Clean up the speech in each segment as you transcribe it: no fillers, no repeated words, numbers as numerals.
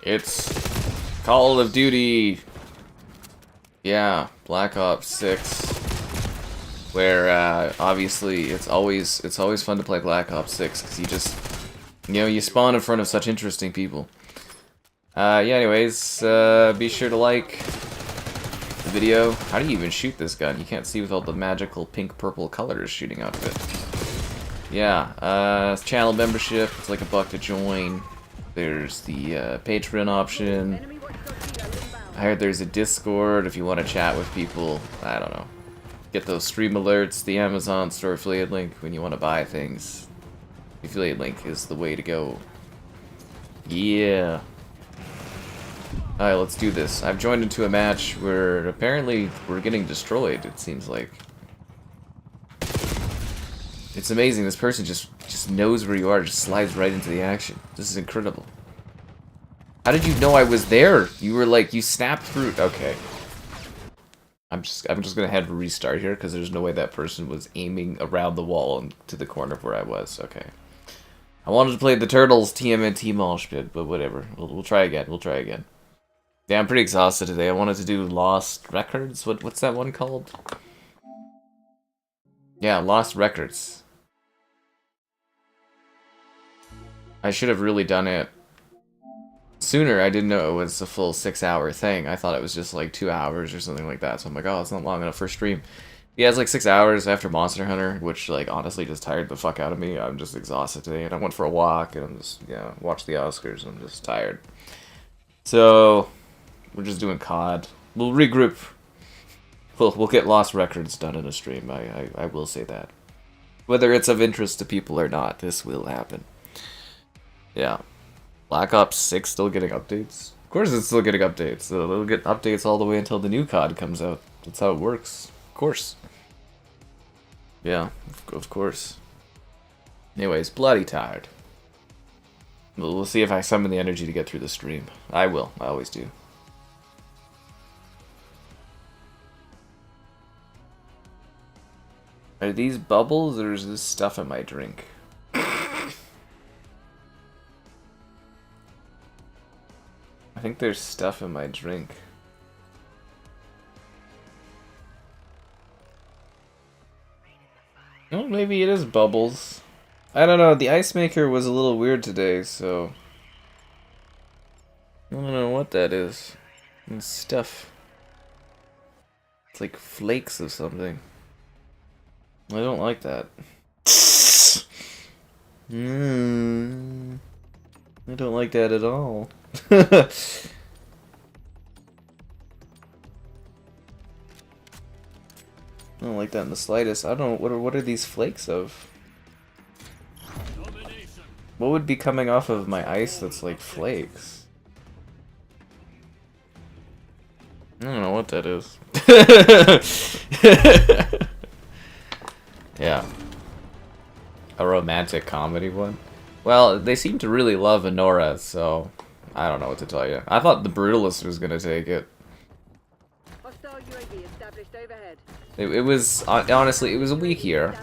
It's Call of Duty. Yeah, Black Ops 6. Where obviously it's always fun to play Black Ops 6 because you just you spawn in front of such interesting people. Yeah. Anyways, be sure to like the video. How do you even shoot this gun? You can't see with all the magical pink-purple colors shooting out of it. Yeah. Channel membership. It's like $1 to join. There's the Patreon option. I heard there's a Discord if you want to chat with people. I don't know. Get those stream alerts, the Amazon store affiliate link when you want to buy things. The affiliate link is the way to go. Yeah. Alright, let's do this. I've joined into a match where apparently we're getting destroyed, it seems like. It's amazing, this person just knows where you are, just slides right into the action. This is incredible. How did you know I was there? You were like, you snapped through. Okay. I'm just gonna have to restart here because there's no way that person was aiming around the wall and to the corner of where I was. Okay. I wanted to play the Turtles TMNT mosh pit, but whatever. We'll try again. We'll try again. Yeah, I'm pretty exhausted today. I wanted to do Lost Records. What's that one called? Yeah, Lost Records. I should have really done it sooner. I didn't know it was a full 6-hour thing. I thought it was just like 2 hours or something like that. So I'm like, oh, it's not long enough for stream. Yeah, it's like 6 hours after Monster Hunter, which like honestly just tired the fuck out of me. I'm just exhausted today, and I went for a walk, and I'm just watched the Oscars. And I'm just tired. So we're just doing COD. We'll regroup. We'll get Lost Records done in a stream. I will say that. Whether it's of interest to people or not, this will happen. Yeah. Black Ops 6 still getting updates? Of course it's still getting updates. So they'll get updates all the way until the new COD comes out. That's how it works. Of course. Yeah, of course. Anyways, bloody tired. We'll see if I summon the energy to get through the stream. I will. I always do. Are these bubbles or is this stuff in my drink? I think there's stuff in my drink. Oh, maybe it is bubbles. I don't know, the ice maker was a little weird today, so I don't know what that is. It's stuff. It's like flakes of something. I don't like that. I don't like that at all. I don't like that in the slightest. I don't know, what are these flakes of? What would be coming off of my ice that's like flakes? I don't know what that is. Yeah. A romantic comedy one? Well, they seem to really love Honora, so I don't know what to tell you. I thought the Brutalist was gonna take it. It was honestly, it was a weak year.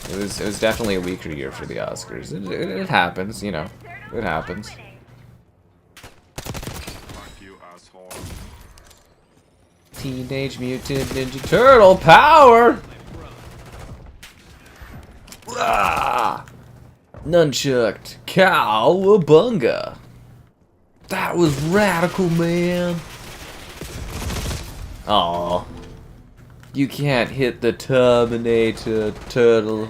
It was definitely a weaker year for the Oscars. It happens, you know. It happens. Teenage Mutant Ninja Turtle power! Ah! Nunchucked cowabunga. That was radical, man. Aw. You can't hit the Terminator turtle.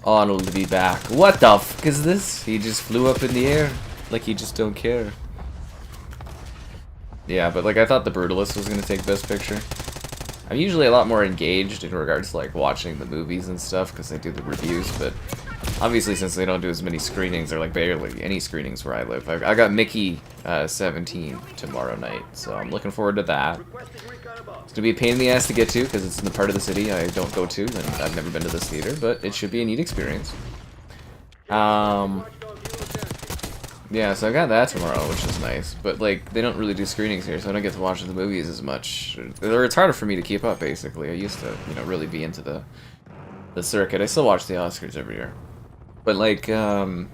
Arnold to be back. What the fuck is this? He just flew up in the air. Like he just don't care. Yeah, but like I thought the Brutalist was gonna take Best Picture. I'm usually a lot more engaged in regards to like watching the movies and stuff because I do the reviews, but obviously since they don't do as many screenings or like barely any screenings where I live, I got Mickey 17 tomorrow night, so I'm looking forward to that. It's gonna be a pain in the ass to get to because it's in the part of the city I don't go to and I've never been to this theater, but it should be a neat experience. Yeah, so I got that tomorrow, which is nice. But, like, they don't really do screenings here, so I don't get to watch the movies as much. Or it's harder for me to keep up, basically. I used to, you know, really be into the circuit. I still watch the Oscars every year. But, like, yeah,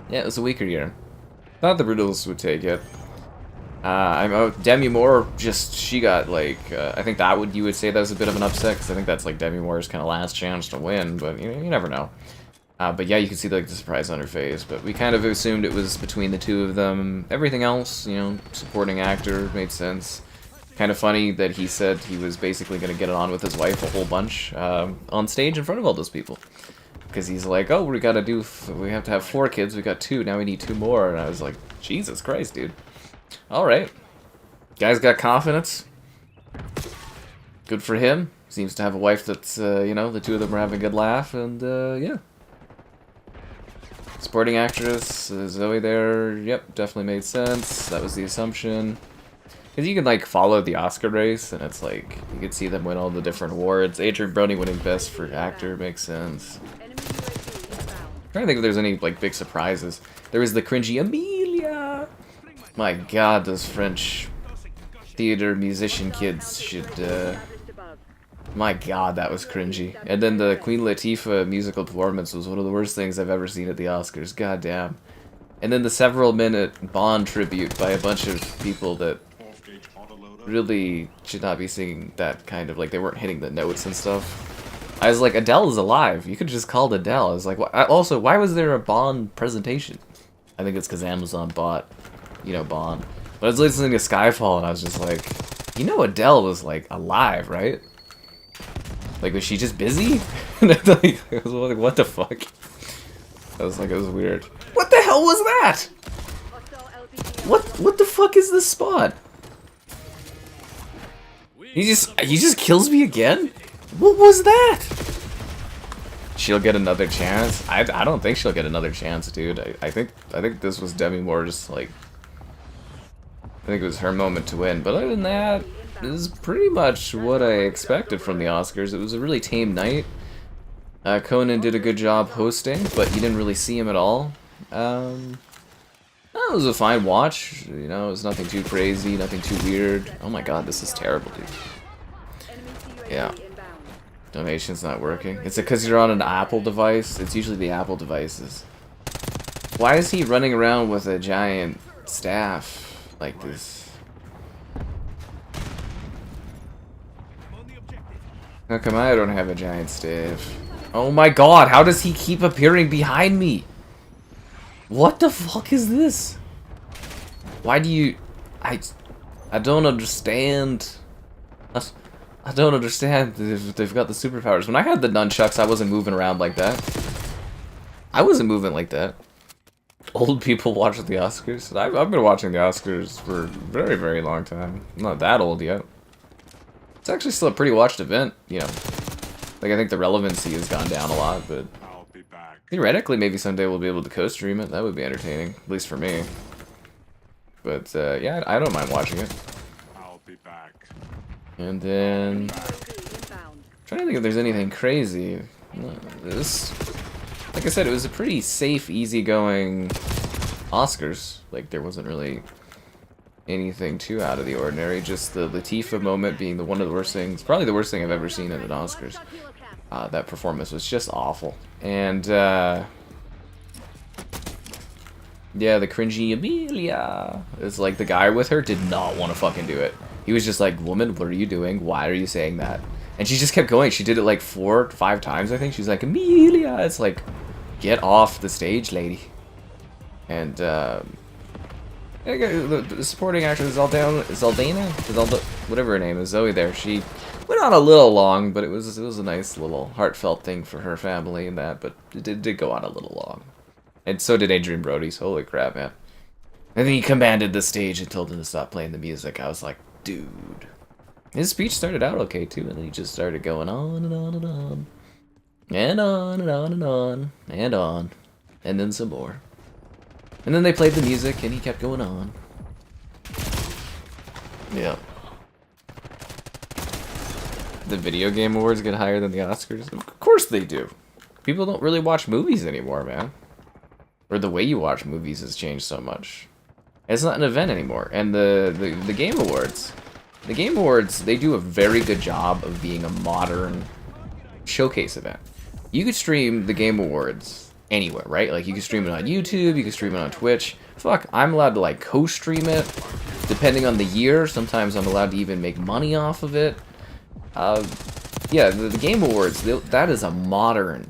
it was a weaker year. Thought the Brutals would take it. Demi Moore, just, she got, like, I think that you would say that was a bit of an upset, because I think that's, like, Demi Moore's kind of last chance to win, but, you never know. But yeah, you can see, like, the surprise on her face, but we kind of assumed it was between the two of them. Everything else, supporting actor, made sense. Kind of funny that he said he was basically going to get it on with his wife a whole bunch, on stage in front of all those people. Because he's like, oh, we have to have 4 kids, we got 2, now we need 2 more, and I was like, Jesus Christ, dude. Alright. Guy's got confidence. Good for him. Seems to have a wife that's, the two of them are having a good laugh, and, yeah. Supporting actress, Zoe there, yep, definitely made sense. That was the assumption. Because you can, like, follow the Oscar race, and it's like, you can see them win all the different awards. Adrian Brody winning Best for Actor makes sense. I'm trying to think if there's any, like, big surprises. There was the cringy Amelia! My god, those French theater musician kids should, my god, that was cringy. And then the Queen Latifah musical performance was one of the worst things I've ever seen at the Oscars. God damn. And then the several-minute Bond tribute by a bunch of people that really should not be singing that kind of, like, they weren't hitting the notes and stuff. I was like, Adele is alive. You could have just called Adele. I was like, also, why was there a Bond presentation? I think it's because Amazon bought, Bond. But I was listening to Skyfall, and I was just like, Adele was, like, alive, right? Like, was she just busy? Like, I was like, what the fuck? I was like, it was weird. What the hell was that? What the fuck is this spot? He just kills me again? What was that? She'll get another chance? I don't think she'll get another chance, dude. I think this was Demi Moore just like, I think it was her moment to win. But other than that, this is pretty much what I expected from the Oscars. It was a really tame night. Conan did a good job hosting, but you didn't really see him at all. It was a fine watch. It was nothing too crazy, nothing too weird. Oh my god, this is terrible, dude. Yeah. Donation's not working. It's because you're on an Apple device. It's usually the Apple devices. Why is he running around with a giant staff like this? How come I don't have a giant staff? Oh my god, how does he keep appearing behind me? What the fuck is this? Why do you... I don't understand. I don't understand if they've got the superpowers. When I had the nunchucks, I wasn't moving around like that. I wasn't moving like that. Old people watching the Oscars. I've been watching the Oscars for a very, very long time. I'm not that old yet. It's actually still a pretty watched event, Like, I think the relevancy has gone down a lot, but... Theoretically, maybe someday we'll be able to co-stream it. That would be entertaining, at least for me. But, yeah, I don't mind watching it. I'll be back. And then... trying to think if there's anything crazy. Like I said, it was a pretty safe, easygoing Oscars. Like, there wasn't really anything too out of the ordinary. Just the Latifah moment being one of the worst things, probably the worst thing I've ever seen in an Oscars. That performance was just awful. And, yeah, the cringy Amelia. It's like the guy with her did not want to fucking do it. He was just like, woman, what are you doing? Why are you saying that? And she just kept going. She did it like 4 or 5 times, I think. She's like, Amelia. It's like, get off the stage, lady. And, the supporting actress, Zaldana? Whatever her name is, Zoe there. She went on a little long, but it was a nice little heartfelt thing for her family and that, but it did go on a little long. And so did Adrian Brody's. Holy crap, man. And then he commanded the stage and told him to stop playing the music. I was like, dude. His speech started out okay, too, and then he just started going on and on and on. And on and on and on. And on. And then some more. And then they played the music, and he kept going on. Yeah. The video game awards get higher than the Oscars? Of course they do. People don't really watch movies anymore, man. Or the way you watch movies has changed so much. It's not an event anymore. And the Game Awards. The Game Awards, they do a very good job of being a modern showcase event. You could stream the Game Awards, anywhere, right? Like, you can stream it on YouTube, you can stream it on Twitch. Fuck, I'm allowed to, like, co-stream it, depending on the year. Sometimes I'm allowed to even make money off of it. Yeah, the Game Awards, that is a modern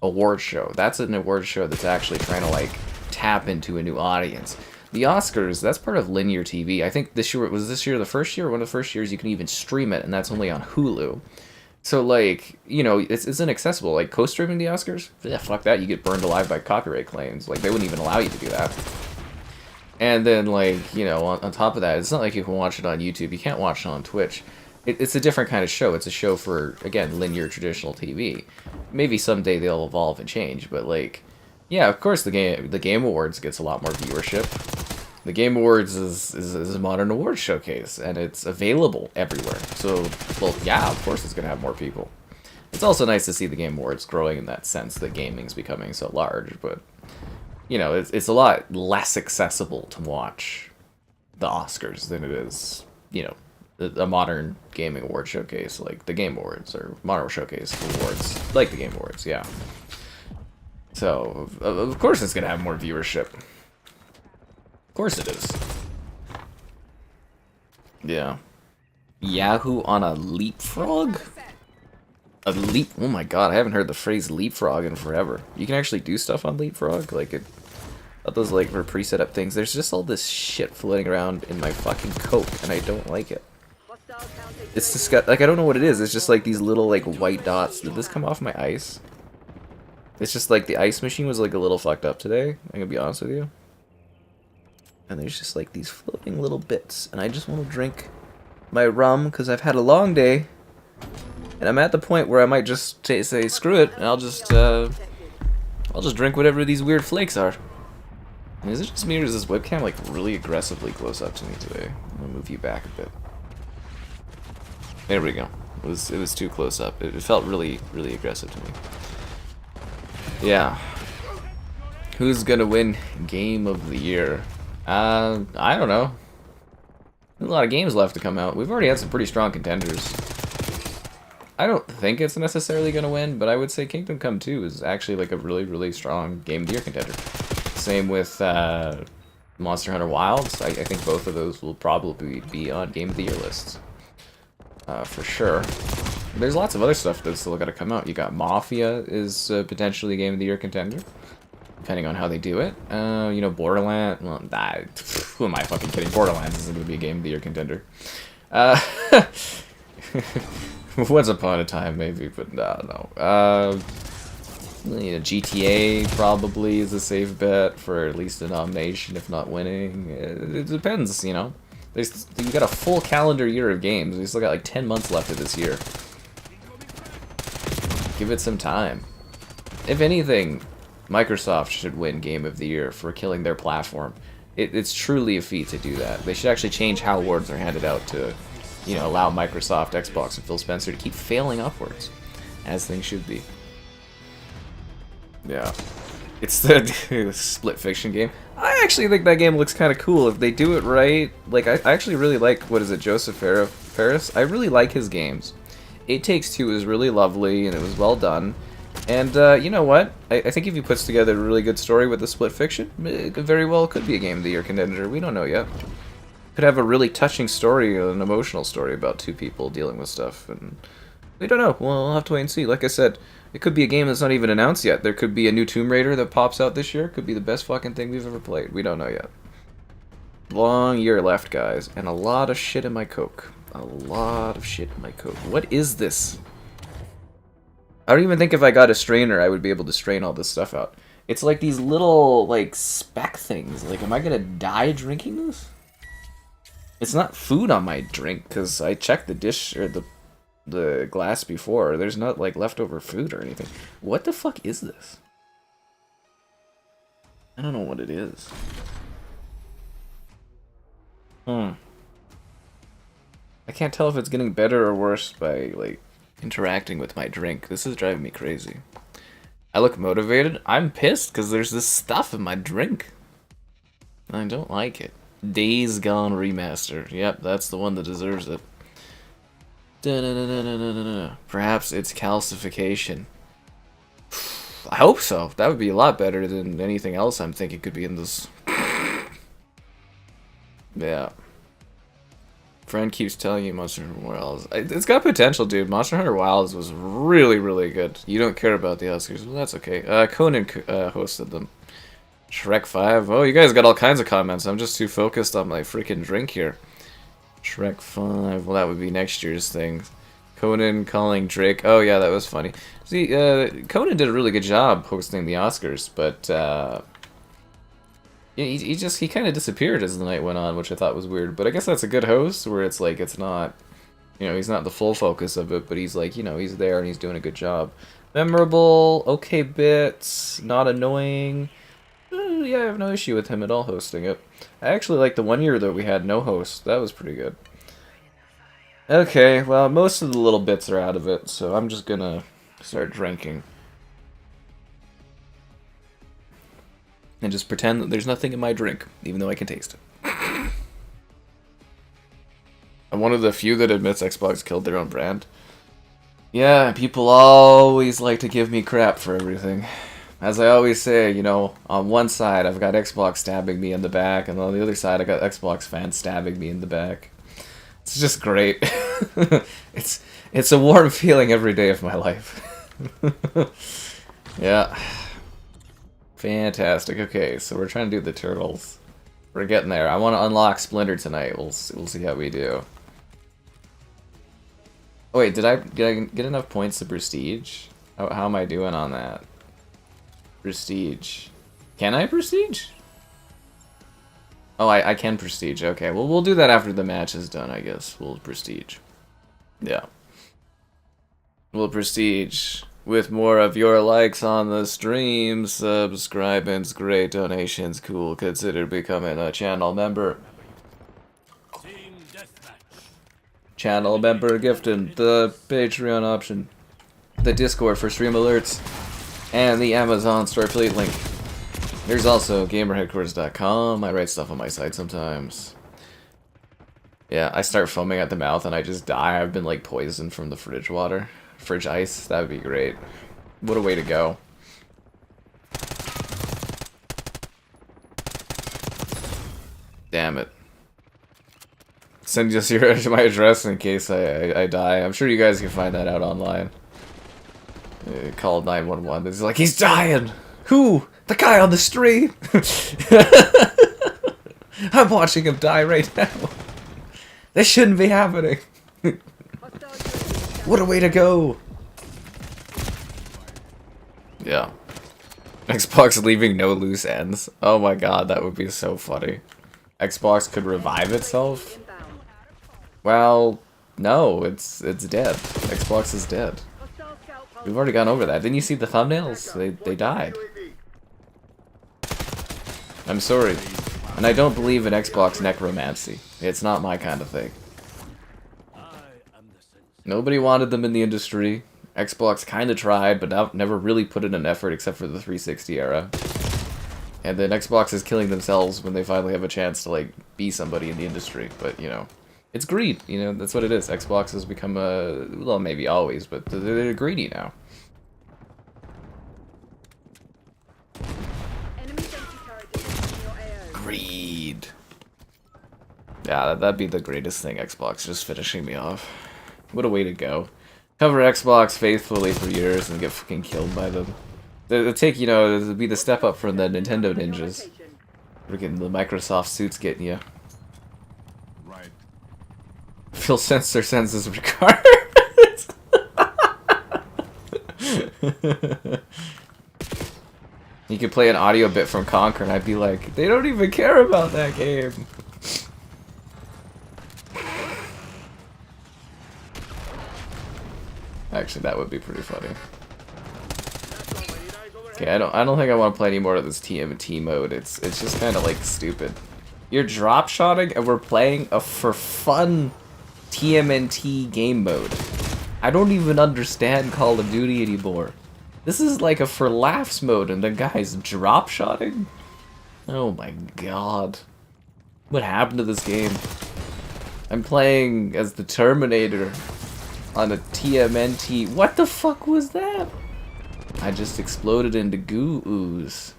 award show. That's an award show that's actually trying to, like, tap into a new audience. The Oscars, that's part of linear TV. I think this year, was this year the first year? One of the first years you can even stream it, and that's only on Hulu. So, like, you know, it's inaccessible. Like, co-streaming the Oscars? Yeah, fuck that. You get burned alive by copyright claims. Like, they wouldn't even allow you to do that. And then, like, you know, on top of that, it's not like you can watch it on YouTube. You can't watch it on Twitch. It's a different kind of show. It's a show for, again, linear traditional TV. Maybe someday they'll evolve and change, but, like, yeah, of course the Game Awards gets a lot more viewership. The Game Awards is a modern award showcase, and it's available everywhere. So, well, yeah, of course it's going to have more people. It's also nice to see the Game Awards growing in that sense that gaming's becoming so large, but, you know, it's a lot less accessible to watch the Oscars than it is, you know, a modern gaming award showcase like the Game Awards, or modern showcase awards like the Game Awards, yeah. So, of course it's going to have more viewership. Of course it is. Yeah. Yahoo on a leapfrog? Oh my god, I haven't heard the phrase leapfrog in forever. You can actually do stuff on leapfrog? Like, I thought those, like, were pre-set up things. There's just all this shit floating around in my fucking coat, and I don't like it. It's disgusting. Like, I don't know what it is. It's just, like, these little, like, white dots. Did this come off my ice? It's just, like, the ice machine was, like, a little fucked up today. I'm gonna be honest with you. And there's just, like, these floating little bits. And I just want to drink my rum, because I've had a long day. And I'm at the point where I might just say, screw it, and I'll just drink whatever these weird flakes are. And is it just me, or is this webcam, like, really aggressively close up to me today? I'm gonna move you back a bit. There we go. It was too close up. It felt really, really aggressive to me. Yeah. Who's gonna win Game of the Year? I don't know. There's a lot of games left to come out. We've already had some pretty strong contenders. I don't think it's necessarily gonna win, but I would say Kingdom Come 2 is actually like a really, really strong Game of the Year contender. Same with Monster Hunter Wilds. I think both of those will probably be on Game of the Year lists. For sure. There's lots of other stuff that's still got to come out. You got Mafia is potentially a Game of the Year contender, depending on how they do it. You know, Borderlands. Well, who am I fucking kidding? Borderlands isn't going to be a Game of the Year contender. Once upon a time, maybe, but no. You know, GTA probably is a safe bet for at least a nomination, if not winning. It depends, you know. You got a full calendar year of games. We still got like 10 months left of this year. Give it some time. If anything, Microsoft should win Game of the Year for killing their platform. It's truly a feat to do that. They should actually change how awards are handed out to, you know, allow Microsoft, Xbox, and Phil Spencer to keep failing upwards, as things should be. Yeah. It's the split fiction game. I actually think that game looks kind of cool if they do it right. Like, I actually really like, what is it, Joseph Ferris? I really like his games. It Takes Two is really lovely, and it was well done. And, you know what? I think if he puts together a really good story with the split fiction, it very well could be a Game of the Year contender. We don't know yet. Could have a really touching story, an emotional story about two people dealing with stuff, and we don't know. We'll have to wait and see. Like I said, it could be a game that's not even announced yet. There could be a new Tomb Raider that pops out this year. Could be the best fucking thing we've ever played. We don't know yet. Long year left, guys, and a lot of shit in my Coke. A lot of shit in my Coke. What is this? I don't even think if I got a strainer, I would be able to strain all this stuff out. It's like these little, like, speck things. Like, am I gonna die drinking this? It's not food on my drink, because I checked the dish, or the glass before. There's not, like, leftover food or anything. What the fuck is this? I don't know what it is. I can't tell if it's getting better or worse by, like, interacting with my drink. This is driving me crazy. I look motivated. I'm pissed because there's this stuff in my drink. I don't like it. Days Gone Remaster. Yep, that's the one that deserves it. Perhaps it's calcification. I hope so. That would be a lot better than anything else I'm thinking could be in this. Yeah. Friend keeps telling you Monster Hunter Wilds. It's got potential, dude. Monster Hunter Wilds was really, really good. You don't care about the OSCARS. Well, that's okay. Conan hosted them. Shrek 5. Oh, you guys got all kinds of comments. I'm just too focused on my freaking drink here. Shrek 5. Well, that would be next year's thing. Conan calling Drake. Oh, yeah, that was funny. See, Conan did a really good job hosting the Oscars, but he kind of disappeared as the night went on, which I thought was weird. But I guess that's a good host, where it's like, it's not, you know, he's not the full focus of it, but he's like, you know, he's there and he's doing a good job. Memorable, okay bits, not annoying. Yeah, I have no issue with him at all hosting it. I actually like the one year that we had no host. That was pretty good. Okay, well, most of the little bits are out of it, so I'm just gonna start drinking. And just pretend that there's nothing in my drink, even though I can taste it. I'm one of the few that admits Xbox killed their own brand. Yeah, people always like to give me crap for everything. As I always say, you know, on one side I've got Xbox stabbing me in the back, and on the other side I got Xbox fans stabbing me in the back. It's just great. It's a warm feeling every day of my life. Yeah. Fantastic. Okay, so we're trying to do the turtles. We're getting there. I want to unlock Splinter tonight. We'll see how we do. Oh wait, did I get enough points to prestige? How am I doing on that? Prestige. Can I prestige? Oh, I can prestige. Okay, well, we'll do that after the match is done, I guess. We'll prestige. Yeah. We'll prestige with more of your likes on the stream, subscribings, great donations, cool. Consider becoming a channel member. Channel member gifting, the Patreon option, the Discord for stream alerts, and the Amazon store affiliate link. There's also gamerheadquarters.com. I write stuff on my site sometimes. Yeah, I start foaming at the mouth and I just die. I've been like poisoned from the fridge water. Fridge ice, that would be great. What a way to go. Damn it. Send just my address in case I die. I'm sure you guys can find that out online. Call 911. It's like, he's dying! Who? The guy on the stream! I'm watching him die right now. This shouldn't be happening. What a way to go! Yeah. Xbox leaving no loose ends. Oh my god, that would be so funny. Xbox could revive itself? Well, no, it's dead. Xbox is dead. We've already gone over that. Didn't you see the thumbnails? They died. I'm sorry. And I don't believe in Xbox necromancy. It's not my kind of thing. Nobody wanted them in the industry. Xbox kind of tried, but never really put in an effort except for the 360 era. And then Xbox is killing themselves when they finally have a chance to, like, be somebody in the industry. But, you know, it's greed. You know, that's what it is. Xbox has become a... well, maybe always, but they're greedy now. Greed. Yeah, that'd be the greatest thing, Xbox, just finishing me off. What a way to go. Cover Xbox faithfully for years and get fucking killed by them. It'll take, you know, it'll be the step up from the Nintendo ninjas. Freaking the Microsoft suits getting you. Right. Phil Sensor sends his regards. You could play an audio bit from Conquer and I'd be like, they don't even care about that game. Actually, that would be pretty funny. Okay, I don't think I want to play any more of this TMNT mode. It's just kind of like stupid. You're drop shotting and we're playing a for fun TMNT game mode. I don't even understand Call of Duty anymore. This is like a for laughs mode and the guy's drop shotting? Oh my god. What happened to this game? I'm playing as the Terminator on a TMNT. What the fuck was that? I just exploded into goo ooze.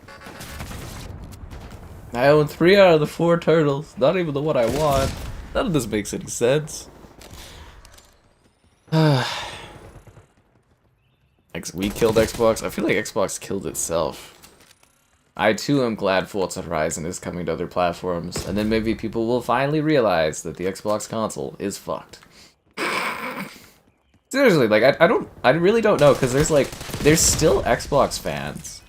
I own 3 out of the 4 turtles. Not even the one I want. None of this makes any sense. We killed Xbox. I feel like Xbox killed itself. I too am glad Forza Horizon is coming to other platforms, and then maybe people will finally realize that the Xbox console is fucked. Seriously, like I really don't know, because there's still Xbox fans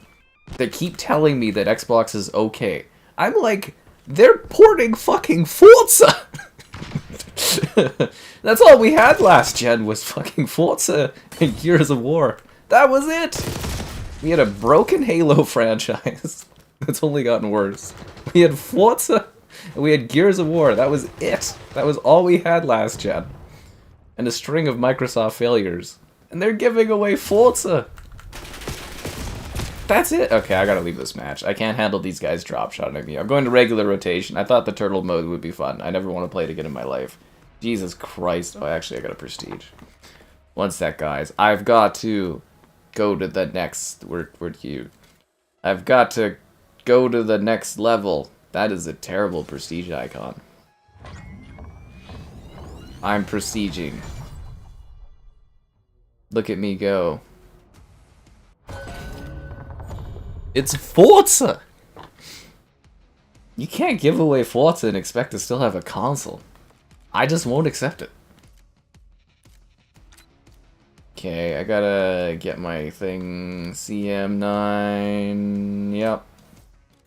that keep telling me that Xbox is okay. I'm like, they're porting fucking Forza. That's all we had last gen was fucking Forza and Gears of War. That was it. We had a broken Halo franchise that's only gotten worse. We had Forza and we had Gears of War. That was it. That was all we had last gen. And a string of Microsoft failures. And they're giving away Forza. That's it. Okay, I gotta leave this match. I can't handle these guys drop-shotting me. I'm going to regular rotation. I thought the turtle mode would be fun. I never want to play it again in my life. Jesus Christ. Oh, actually, I got a prestige. One sec, guys. I've got to go to the next... Where'd you... I've got to go to the next level. That is a terrible prestige icon. I'm prestiging. Look at me go. It's Forza! You can't give away Forza and expect to still have a console. I just won't accept it. Okay, I gotta get my thing. CM9. Yep.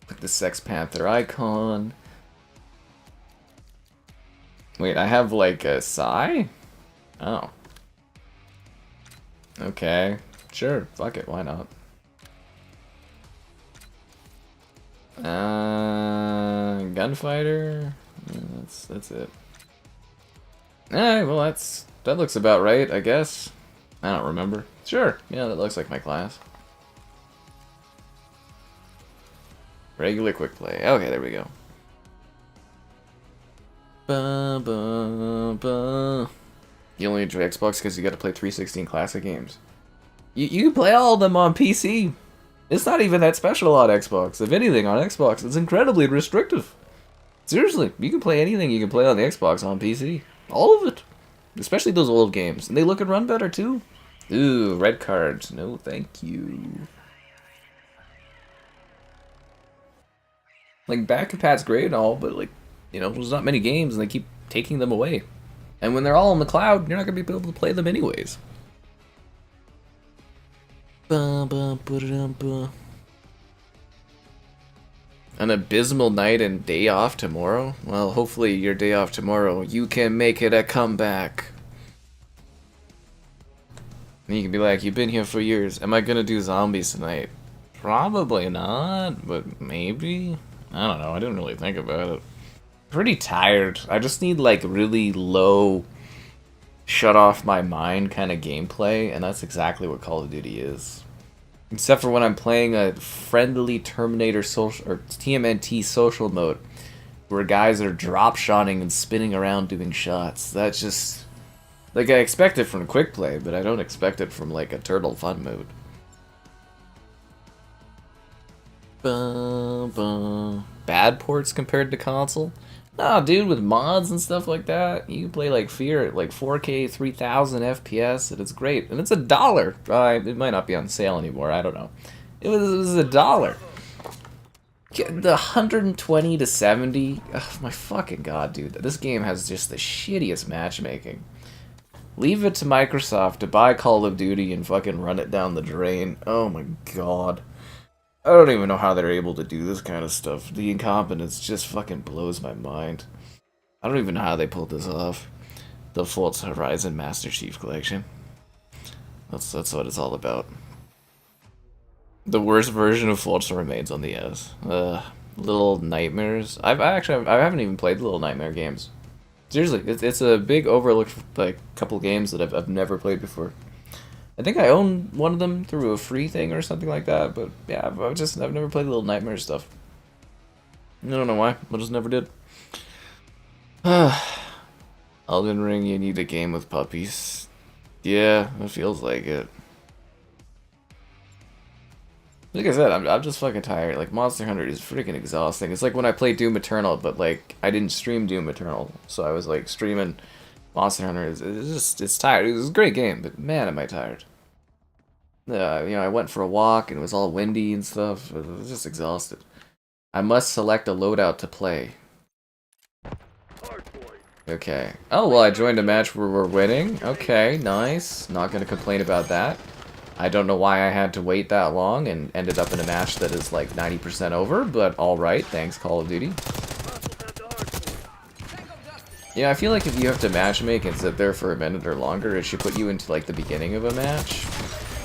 Put the Sex Panther icon. Wait, I have like a Psy? Oh. Okay. Sure, fuck it, why not? Gunfighter? Yeah, that's it. Alright, well that looks about right, I guess. I don't remember. Sure, yeah, that looks like my class. Regular quick play. Okay, there we go. Ba, ba, ba. You only enjoy Xbox because you got to play 316 classic games. You can play all of them on PC. It's not even that special on Xbox. If anything, on Xbox, it's incredibly restrictive. Seriously, you can play anything you can play on the Xbox on PC. All of it. Especially those old games. And they look and run better, too. Ooh, red cards. No, thank you. Like, Back to Pat's great and all, but, like, you know, there's not many games, and they keep taking them away. And when they're all on the cloud, you're not going to be able to play them anyways. An abysmal night and day off tomorrow? Well, hopefully your day off tomorrow, you can make it a comeback. And you can be like, you've been here for years. Am I gonna do zombies tonight? Probably not, but maybe? I don't know, I didn't really think about it. Pretty tired. I just need like really low, shut off my mind kind of gameplay, and that's exactly what Call of Duty is. Except for when I'm playing a friendly Terminator social or TMNT social mode, where guys are drop-shotting and spinning around doing shots. That's just like, I expect it from quick play, but I don't expect it from like a turtle fun mode. Bad ports compared to console? Nah, dude, with mods and stuff like that, you can play like Fear at like 4K, 3000 FPS, and it's great. And it's $1. It might not be on sale anymore, I don't know. It was $1. The 120 to 70, oh my fucking god, dude. This game has just the shittiest matchmaking. Leave it to Microsoft to buy Call of Duty and fucking run it down the drain. Oh my god. I don't even know how they're able to do this kind of stuff. The incompetence just fucking blows my mind. I don't even know how they pulled this off. The Forza Horizon Master Chief Collection. That's what it's all about. The worst version of Forza remains on the S. Little Nightmares. I haven't even played the Little Nightmare games. Seriously, it's a big overlooked like couple games that I've never played before. I think I own one of them through a free thing or something like that, but yeah, I've never played the Little Nightmare stuff. I don't know why, I just never did. Elden Ring, you need a game with puppies. Yeah, it feels like it. Like I said, I'm just fucking tired. Like, Monster Hunter is freaking exhausting. It's like when I played Doom Eternal, but, like, I didn't stream Doom Eternal. So I was, like, streaming Monster Hunter. It's tired. It was a great game, but man, am I tired. You know, I went for a walk, and it was all windy and stuff. I was just exhausted. I must select a loadout to play. Okay. Oh, well, I joined a match where we're winning. Okay, nice. Not gonna complain about that. I don't know why I had to wait that long and ended up in a match that is like 90% over, but alright, thanks Call of Duty. Yeah, I feel like if you have to matchmake and sit there for a minute or longer, it should put you into like the beginning of a match.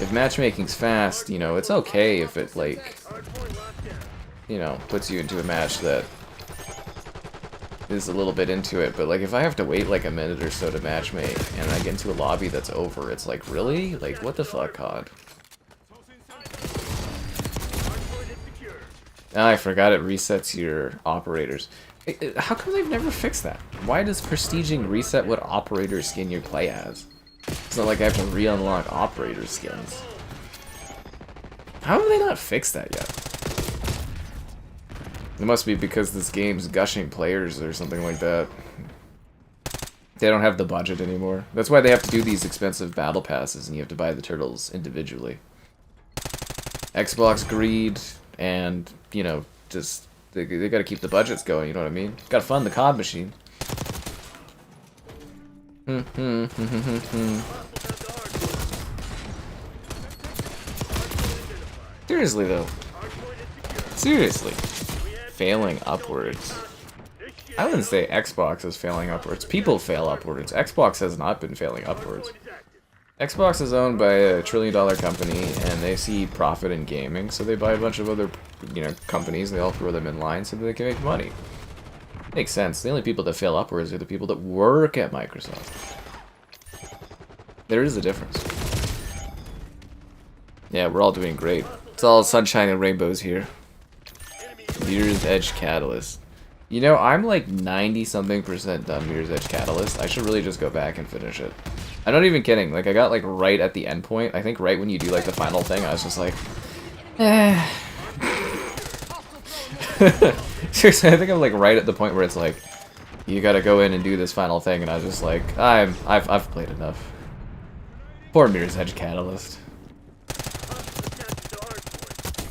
If matchmaking's fast, you know, it's okay if it like, you know, puts you into a match that is a little bit into it, but like if I have to wait like a minute or so to matchmake and I get into a lobby that's over, it's like, really? Like, what the fuck, COD? Ah, I forgot it resets your operators. How come they've never fixed that? Why does prestiging reset what operator skin you play as? It's not like I have to re-unlock operator skins. How have they not fixed that yet? It must be because this game's gushing players or something like that. They don't have the budget anymore. That's why they have to do these expensive battle passes and you have to buy the turtles individually. Xbox greed and, you know, just, they gotta keep the budgets going, you know what I mean? Gotta fund the COD machine. Seriously though. Seriously. Failing upwards. I wouldn't say Xbox is failing upwards. People fail upwards. Xbox has not been failing upwards. Xbox is owned by a $1 trillion company, and they see profit in gaming, so they buy a bunch of other, you know, companies, and they all throw them in line so that they can make money. Makes sense. The only people that fail upwards are the people that work at Microsoft. There is a difference. Yeah, we're all doing great. It's all sunshine and rainbows here. Mirror's Edge Catalyst. You know, I'm like 90-something% done Mirror's Edge Catalyst. I should really just go back and finish it. I'm not even kidding. Like, I got like right at the end point. I think right when you do like the final thing, I was just like, eh. Seriously, I think I'm like right at the point where it's like, you gotta go in and do this final thing, and I was just like, I've played enough. Poor Mirror's Edge Catalyst.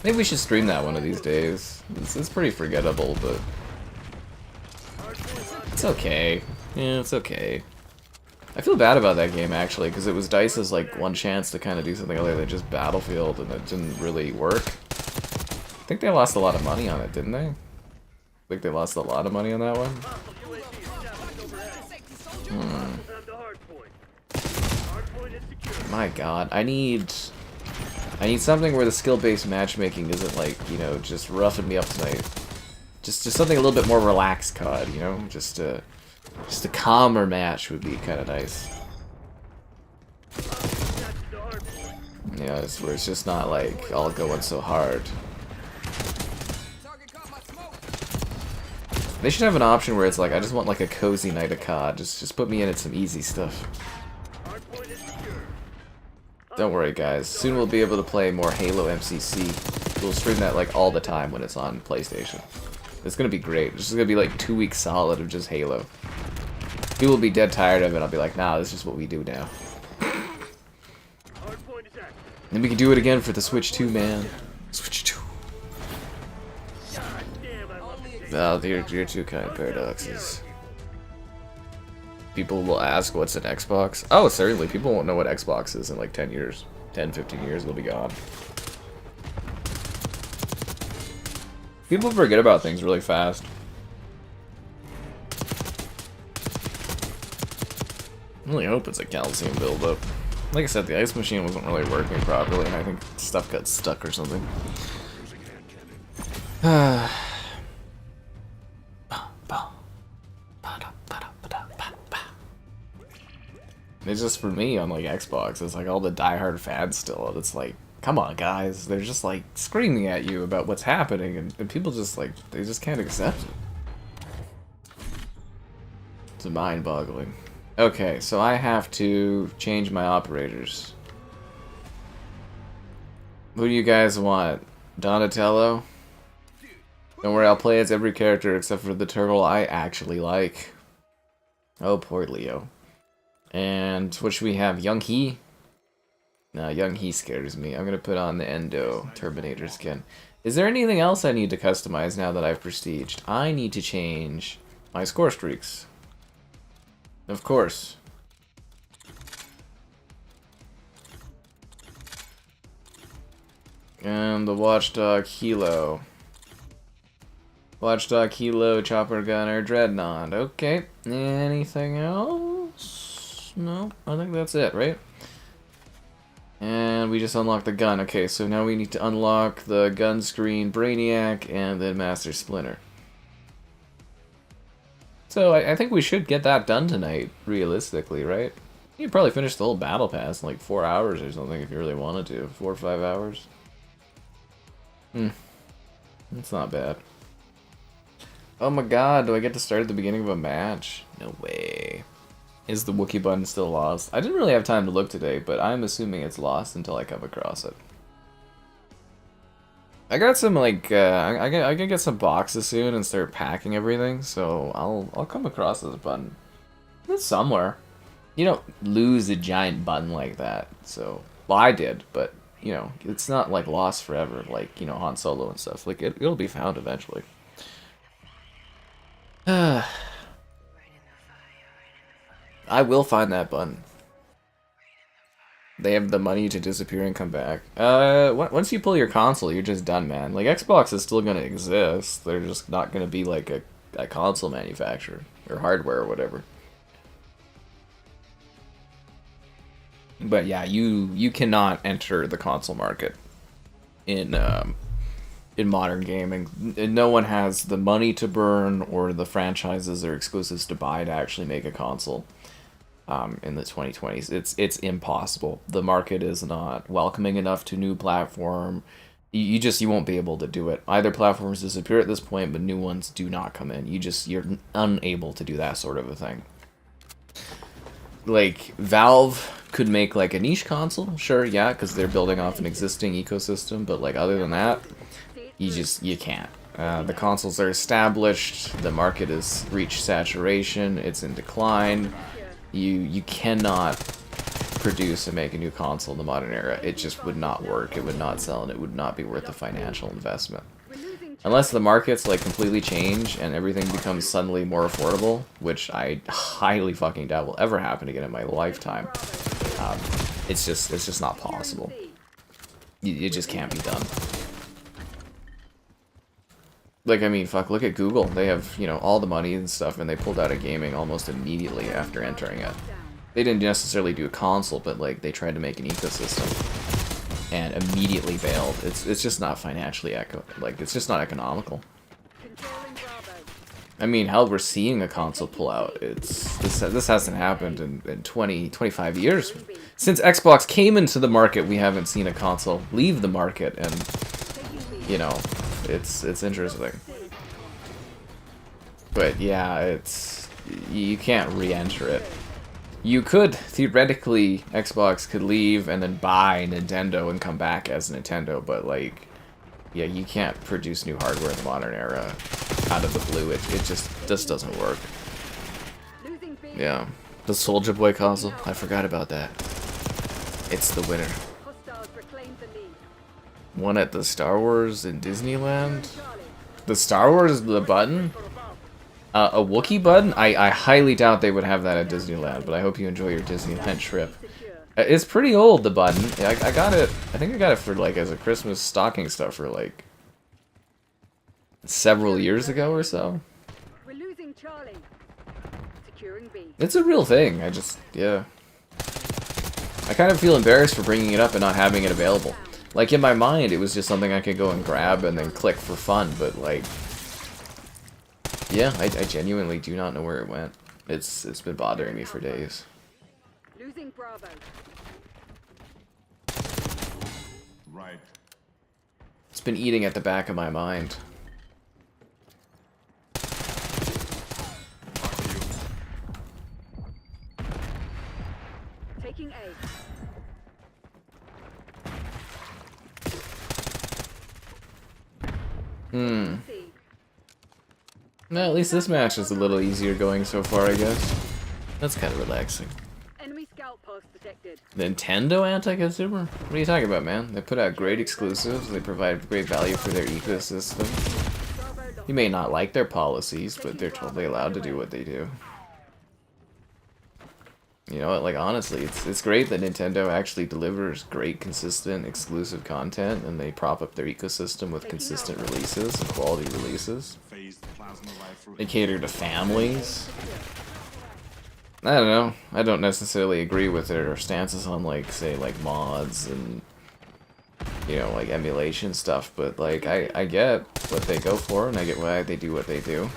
Maybe we should stream that one of these days. It's pretty forgettable, but it's okay. Yeah, it's okay. I feel bad about that game, actually, because it was DICE's, like, one chance to kind of do something other than just Battlefield, and it didn't really work. I think they lost a lot of money on it, didn't they? I think they lost a lot of money on that one. My god, I need something where the skill-based matchmaking isn't like, you know, just roughing me up tonight. Just something a little bit more relaxed, COD, you know? Just a calmer match would be kind of nice. Yeah, it's where it's just not like all going so hard. They should have an option where it's like, I just want like a cozy night of COD. Just put me in at some easy stuff. Don't worry, guys. Soon we'll be able to play more Halo MCC. We'll stream that like all the time when it's on PlayStation. It's gonna be great. This is gonna be like 2 weeks solid of just Halo. People will be dead tired of it. I'll be like, nah, this is just what we do now. Then we can do it again for the Switch 2, man. Switch 2. Oh, you're too kind, Paradoxes. People will ask what's an Xbox. Oh, certainly. People won't know what Xbox is in like 10 years. 10, 15 years, it'll be gone. People forget about things really fast. I really hope it's a calcium buildup. Like I said, the ice machine wasn't really working properly, and I think stuff got stuck or something. It's just for me on like Xbox, it's like all the diehard fans still, it's like, come on guys, they're just like screaming at you about what's happening, and people just like, they just can't accept it. It's mind-boggling. Okay, so I have to change my operators. Who do you guys want? Donatello. Don't worry, I'll play as every character except for the turtle I actually like. Oh, poor Leo. And what should we have? Young He? No, Young He scares me. I'm gonna put on the Endo Terminator skin. Is there anything else I need to customize now that I've prestiged? I need to change my score streaks. Of course. And the Watchdog Hilo. Watchdog Hilo, Chopper Gunner, Dreadnought. Okay. Anything else? No, I think that's it, right? And we just unlocked the gun. Okay, so now we need to unlock the gun screen Brainiac and then Master Splinter. So I think we should get that done tonight, realistically, right? You could probably finish the whole battle pass in like 4 hours or something if you really wanted to. 4 or 5 hours. That's not bad. Oh my god, do I get to start at the beginning of a match? No way. Is the Wookiee button still lost? I didn't really have time to look today, but I'm assuming it's lost until I come across it. I got some like I can get some boxes soon and start packing everything, so I'll come across this button. It's somewhere. You don't lose a giant button like that. So, well, I did, but you know, it's not like lost forever, like, you know, Han Solo and stuff. Like it'll be found eventually. I will find that button. They have the money to disappear and come back. Once you pull your console, you're just done, man. Like, Xbox is still gonna exist. They're just not gonna be like a console manufacturer or hardware or whatever. But yeah, you cannot enter the console market in modern gaming. No one has the money to burn or the franchises or exclusives to buy to actually make a console. In the 2020s, it's impossible. The market is not welcoming enough to new platform. You won't be able to do it. Either platforms disappear at this point, but new ones do not come in. You're unable to do that sort of a thing. Like, Valve could make like a niche console, sure, yeah, because they're building off an existing ecosystem, but like other than that, you can't. The consoles are established, the market has reached saturation, it's in decline. You cannot produce and make a new console in the modern era. It just would not work, it would not sell, and it would not be worth the financial investment. Unless the markets like completely change and everything becomes suddenly more affordable, which I highly fucking doubt will ever happen again in my lifetime. It's just not possible. It just can't be done. Like, I mean, fuck, look at Google. They have, you know, all the money and stuff, and they pulled out of gaming almost immediately after entering it. They didn't necessarily do a console, but, like, they tried to make an ecosystem. And immediately bailed. It's just not financially it's just not economical. I mean, hell, we're seeing a console pull out. This hasn't happened in 25 years. Since Xbox came into the market, we haven't seen a console leave the market, and, you know, it's interesting. But yeah, you can't re-enter it. You could, theoretically, Xbox could leave and then buy Nintendo and come back as Nintendo, but like, yeah, you can't produce new hardware in the modern era out of the blue. It just doesn't work. Yeah. The Soulja Boy console, I forgot about that. It's the winner. One at the Star Wars in Disneyland? The Star Wars, the button? A Wookiee button? I highly doubt they would have that at Disneyland, but I hope you enjoy your Disneyland trip. It's pretty old, the button. I got it, I think I got it for, like, as a Christmas stocking stuffer, like, several years ago or so. It's a real thing, yeah. I kind of feel embarrassed for bringing it up and not having it available. Like, in my mind, it was just something I could go and grab and then click for fun, but, like, yeah, I genuinely do not know where it went. It's been bothering me for days. Losing Bravo. Right. It's been eating at the back of my mind. Taking A. Hmm. C. Well, at least this match is a little easier going so far, I guess. That's kind of relaxing. Enemy scout post detected. Nintendo anti-consumer? What are you talking about, man? They put out great exclusives, they provide great value for their ecosystem. Bravo lost. You may not like their policies, but they're totally allowed to do what they do. You know what, like honestly, it's great that Nintendo actually delivers great, consistent, exclusive content, and they prop up their ecosystem with consistent releases and quality releases. Phased plasma rifle. They cater to families. I don't know. I don't necessarily agree with their stances on, like, say, like, mods and, you know, like, emulation stuff, but, like, I get what they go for, and I get why they do what they do.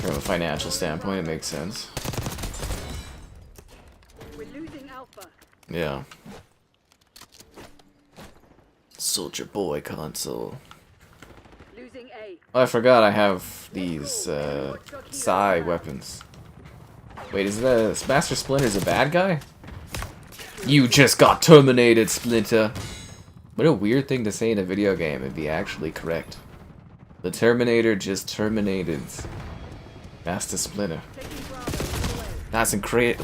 From a financial standpoint, it makes sense. We're losing Alpha. Yeah. Soldier Boy console. Losing A. Oh, I forgot I have these, Psy weapons. Wait, is the Master Splinter's a bad guy? You just got terminated, Splinter! What a weird thing to say in a video game, it'd be actually correct. The Terminator just terminated Master Splinter. Taking Bravo away. That's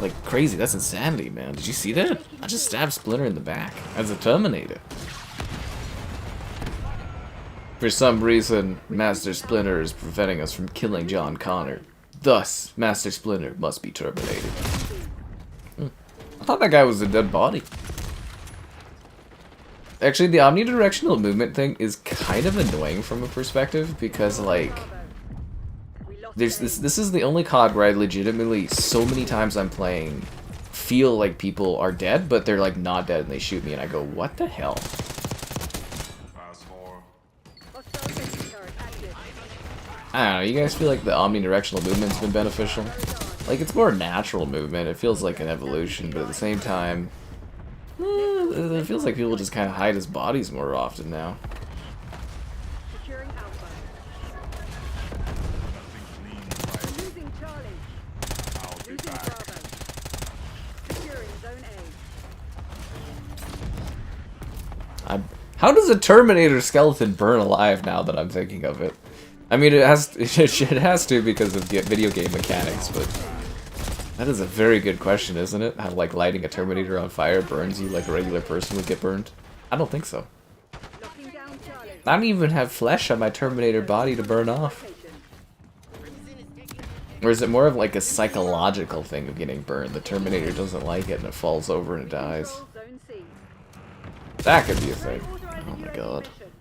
like crazy, that's insanity, man. Did you see that? I just stabbed Splinter in the back as a Terminator. For some reason, Master Splinter is preventing us from killing John Connor. Thus, Master Splinter must be terminated. I thought that guy was a dead body. Actually, the omnidirectional movement thing is kind of annoying from a perspective, because, like, We lost there's A. this is the only COD where I legitimately, so many times I'm playing, feel like people are dead, but they're, like, not dead, and they shoot me, and I go, what the hell? Fast 4. Hostile sentry turret active. I don't know, you guys feel like the omnidirectional movement's been beneficial? Like, it's more natural movement, it feels like an evolution, but at the same time, it feels like people just kind of hide his bodies more often now. Securing Alpha. Nothing clean, right? Losing Charlie. I'll be Losing back. Bravo. Securing Zone A. How does a Terminator skeleton burn alive now that I'm thinking of it? I mean, it has to because of video game mechanics, but that is a very good question, isn't it? How, like, lighting a Terminator on fire burns you like a regular person would get burned? I don't think so. Locking down Charlie. I don't even have flesh on my Terminator body to burn off. Location. Or is it more of like a psychological thing of getting burned? The Terminator doesn't like it and it falls over and it dies. Control Zone C. That could be a thing. Authorizing Oh my UAV god. mission.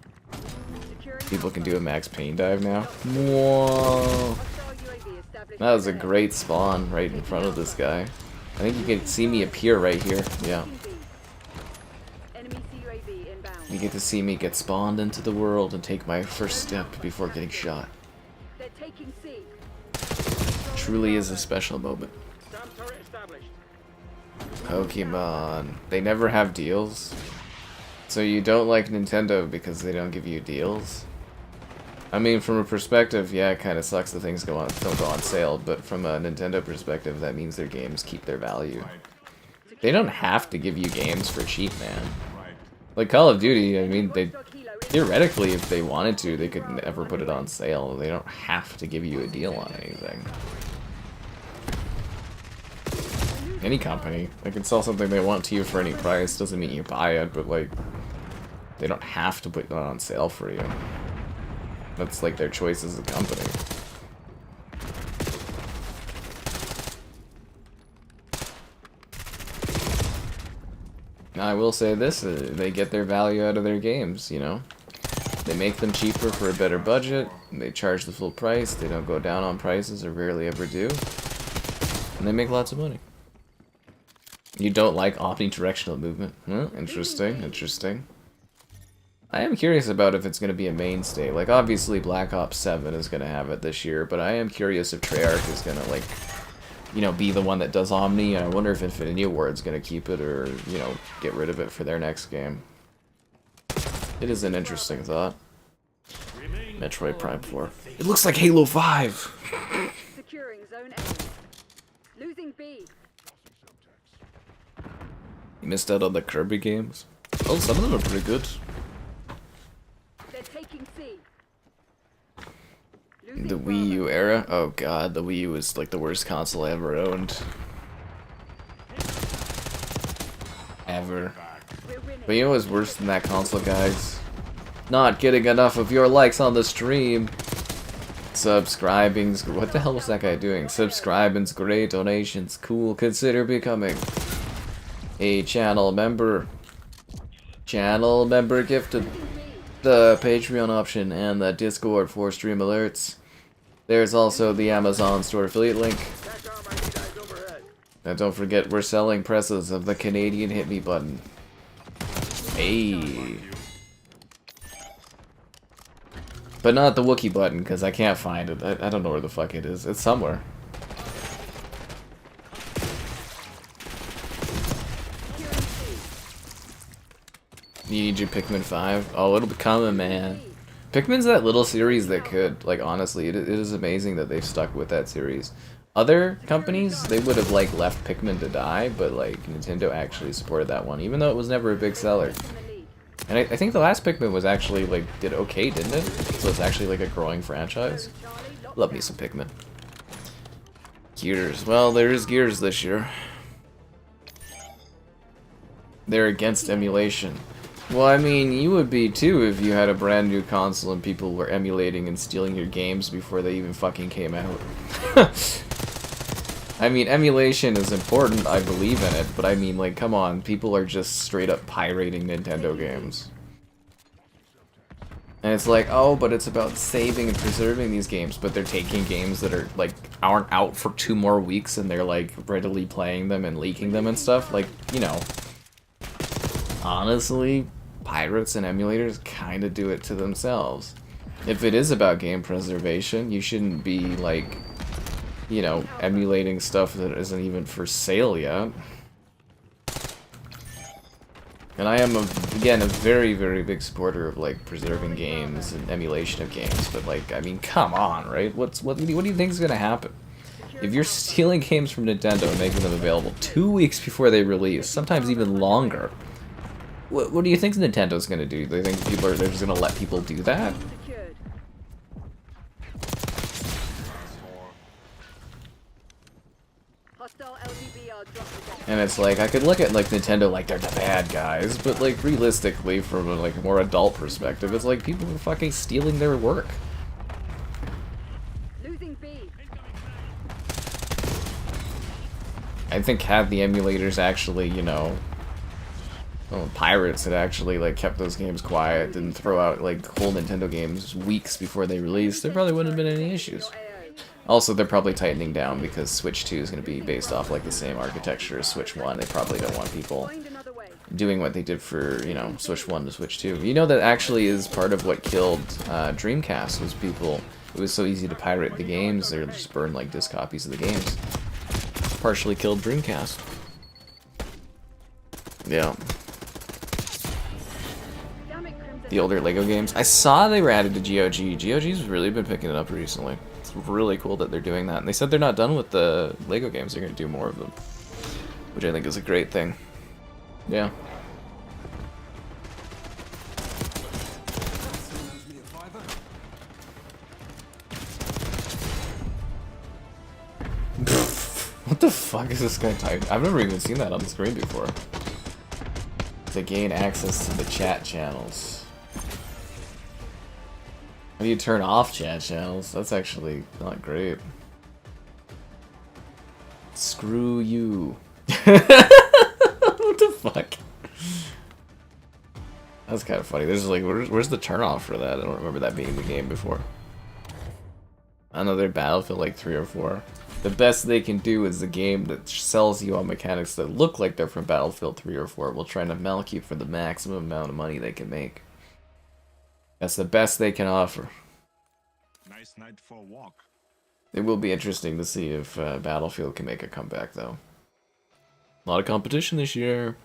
Securing People can Alpha. do a max pain dive now. Whoa. Hostile UAV established. That was a in A. great spawn right in front of this guy. I think you can see me appear right here. Yeah. Taking B. Enemy CUAV inbound. You get to see me get spawned into the world and take my first step before getting shot. They're taking C. Truly is a special moment. SAM turret established. Pokemon. They never have deals. So you don't like Nintendo because they don't give you deals? I mean, from a perspective, yeah, it kind of sucks that things don't go on sale, but from a Nintendo perspective, that means their games keep their value. Right. They don't have to give you games for cheap, man. Right. Like Call of Duty, I mean, they Watchdog Hilo in- theoretically, if they wanted to, they could never put it on sale. They don't have to give you a deal on anything. Any company, they can sell something they want to you for any price. Doesn't mean you buy it, but like, they don't have to put it on sale for you. That's like their choice as a company. Now, I will say this, they get their value out of their games, you know? They make them cheaper for a better budget, they charge the full price, they don't go down on prices, or rarely ever do. And they make lots of money. You don't like omnidirectional movement? Huh? Interesting, interesting. I am curious about if it's going to be a mainstay. Like, obviously Black Ops 7 is going to have it this year, but I am curious if Treyarch is going to, like, you know, be the one that does Omni, and I wonder if Infinity Ward's going to keep it or, you know, get rid of it for their next game. It is an interesting thought. Metroid Prime 4. It looks like Halo 5! Securing Zone A. Losing B. You missed out on the Kirby games? Oh, some of them are pretty good. They're Taking C. The Wii U era? Oh god, the Wii U was like the worst console I ever owned. Ever. But you know what's worse than that console, guys? Not getting enough of your likes on the stream. Subscribing's... What the hell was that guy doing? Subscribing's great, donations cool. Consider becoming a channel member. Channel member gifted the Patreon option and the Discord for stream alerts. There's also the Amazon store affiliate link. And don't forget, we're selling presses of the Canadian Hit Me button. Hey. But not the Wookiee button, because I can't find it. I don't know where the fuck it is. It's somewhere. You need your Pikmin 5? Oh, it'll be coming, man. Pikmin's that little series that could, like, honestly, it is amazing that they've stuck with that series. Other companies, they would have, like, left Pikmin to die, but, like, Nintendo actually supported that one, even though it was never a big seller. And I think the last Pikmin was actually, like, did okay, didn't it? So it's actually, like, a growing franchise. Love me some Pikmin. Gears. Well, there is Gears this year. They're against emulation. Well, I mean, you would be too if you had a brand new console and people were emulating and stealing your games before they even fucking came out. I mean, emulation is important, I believe in it, but I mean, like, come on, people are just straight up pirating Nintendo games. And it's like, oh, but it's about saving and preserving these games, but they're taking games that are, like, aren't out for 2 more weeks and they're, like, readily playing them and leaking them and stuff. Like, you know, honestly, pirates and emulators kind of do it to themselves. If it is about game preservation, you shouldn't be, like, you know, emulating stuff that isn't even for sale yet. And I am, again, a very, very big supporter of, like, preserving games and emulation of games, but, like, I mean, come on, right? What do you think is going to happen? If you're stealing games from Nintendo and making them available 2 weeks before they release, sometimes even longer, what do you think Nintendo's going to do? Do you think they're just going to let people do that? And it's like, I could look at, like, Nintendo like they're the bad guys, but, like, realistically, from a, like, more adult perspective, it's like people are fucking stealing their work. I think had the emulators actually, you know, well, pirates had actually, like, kept those games quiet, didn't throw out, like, whole Nintendo games weeks before they released, there probably wouldn't have been any issues. Also, they're probably tightening down because Switch 2 is going to be based off, like, the same architecture as Switch 1. They probably don't want people doing what they did for, you know, Switch 1 to Switch 2. You know, that actually is part of what killed Dreamcast, was people, it was so easy to pirate the games, they just burn, like, disc copies of the games. Partially killed Dreamcast. Yeah. The older LEGO games. I saw they were added to GOG. GOG's really been picking it up recently. It's really cool that they're doing that. And they said they're not done with the LEGO games. They're going to do more of them. Which I think is a great thing. Yeah. What the fuck is this guy typing? I've never even seen that on the screen before. To gain access to the chat channels. How do you turn off chat channels? That's actually not great. Screw you. What the fuck? That's kind of funny. There's like, where's the turn off for that? I don't remember that being in the game before. Another Battlefield like 3 or 4. The best they can do is a game that sells you on mechanics that look like they're from Battlefield 3 or 4 while trying to milk you for the maximum amount of money they can make. That's the best they can offer. Nice night for a walk. It will be interesting to see if Battlefield can make a comeback, though. A lot of competition this year.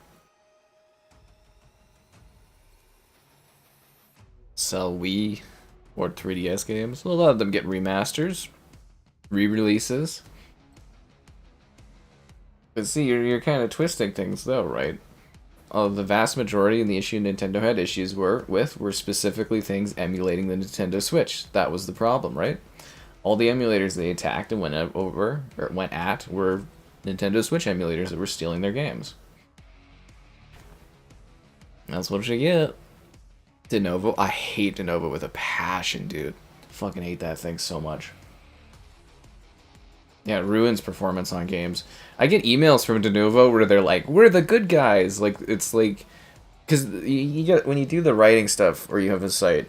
Sell Wii or 3DS games. A lot of them get remasters, re-releases. But see, you're kind of twisting things, though, right? the vast majority and the issue Nintendo had issues were specifically things emulating the Nintendo Switch. That was the problem, right? All the emulators they attacked and went at were Nintendo Switch emulators that were stealing their games. That's what you get. Denuvo, I hate Denuvo with a passion, dude. Fucking hate that thing so much. Yeah, it ruins performance on games. I get emails from Denuvo where they're like, "We're the good guys." Like, it's like, because you get, when you do the writing stuff or you have a site,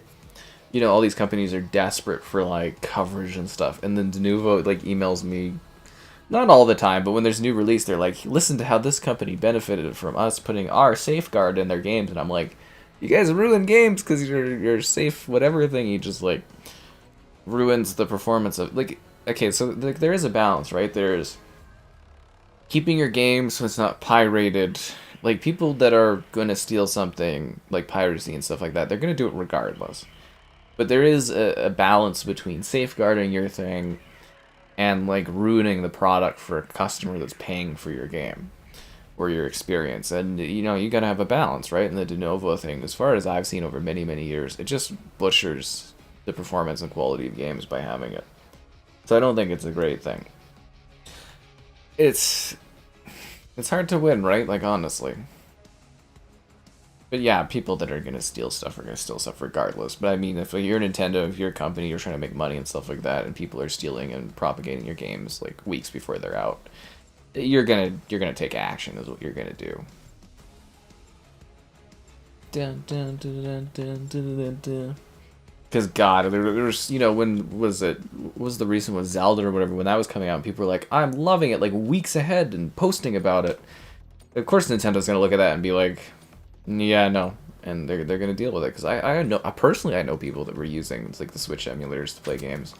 you know, all these companies are desperate for like coverage and stuff, and then Denuvo like emails me, not all the time, but when there's a new release, they're like, "Listen to how this company benefited from us putting our safeguard in their games," and I'm like, "You guys ruin games because your safe whatever thing you just like ruins the performance of like." Okay, so there is a balance, right? There's keeping your game so it's not pirated. Like, people that are going to steal something, like piracy and stuff like that, they're going to do it regardless. But there is a balance between safeguarding your thing and, like, ruining the product for a customer that's paying for your game or your experience. And, you know, you got to have a balance, right? And the Denuvo thing, as far as I've seen over many, many years, it just butchers the performance and quality of games by having it. So I don't think it's a great thing. It's hard to win, right? Like, honestly. But yeah, people that are going to steal stuff are going to steal stuff regardless. But I mean, if you're Nintendo, if you're a company, you're trying to make money and stuff like that, and people are stealing and propagating your games like weeks before they're out, you're gonna take action is what you're gonna do. Dun, dun, dun, dun, dun, dun, dun, dun. Because, God, there was, you know, when was the recent one, Zelda or whatever, when that was coming out, and people were like, "I'm loving it," like, weeks ahead and posting about it. Of course Nintendo's going to look at that and be like, "Yeah, no." And they're going to deal with it. Because I know people that were using, like, the Switch emulators to play games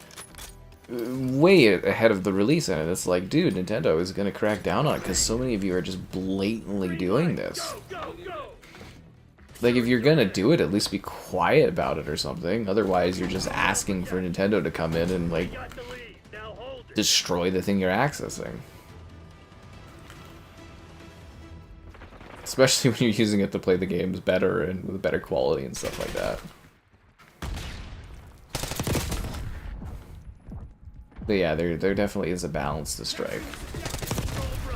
way ahead of the release, and it's like, dude, Nintendo is going to crack down on it because so many of you are just blatantly doing this. Like, if you're gonna do it, at least be quiet about it or something. Otherwise, you're just asking for Nintendo to come in and, like, destroy the thing you're accessing. Especially when you're using it to play the games better and with better quality and stuff like that. But yeah, there definitely is a balance to strike.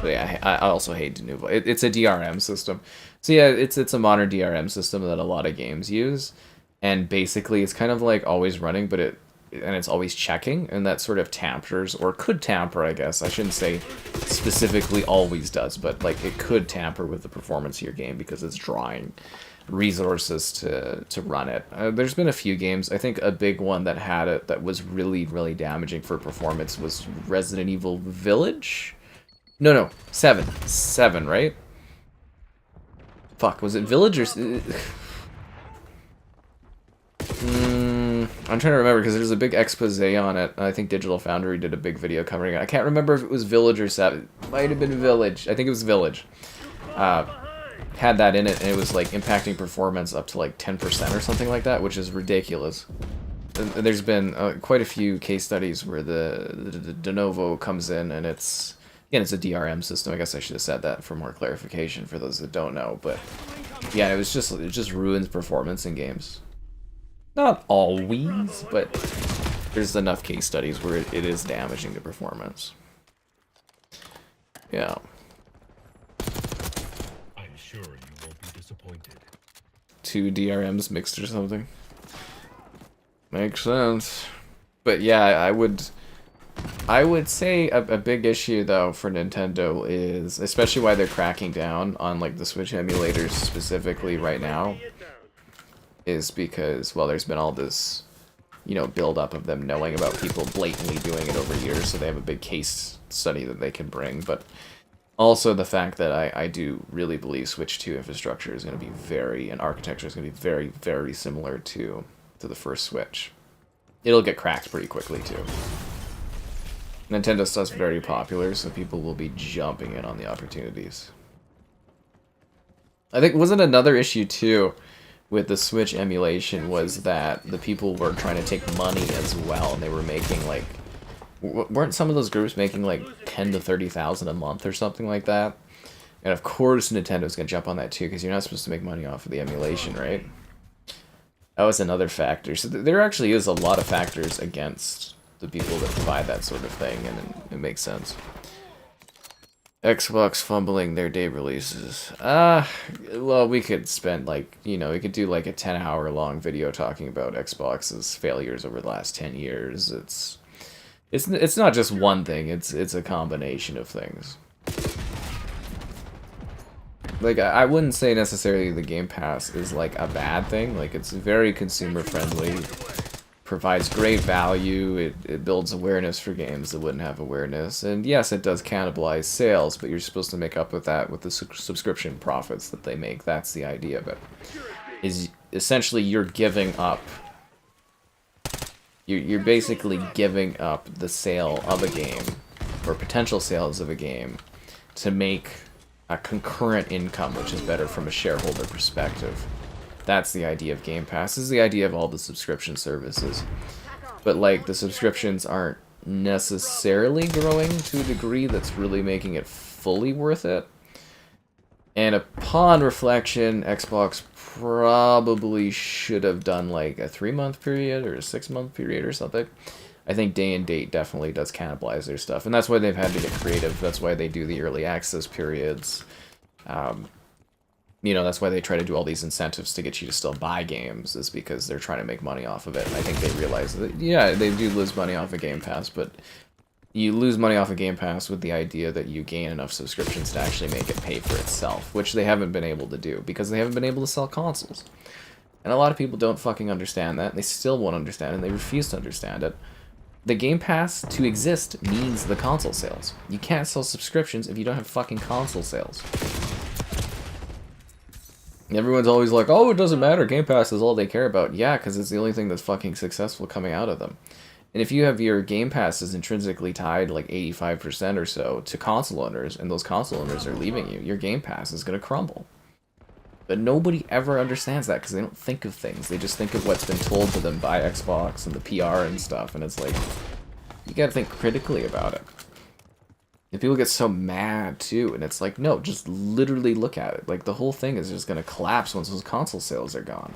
But yeah, I also hate Denuvo. It's a DRM system. So yeah, it's a modern DRM system that a lot of games use. And basically it's kind of like always running, but it's always checking, and that sort of tampers, or could tamper, I guess. I shouldn't say specifically always does, but like it could tamper with the performance of your game because it's drawing resources to run it. There's been a few games. I think a big one that had it that was really, really damaging for performance was Resident Evil Village? No, 7. 7, right? Fuck, was it Village or... I'm trying to remember because there's a big expose on it. I think Digital Foundry did a big video covering it. I can't remember if it was Village or 7. Might have been Village. I think it was Village. Had that in it, and it was like impacting performance up to like 10% or something like that, which is ridiculous. And there's been quite a few case studies where the Denuvo comes in, and it's... Again, it's a DRM system. I guess I should have said that for more clarification for those that don't know. But yeah, it just ruins performance in games. Not always, but there's enough case studies where it is damaging to performance. Yeah. I'm sure you won't be disappointed. 2 DRMs mixed or something. Makes sense. But yeah, I would say a big issue though for Nintendo is, especially why they're cracking down on like the Switch emulators specifically right now, is because, well, there's been all this, you know, build up of them knowing about people blatantly doing it over years, so they have a big case study that they can bring, but also the fact that I do really believe Switch 2 infrastructure is going to be and architecture is going to be very, very similar to the first Switch. It'll get cracked pretty quickly too. Nintendo stuff's very popular, so people will be jumping in on the opportunities. I think wasn't another issue too with the Switch emulation was that the people were trying to take money as well, and they were making like, weren't some of those groups making like 10 to 30,000 a month or something like that? And of course Nintendo's gonna jump on that too, because you're not supposed to make money off of the emulation, right? That was another factor. So there actually is a lot of factors against the people that provide that sort of thing, and it makes sense. Xbox fumbling their day releases. Well, we could spend like, you know, we could do like a 10-hour long video talking about Xbox's failures over the last 10 years. It's not just one thing, it's a combination of things. Like, I wouldn't say necessarily the Game Pass is like a bad thing. Like, it's very consumer friendly, provides great value, it builds awareness for games that wouldn't have awareness, and yes, it does cannibalize sales, but you're supposed to make up with that with the subscription profits that they make. That's the idea of it. Is essentially you're giving up, you're basically giving up the sale of a game, or potential sales of a game, to make a concurrent income, which is better from a shareholder perspective. That's the idea of Game Pass. This is the idea of all the subscription services. But, like, the subscriptions aren't necessarily growing to a degree that's really making it fully worth it. And upon reflection, Xbox probably should have done, like, a 3-month period or a 6-month period or something. I think day and date definitely does cannibalize their stuff. And that's why they've had to get creative. That's why they do the early access periods. You know, that's why they try to do all these incentives to get you to still buy games, is because they're trying to make money off of it. And I think they realize that, yeah, they do lose money off of Game Pass, but you lose money off of Game Pass with the idea that you gain enough subscriptions to actually make it pay for itself, which they haven't been able to do, because they haven't been able to sell consoles. And a lot of people don't fucking understand that, and they still won't understand it, and they refuse to understand it. The Game Pass, to exist, means the console sales. You can't sell subscriptions if you don't have fucking console sales. Everyone's always like, oh, it doesn't matter, Game Pass is all they care about. Yeah, because it's the only thing that's fucking successful coming out of them. And if you have your Game Pass is intrinsically tied, like 85% or so, to console owners, and those console owners are leaving you, your Game Pass is going to crumble. But nobody ever understands that, because they don't think of things. They just think of what's been told to them by Xbox and the PR and stuff, and it's like, you gotta think critically about it. And people get so mad, too, and it's like, no, just literally look at it. Like, the whole thing is just gonna collapse once those console sales are gone.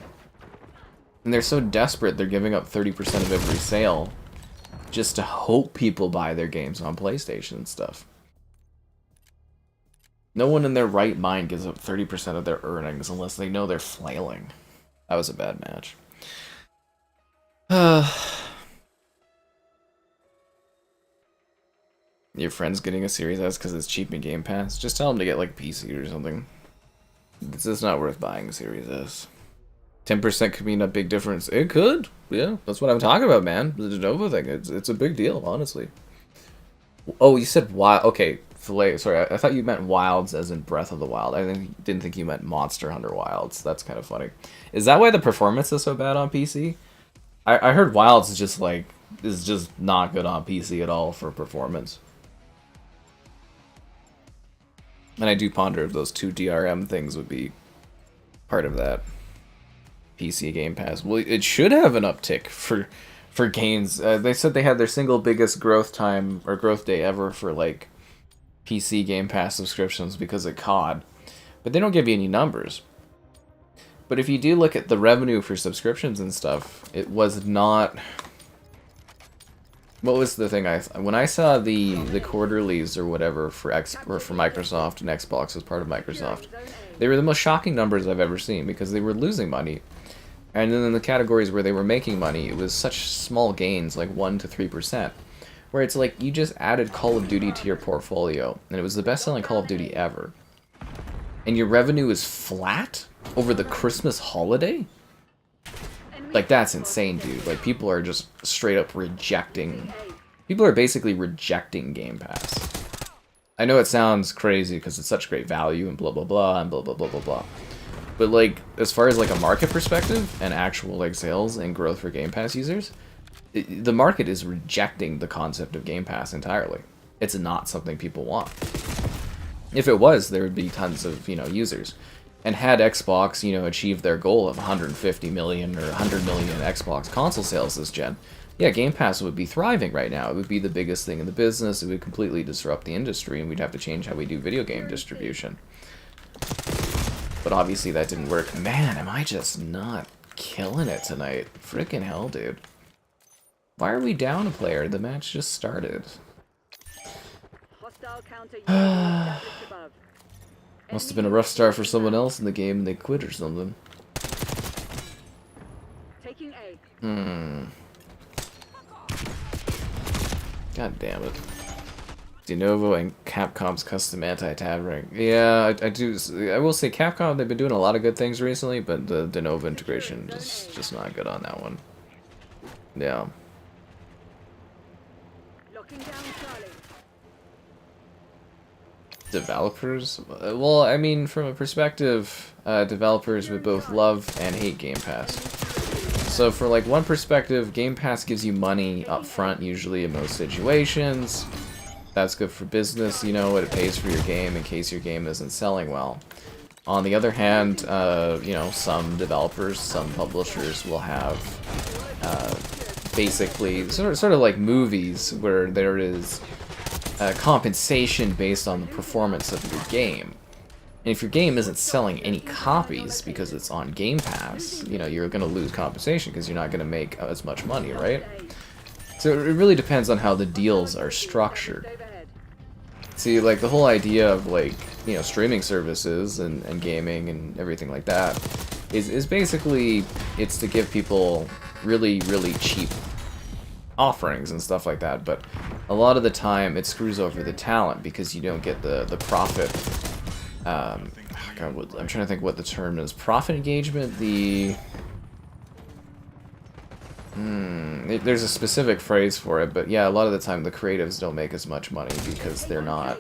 And they're so desperate, they're giving up 30% of every sale just to hope people buy their games on PlayStation and stuff. No one in their right mind gives up 30% of their earnings unless they know they're flailing. That was a bad match. Your friend's getting a Series S because it's cheap in Game Pass? Just tell him to get, like, PC or something. It's just not worth buying a Series S. 10% could mean a big difference. It could. Yeah, that's what I'm talking about, man. The Nova thing. It's a big deal, honestly. Oh, you said wild. Okay, Filet. Sorry, I thought you meant Wilds as in Breath of the Wild. I didn't think you meant Monster Hunter Wilds. That's kind of funny. Is that why the performance is so bad on PC? I heard Wilds is just not good on PC at all for performance. And I do ponder if those 2 DRM things would be part of that. PC Game Pass. Well, it should have an uptick for gains. They said they had their single biggest growth time or growth day ever for like PC Game Pass subscriptions because of COD, but they don't give you any numbers. But if you do look at the revenue for subscriptions and stuff, it was not. What was the thing when I saw the quarterlies or whatever for Microsoft and Xbox as part of Microsoft, they were the most shocking numbers I've ever seen because they were losing money. And then in the categories where they were making money, it was such small gains, like 1 to 3%, where it's like you just added Call of Duty to your portfolio, and it was the best-selling Call of Duty ever. And your revenue is flat over the Christmas holiday? Like, that's insane, dude. Like, people are just straight up rejecting... People are basically rejecting Game Pass. I know it sounds crazy because it's such great value and blah, blah, blah, and blah, blah, blah, blah, blah. But, like, as far as, like, a market perspective and actual, like, sales and growth for Game Pass users, the market is rejecting the concept of Game Pass entirely. It's not something people want. If it was, there would be tons of, you know, users. And had Xbox, you know, achieved their goal of 150 million or 100 million Xbox console sales this gen, yeah, Game Pass would be thriving right now. It would be the biggest thing in the business. It would completely disrupt the industry, and we'd have to change how we do video game distribution. But obviously that didn't work. Man, am I just not killing it tonight. Freaking hell, dude. Why are we down a player? The match just started. Hostile counter UAV established above. Must have been a rough start for someone else in the game and they quit or something. Taking A. God damn it. Denuvo and Capcom's custom anti-tampering. Yeah, I do. I will say Capcom, they've been doing a lot of good things recently, but the Denuvo integration is just not good on that one. Yeah. Locking down Charlie. Developers? Well, I mean, from a perspective, developers would both love and hate Game Pass. So for like one perspective, Game Pass gives you money up front, usually in most situations. That's good for business, you know, it pays for your game in case your game isn't selling well. On the other hand, you know, some developers, some publishers will have basically sort of like movies where there is compensation based on the performance of your game. And if your game isn't selling any copies because it's on Game Pass, you know, you're going to lose compensation because you're not going to make as much money, right? So it really depends on how the deals are structured. See, like, the whole idea of, like, you know, streaming services and gaming and everything like that is basically, it's to give people really, really cheap offerings and stuff like that, but a lot of the time it screws over the talent because you don't get the profit. God, I'm trying to think what the term is. Profit engagement, there's a specific phrase for it, but yeah, a lot of the time the creatives don't make as much money because they're not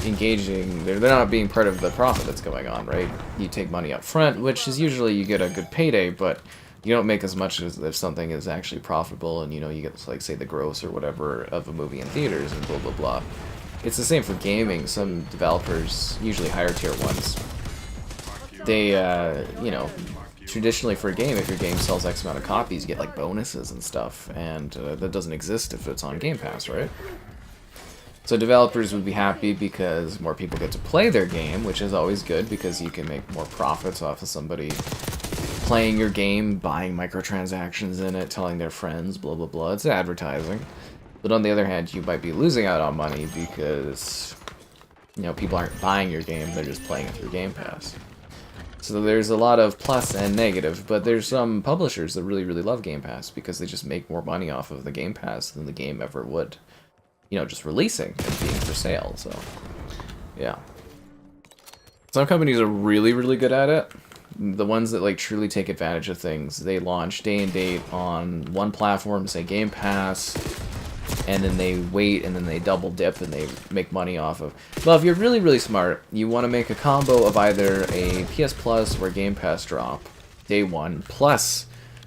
engaging, they're not being part of the profit that's going on, right? You take money up front, which is usually you get a good payday, but you don't make as much as if something is actually profitable and, you know, you get, like, say, the gross or whatever of a movie in theaters and blah, blah, blah. It's the same for gaming. Some developers, usually higher tier ones, they, you know, traditionally for a game, if your game sells X amount of copies, you get, like, bonuses and stuff, and that doesn't exist if it's on Game Pass, right? So developers would be happy because more people get to play their game, which is always good because you can make more profits off of somebody playing your game, buying microtransactions in it, telling their friends, blah, blah, blah. It's advertising. But on the other hand, you might be losing out on money because, you know, people aren't buying your game, they're just playing it through Game Pass. So there's a lot of plus and negative, but there's some publishers that really, really love Game Pass because they just make more money off of the Game Pass than the game ever would. You know, just releasing and being for sale, so, yeah. Some companies are really, really good at it. The ones that, like, truly take advantage of things, they launch day and date on one platform, say Game Pass, and then they wait, and then they double dip, and they make money off of. Well, if you're really, really smart, you want to make a combo of either a PS Plus or Game Pass drop, day one, plus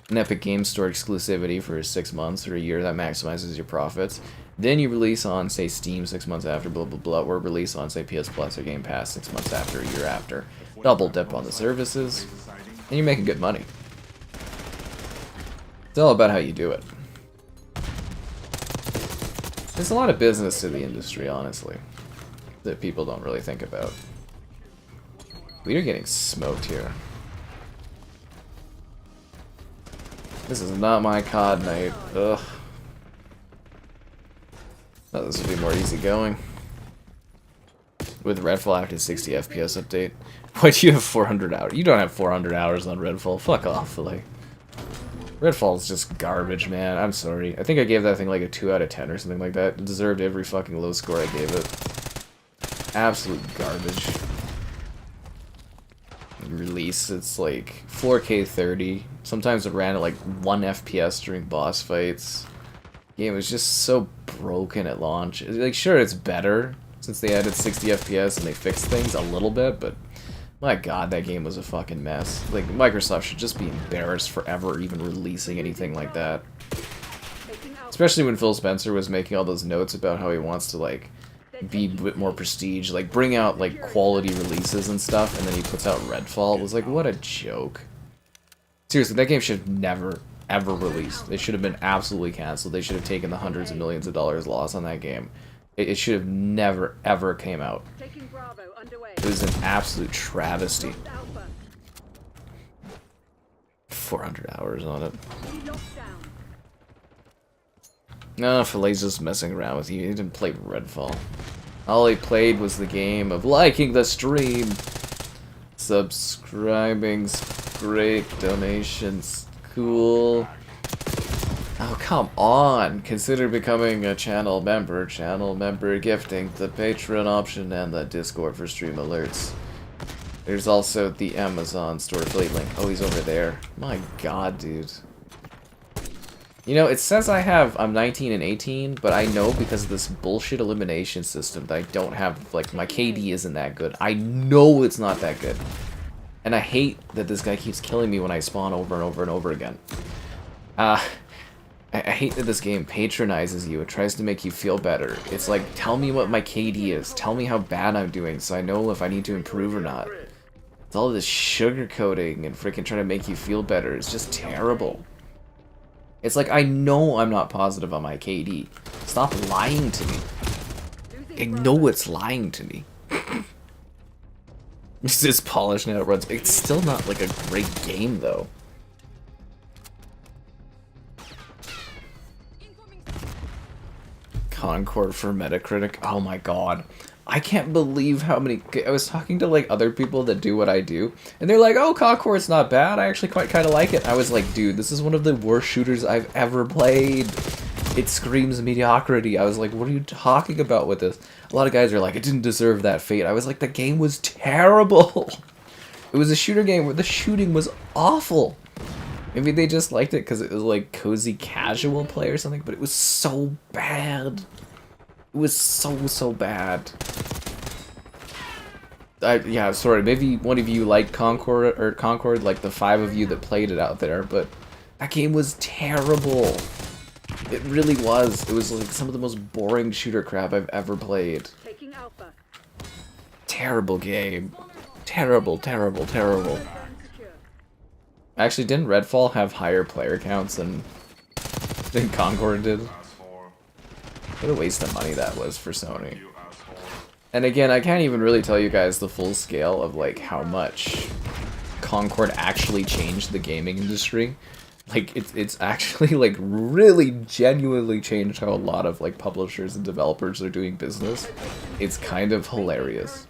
an Epic Game Store exclusivity for 6 months or a year that maximizes your profits. Then you release on, say, Steam 6 months after, blah, blah, blah, or release on, say, PS Plus or Game Pass 6 months after, a year after. Double dip on the services, and you're making good money. It's all about how you do it. There's a lot of business to the industry, honestly, that people don't really think about. We are getting smoked here. This is not my COD night. Ugh. Thought this would be more easygoing. With Redfall after 60 FPS update. Why do you have 400 hours? You don't have 400 hours on Redfall. Fuck off, like. Redfall is just garbage, man. I'm sorry. I think I gave that thing like a 2 out of 10 or something like that. It deserved every fucking low score I gave it. Absolute garbage. Release, it's like 4K 30. Sometimes it ran at like 1 FPS during boss fights. Game was just so broken at launch. Like, sure, it's better since they added 60 FPS and they fixed things a little bit, but my god, that game was a fucking mess. Like, Microsoft should just be embarrassed forever even releasing anything like that. Especially when Phil Spencer was making all those notes about how he wants to, like, be a bit more prestige, like, bring out, like, quality releases and stuff, and then he puts out Redfall. It was like, what a joke. Seriously, that game should have never, ever released. It should have been absolutely cancelled. They should have taken the hundreds of millions of dollars loss on that game It should have never, ever came out. Taking Bravo underway. It was an absolute travesty. Lost Alpha. 400 hours on it. We locked down. No, Filet's just messing around with you. He didn't play Redfall. All he played was the game of liking the stream, subscribing, great donations, cool. Oh, come on! Consider becoming a channel member. Channel member gifting, the Patreon option, and the Discord for stream alerts. There's also the Amazon store affiliate link. Oh, he's over there. My god, dude. You know, it says I'm 19 and 18, but I know because of this bullshit elimination system that I don't have, like, my KD isn't that good. I know it's not that good. And I hate that this guy keeps killing me when I spawn over and over and over again. I hate that this game patronizes you. It tries to make you feel better. It's like, tell me what my KD is. Tell me how bad I'm doing so I know if I need to improve or not. It's all this sugarcoating and freaking trying to make you feel better. It's just terrible. It's like, I know I'm not positive on my KD. Stop lying to me. I know it's lying to me. It's just polished now it runs. It's still not like a great game though. Concord for Metacritic. Oh my god. I can't believe how many... I was talking to like other people that do what I do, and they're like, oh, Concord's not bad, I actually quite kind of like it. I was like, dude, this is one of the worst shooters I've ever played. It screams mediocrity. I was like, what are you talking about with this? A lot of guys are like, it didn't deserve that fate. I was like, the game was terrible. It was a shooter game where the shooting was awful. Maybe they just liked it because it was like cozy casual play or something, but it was so bad. It was so bad. Yeah, sorry, maybe one of you liked Concord, like the 5 of you that played it out there, but that game was terrible. It really was. It was like some of the most boring shooter crap I've ever played. Taking Alpha. Terrible game. Terrible, terrible, terrible. Actually, didn't Redfall have higher player counts than Concord did? What a waste of money that was for Sony. And again, I can't even really tell you guys the full scale of like how much Concord actually changed the gaming industry. Like it's actually like really genuinely changed how a lot of like publishers and developers are doing business. It's kind of hilarious.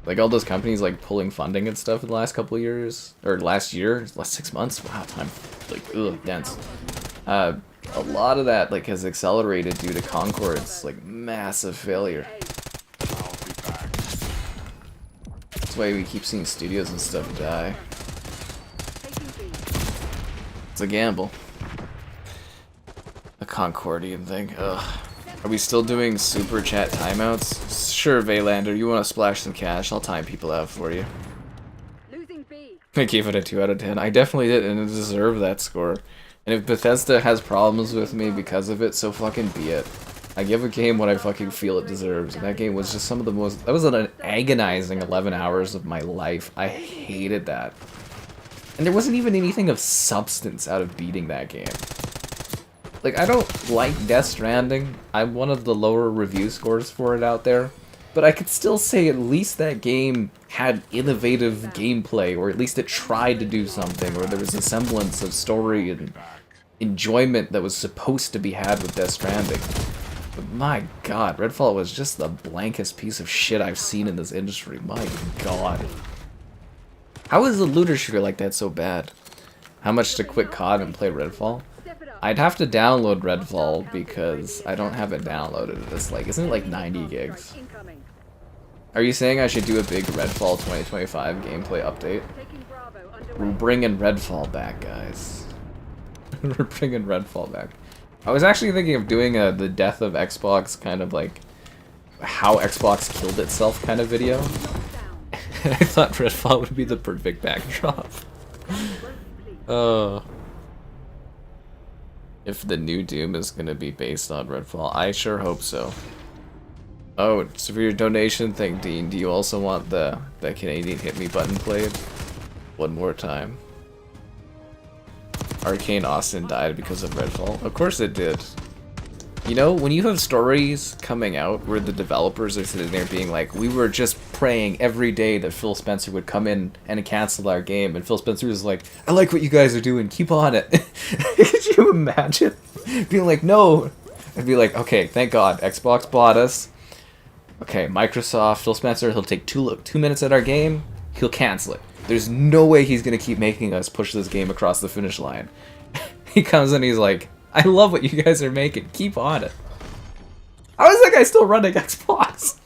Like all those companies like pulling funding and stuff in the last couple of years, or last 6 months. Wow, time like dense. A lot of that like has accelerated due to Concord's like massive failure. That's why we keep seeing studios and stuff die. It's a gamble. A Concordian thing. Ugh. Are we still doing super chat timeouts? Sure, Vaylander, you want to splash some cash? I'll time people out for you. I gave it a 2 out of 10. I definitely did, and it deserved that score. And if Bethesda has problems with me because of it, so fucking be it. I give a game what I fucking feel it deserves, and that game was just some of the most... That was an agonizing 11 hours of my life. I hated that. And there wasn't even anything of substance out of beating that game. Like, I don't like Death Stranding. I'm one of the lower review scores for it out there. But I could still say at least that game had innovative gameplay, or at least it tried to do something, or there was a semblance of story and enjoyment that was supposed to be had with Death Stranding. But my god, Redfall was just the blankest piece of shit I've seen in this industry. My god. How is a looter shooter like that so bad? How much to quit COD and play Redfall? I'd have to download Redfall because I don't have it downloaded. It's like, isn't it like 90 gigs? Are you saying I should do a big Redfall 2025 gameplay update? We're bringing Redfall back, guys. We're bringing Redfall back. I was actually thinking of doing the death of Xbox, kind of like how Xbox killed itself kind of video. I thought Redfall would be the perfect backdrop. If the new Doom is going to be based on Redfall, I sure hope so. Oh, so for your donation thing, Dean, do you also want the Canadian hit me button played? One more time. Arcane Austin died because of Redfall. Of course it did. You know, when you have stories coming out where the developers are sitting there being like, we were just praying every day that Phil Spencer would come in and cancel our game, and Phil Spencer was like, I like what you guys are doing, keep on it. Could you imagine being like, no? I'd be like, okay, thank God, Xbox bought us. Okay, Microsoft, Phil Spencer, he'll take 2 minutes at our game, he'll cancel it. There's no way he's gonna keep making us push this game across the finish line. He comes in, he's like, I love what you guys are making. Keep on it. How is that guy still running Xbox?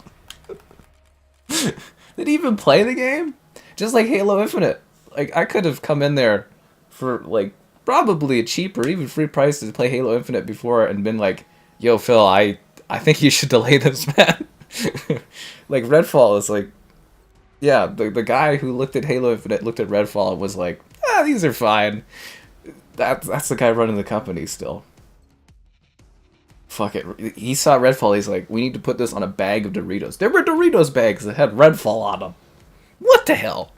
Did he even play the game? Just like Halo Infinite. Like, I could have come in there for, like, probably a cheap or even free price to play Halo Infinite before and been like, yo, Phil, I think you should delay this, man. Like, Redfall is like, yeah, the guy who looked at Halo Infinite, looked at Redfall and was like, these are fine. That's the guy running the company still. Fuck it. He saw Redfall, he's like, we need to put this on a bag of Doritos. There were Doritos bags that had Redfall on them. What the hell?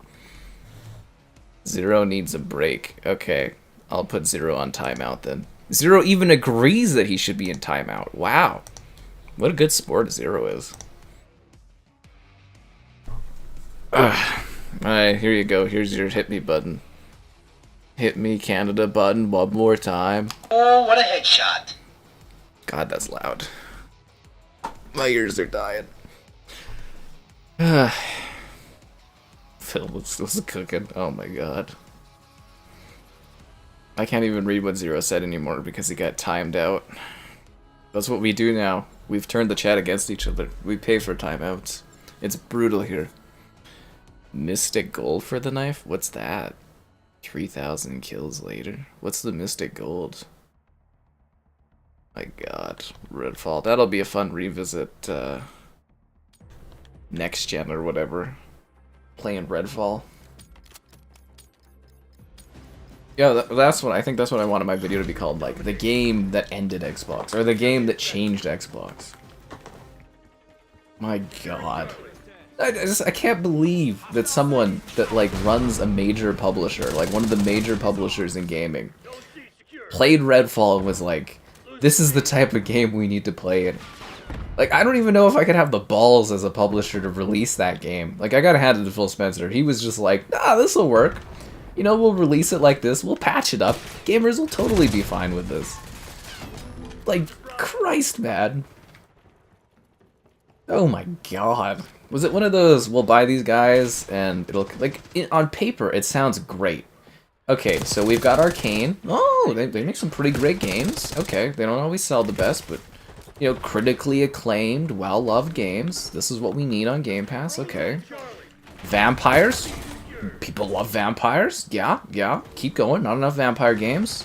Zero needs a break. Okay, I'll put Zero on timeout then. Zero even agrees that he should be in timeout. Wow. What a good sport Zero is. Alright, here you go. Here's your hit me button. Hit me Canada button one more time. Oh, what a headshot. God, that's loud. My ears are dying. Phil was cooking. Oh my god. I can't even read what Zero said anymore because he got timed out. That's what we do now. We've turned the chat against each other. We pay for timeouts. It's brutal here. Mystic Gold for the knife? What's that? 3,000 kills later. What's the Mystic Gold? My god. Redfall. That'll be a fun revisit, next gen or whatever. Playing Redfall. Yeah, that's what I think. That's what I wanted my video to be called, like the game that ended Xbox, or the game that changed Xbox. My god. I can't believe that someone that like runs a major publisher, like one of the major publishers in gaming, played Redfall and was like, this is the type of game we need to play in. Like, I don't even know if I could have the balls as a publisher to release that game. Like, I gotta hand it to Phil Spencer. He was just like, nah, this'll work. You know, we'll release it like this, we'll patch it up. Gamers will totally be fine with this. Like, Christ, man. Oh my god. Was it one of those, we'll buy these guys, and it'll, like, on paper, it sounds great. Okay, so we've got Arcane. Oh, they make some pretty great games. Okay, they don't always sell the best, but, you know, critically acclaimed, well-loved games. This is what we need on Game Pass, okay. Vampires. People love vampires. Yeah, keep going. Not enough vampire games.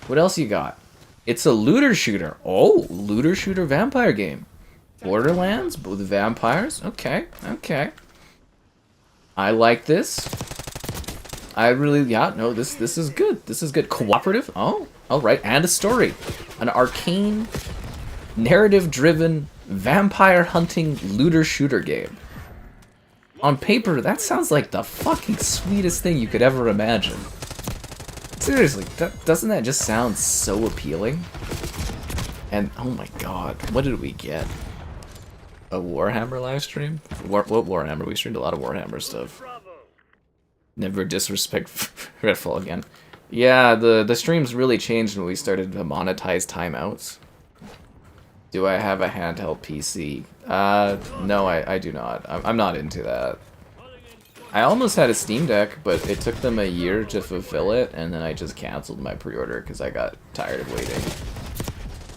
What else you got? It's a looter shooter. Oh, looter shooter vampire game. Borderlands with vampires. Okay. I like this. I really, yeah, no, this is good. This is good. Cooperative. Oh, all right, and a story. An arcane, narrative-driven vampire hunting looter shooter game. On paper, that sounds like the fucking sweetest thing you could ever imagine. Seriously, doesn't that just sound so appealing? And, oh my god, what did we get? A Warhammer livestream? What Warhammer? We streamed a lot of Warhammer stuff. Never disrespect Redfall again. Yeah, the streams really changed when we started to monetize timeouts. Do I have a handheld PC? No, I do not. I'm not into that. I almost had a Steam Deck, but it took them a year to fulfill it, and then I just canceled my pre-order because I got tired of waiting.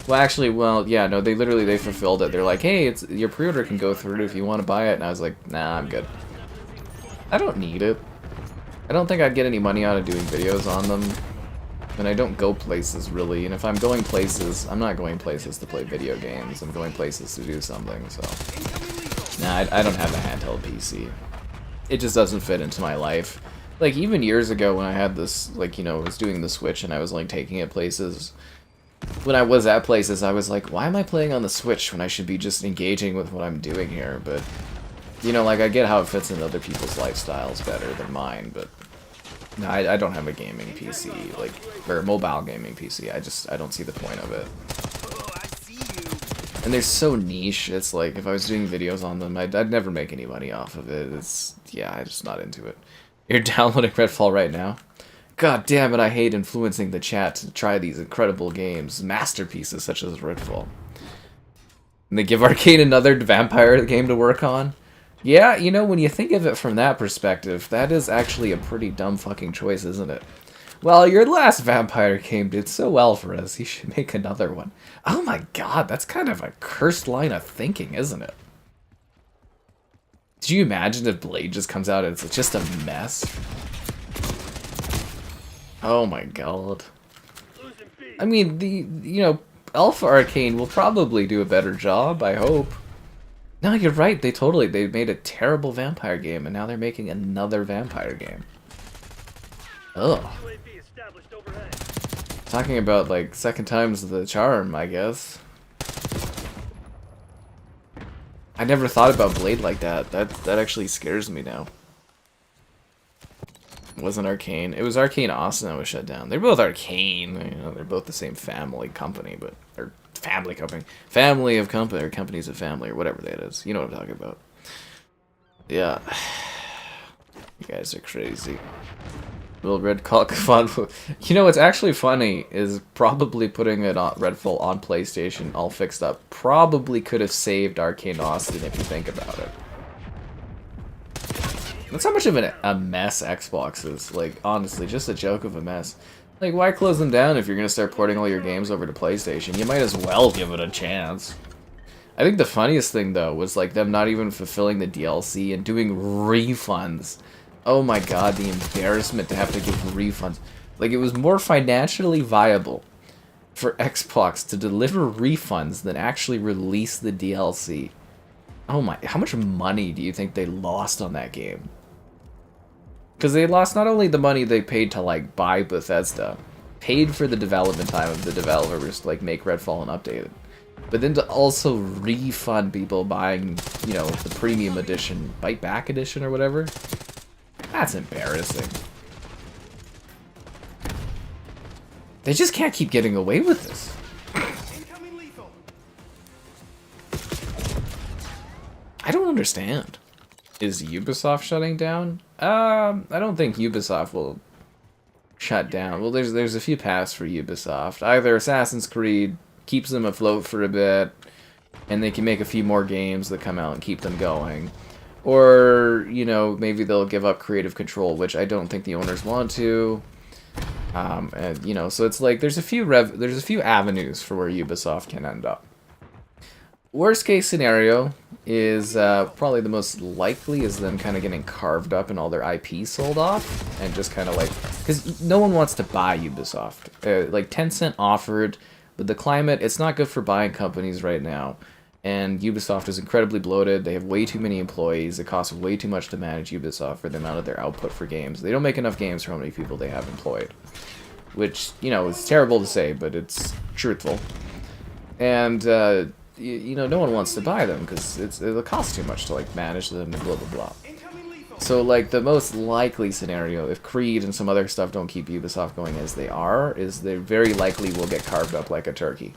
Well, actually, well, yeah, no, they fulfilled it. They're like, hey, your pre-order can go through if you want to buy it, and I was like, nah, I'm good. I don't need it. I don't think I'd get any money out of doing videos on them. And I don't go places, really. And if I'm going places, I'm not going places to play video games. I'm going places to do something, so... Nah, I don't have a handheld PC. It just doesn't fit into my life. Like, even years ago when I had this, like, you know, I was doing the Switch and I was, like, taking it places... When I was at places, I was like, why am I playing on the Switch when I should be just engaging with what I'm doing here? But, you know, like, I get how it fits into other people's lifestyles better than mine, but... No, I don't have a gaming PC, like, or a mobile gaming PC. I don't see the point of it. Oh, I see you. And they're so niche, it's like, if I was doing videos on them, I'd never make any money off of it. It's, yeah, I'm just not into it. You're downloading Redfall right now? God damn it, I hate influencing the chat to try these incredible games, masterpieces such as Redfall. And they give Arcane another vampire game to work on? Yeah, you know, when you think of it from that perspective, that is actually a pretty dumb fucking choice, isn't it? Well, your last vampire game did so well for us, you should make another one. Oh my god, that's kind of a cursed line of thinking, isn't it? Do you imagine if Blade just comes out and it's just a mess? Oh my god. I mean, you know, Alpha Arcane will probably do a better job, I hope. No, you're right, they made a terrible vampire game, and now they're making another vampire game. Ugh. Talking about, like, second time's the charm, I guess. I never thought about Blade like that. That actually scares me now. It wasn't Arcane. It was Arcane Austin that was shut down. They're both Arcane. You know, they're both the same family company, but... Or family company. Family of company, or companies of family, or whatever that is. You know what I'm talking about. Yeah. You guys are crazy. Will Red Cock fun? You know what's actually funny is probably putting it on Redfall on PlayStation all fixed up. Probably could have saved Arcane Austin if you think about it. That's how much of a mess Xbox is. Like, honestly, just a joke of a mess. Like, why close them down if you're gonna start porting all your games over to PlayStation? You might as well give it a chance. I think the funniest thing, though, was like them not even fulfilling the DLC and doing refunds. Oh my god, the embarrassment to have to give refunds. Like, it was more financially viable for Xbox to deliver refunds than actually release the DLC. Oh my, how much money do you think they lost on that game? Because they lost not only the money they paid to, like, buy Bethesda, paid for the development time of the developers to, like, make Redfall and update it, but then to also refund people buying, you know, the premium edition, Bite Back edition or whatever. That's embarrassing. They just can't keep getting away with this. I don't understand. Is Ubisoft shutting down? I don't think Ubisoft will shut down. Well, there's a few paths for Ubisoft. Either Assassin's Creed keeps them afloat for a bit, and they can make a few more games that come out and keep them going. Or, you know, maybe they'll give up creative control, which I don't think the owners want to. And, you know, so it's like there's a few avenues for where Ubisoft can end up. Worst case scenario is probably the most likely is them kind of getting carved up and all their IP sold off, and just kind of like, because no one wants to buy Ubisoft. Like Tencent offered, but the climate, it's not good for buying companies right now. And Ubisoft is incredibly bloated. They have way too many employees. It costs way too much to manage Ubisoft for the amount of their output for games. They don't make enough games for how many people they have employed. Which, you know, is terrible to say, but it's truthful. And, you know, no one wants to buy them because it'll cost too much to, like, manage them and blah, blah, blah. So, like, the most likely scenario, if Creed and some other stuff don't keep Ubisoft going as they are, is they very likely will get carved up like a turkey.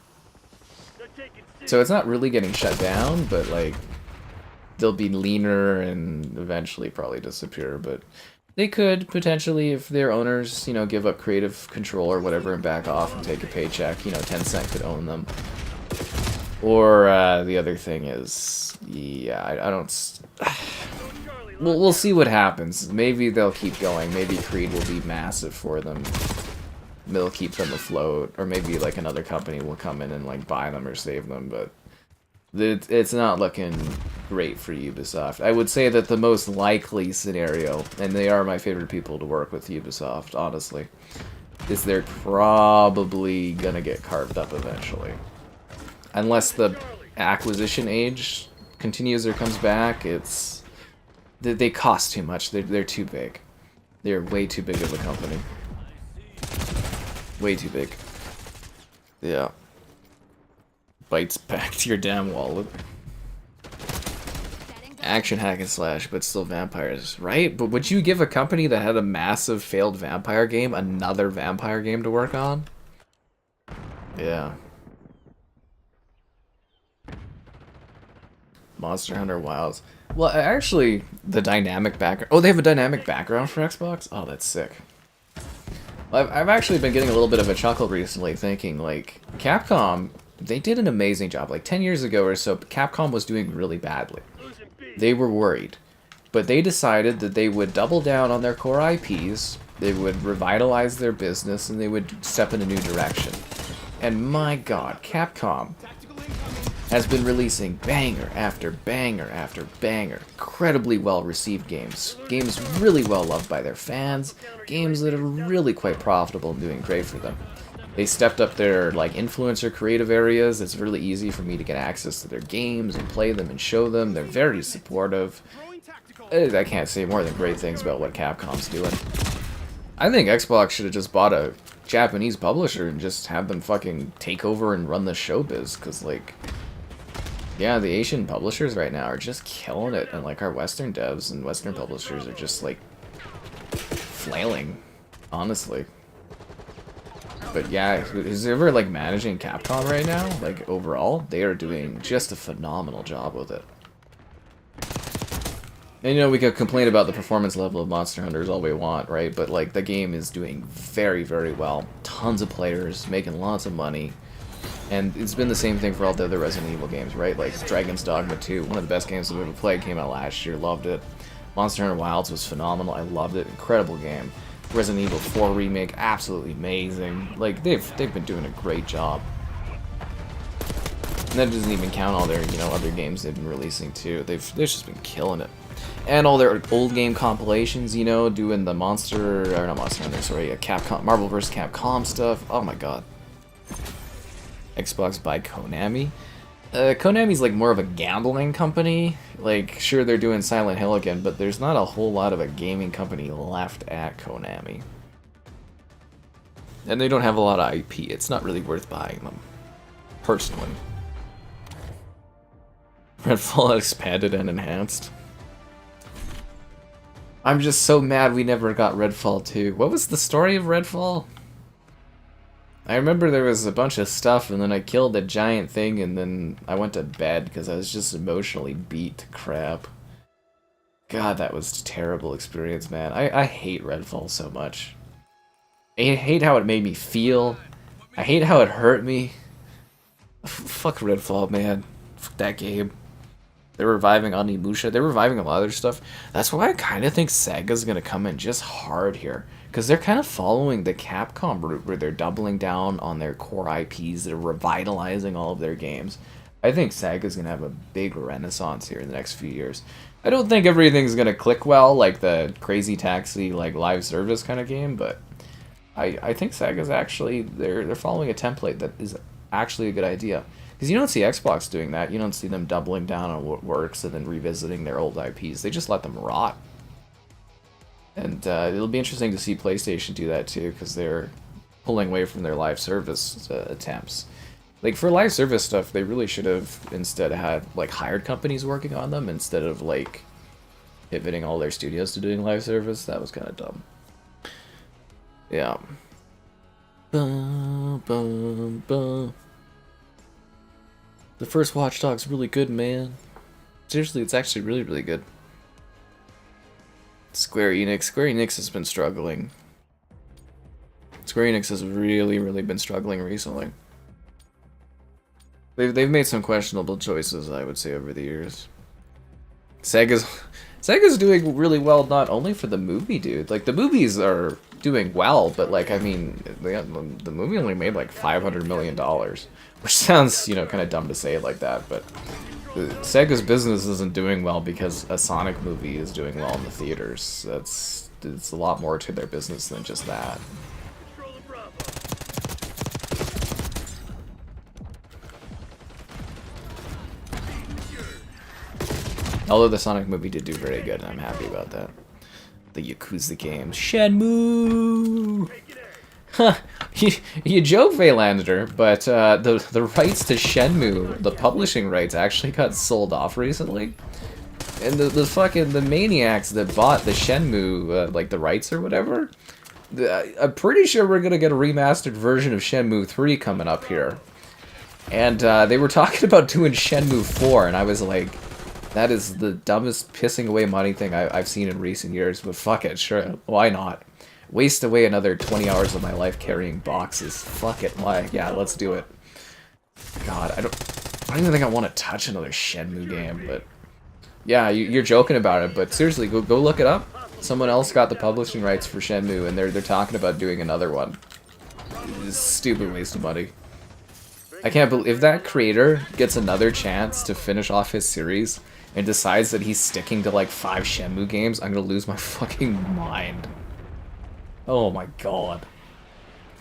So it's not really getting shut down, but, like, they'll be leaner and eventually probably disappear. But they could potentially, if their owners, you know, give up creative control or whatever and back off and take a paycheck, you know, Tencent could own them. Or the other thing is, yeah, I don't... we'll see what happens. Maybe they'll keep going. Maybe Creed will be massive for them. They'll keep them afloat, or maybe like another company will come in and like buy them or save them, but it's not looking great for Ubisoft. I would say that the most likely scenario, and they are my favorite people to work with, Ubisoft, honestly, is they're probably gonna get carved up eventually. Unless the acquisition age continues or comes back, they cost too much. They're too big. They're way too big of a company. Way too big. Yeah. Bites back to your damn wallet. Action hack and slash, but still vampires, right? But would you give a company that had a massive failed vampire game another vampire game to work on? Yeah. Monster Hunter Wilds. Well, actually, the dynamic background... Oh, they have a dynamic background for Xbox? Oh, that's sick. I've actually been getting a little bit of a chuckle recently thinking, like, Capcom, they did an amazing job. Like, 10 years ago or so, Capcom was doing really badly. They were worried. But they decided that they would double down on their core IPs, they would revitalize their business, and they would step in a new direction. And my god, Capcom has been releasing banger after banger after banger. Incredibly well-received games. Games really well loved by their fans. Games that are really quite profitable and doing great for them. They stepped up their like influencer creative areas. It's really easy for me to get access to their games and play them and show them. They're very supportive. I can't say more than great things about what Capcom's doing. I think Xbox should have just bought a Japanese publisher and just have them fucking take over and run the showbiz, because like, yeah, the Asian publishers right now are just killing it, and like our Western devs and Western publishers are just like flailing, honestly. But yeah, who's ever like managing Capcom right now, like overall, they are doing just a phenomenal job with it. And you know, we could complain about the performance level of Monster Hunters all we want, right? But like, the game is doing very, very well. Tons of players, making lots of money. And it's been the same thing for all the other Resident Evil games, right? Like Dragon's Dogma 2, one of the best games I've ever played, came out last year, loved it. Monster Hunter Wilds was phenomenal, I loved it, incredible game. Resident Evil 4 Remake, absolutely amazing. Like, they've been doing a great job. And that doesn't even count all their, you know, other games they've been releasing too. They've just been killing it. And all their old game compilations, you know, doing the Capcom, Marvel vs. Capcom stuff. Oh my god. Xbox by Konami. Konami's like more of a gambling company. Like, sure, they're doing Silent Hill again, but there's not a whole lot of a gaming company left at Konami. And they don't have a lot of IP. It's not really worth buying them, personally. Redfall expanded and enhanced. I'm just so mad we never got Redfall 2. What was the story of Redfall? I remember there was a bunch of stuff, and then I killed a giant thing, and then I went to bed because I was just emotionally beat to crap. God, that was a terrible experience, man. I hate Redfall so much. I hate how it made me feel. I hate how it hurt me. Fuck Redfall, man. Fuck that game. They're reviving Onimusha. They're reviving a lot of their stuff. That's why I kind of think Sega's going to come in just hard here. Because they're kind of following the Capcom route where they're doubling down on their core IPs. They're revitalizing all of their games. I think Sega's going to have a big renaissance here in the next few years. I don't think everything's going to click well like the Crazy Taxi like live service kind of game. But I think Sega's actually, they're following a template that is actually a good idea. Because you don't see Xbox doing that. You don't see them doubling down on what works and then revisiting their old IPs. They just let them rot. And it'll be interesting to see PlayStation do that too, because they're pulling away from their live service attempts. Like, for live service stuff, they really should have instead had like hired companies working on them instead of like pivoting all their studios to doing live service. That was kind of dumb. Yeah. Bum, bum, bum. The first Watch Dogs really good, man. Seriously, it's actually really, really good. Square Enix has been struggling. Square Enix has really, really been struggling recently. They've made some questionable choices, I would say, over the years. Sega's doing really well, not only for the movie, dude. Like, the movies are doing well, but like, I mean, the movie only made like $500 million, which sounds, you know, kind of dumb to say it like that, but Sega's business isn't doing well because a Sonic movie is doing well in the theaters. It's a lot more to their business than just that. Although the Sonic movie did do very good, and I'm happy about that. The Yakuza games. Shenmue! Huh. You joke, Valander, but the rights to Shenmue, the publishing rights, actually got sold off recently. And the maniacs that bought the Shenmue, like the rights or whatever, I'm pretty sure we're gonna get a remastered version of Shenmue 3 coming up here. And they were talking about doing Shenmue 4, and I was like, That is the dumbest pissing away money thing I've seen in recent years, but fuck it, sure, why not? Waste away another 20 hours of my life carrying boxes. Fuck it, why? Yeah, let's do it. God, I don't even think I want to touch another Shenmue game, but... Yeah, you're joking about it, but seriously, go look it up. Someone else got the publishing rights for Shenmue, and they're talking about doing another one. It's a stupid waste of money. I can't believe... If that creator gets another chance to finish off his series, and decides that he's sticking to like 5 Shenmue games, I'm gonna lose my fucking mind. Oh my god.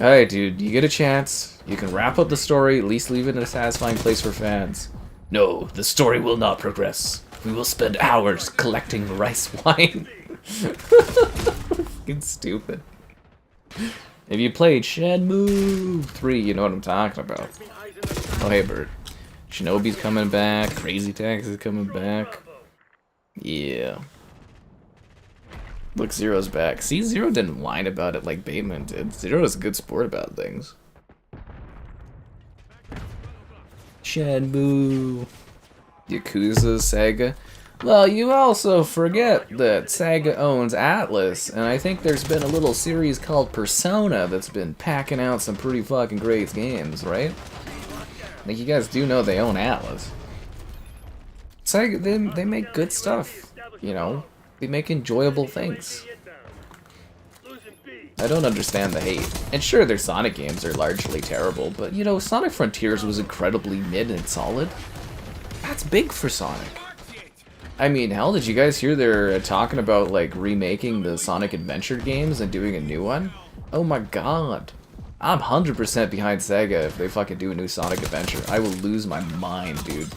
Alright, dude, you get a chance. You can wrap up the story, at least leave it in a satisfying place for fans. No, the story will not progress. We will spend hours collecting rice wine. Fucking stupid. If you played Shenmue 3, you know what I'm talking about. Oh, hey, Bert. Shinobi's coming back. Crazy Tax is coming back. Yeah. Look, Zero's back. See, Zero didn't whine about it like Bateman did. Zero is a good sport about things. Shenmue. Yakuza, Sega. Well, you also forget that Sega owns Atlas, and I think there's been a little series called Persona that's been packing out some pretty fucking great games, right? Like, you guys do know they own Atlas. Sega, they make good stuff, you know? They make enjoyable things. I don't understand the hate. And sure, their Sonic games are largely terrible, but, you know, Sonic Frontiers was incredibly mid and solid. That's big for Sonic. I mean, hell, did you guys hear they're talking about, like, remaking the Sonic Adventure games and doing a new one? Oh my god. I'm 100% behind Sega if they fucking do a new Sonic Adventure. I will lose my mind, dude.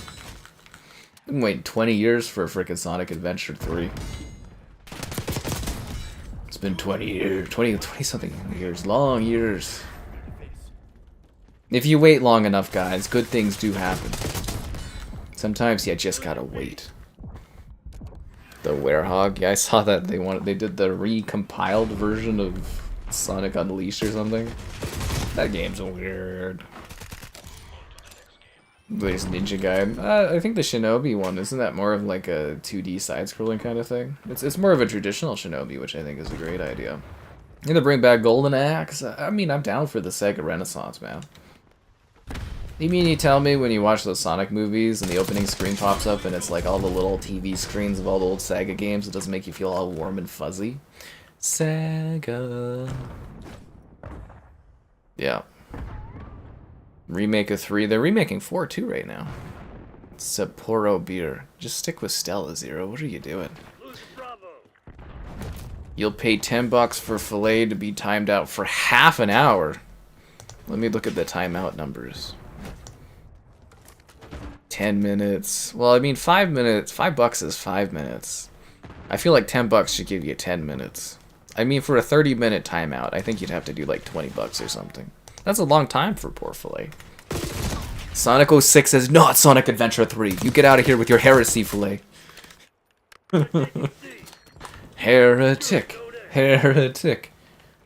I've been waiting 20 years for a frickin' Sonic Adventure 3. It's been 20 years, 20-something years, long years. If you wait long enough, guys, good things do happen. Sometimes you just gotta wait. The Werehog, yeah, I saw that they did the recompiled version of Sonic Unleashed or something. That game's weird. This ninja guy. I think the Shinobi one, isn't that more of like a 2D side-scrolling kind of thing? It's more of a traditional Shinobi, which I think is a great idea. I'm gonna bring back Golden Axe. I mean, I'm down for the Sega Renaissance, man. You mean you tell me when you watch those Sonic movies and the opening screen pops up and it's like all the little TV screens of all the old Sega games, it doesn't make you feel all warm and fuzzy? Sega. Yeah. Remake of 3. They're remaking 4 too right now. Sapporo beer. Just stick with Stella, Zero. What are you doing? You'll pay $10 for filet to be timed out for half an hour. Let me look at the timeout numbers. 10 minutes. Well, I mean, 5 minutes. $5 is 5 minutes. I feel like $10 should give you 10 minutes. I mean, for a 30-minute timeout, I think you'd have to do like $20 or something. That's a long time for poor filet. Sonic 06 is not Sonic Adventure 3. You get out of here with your heresy, filet. Heretic. Heretic.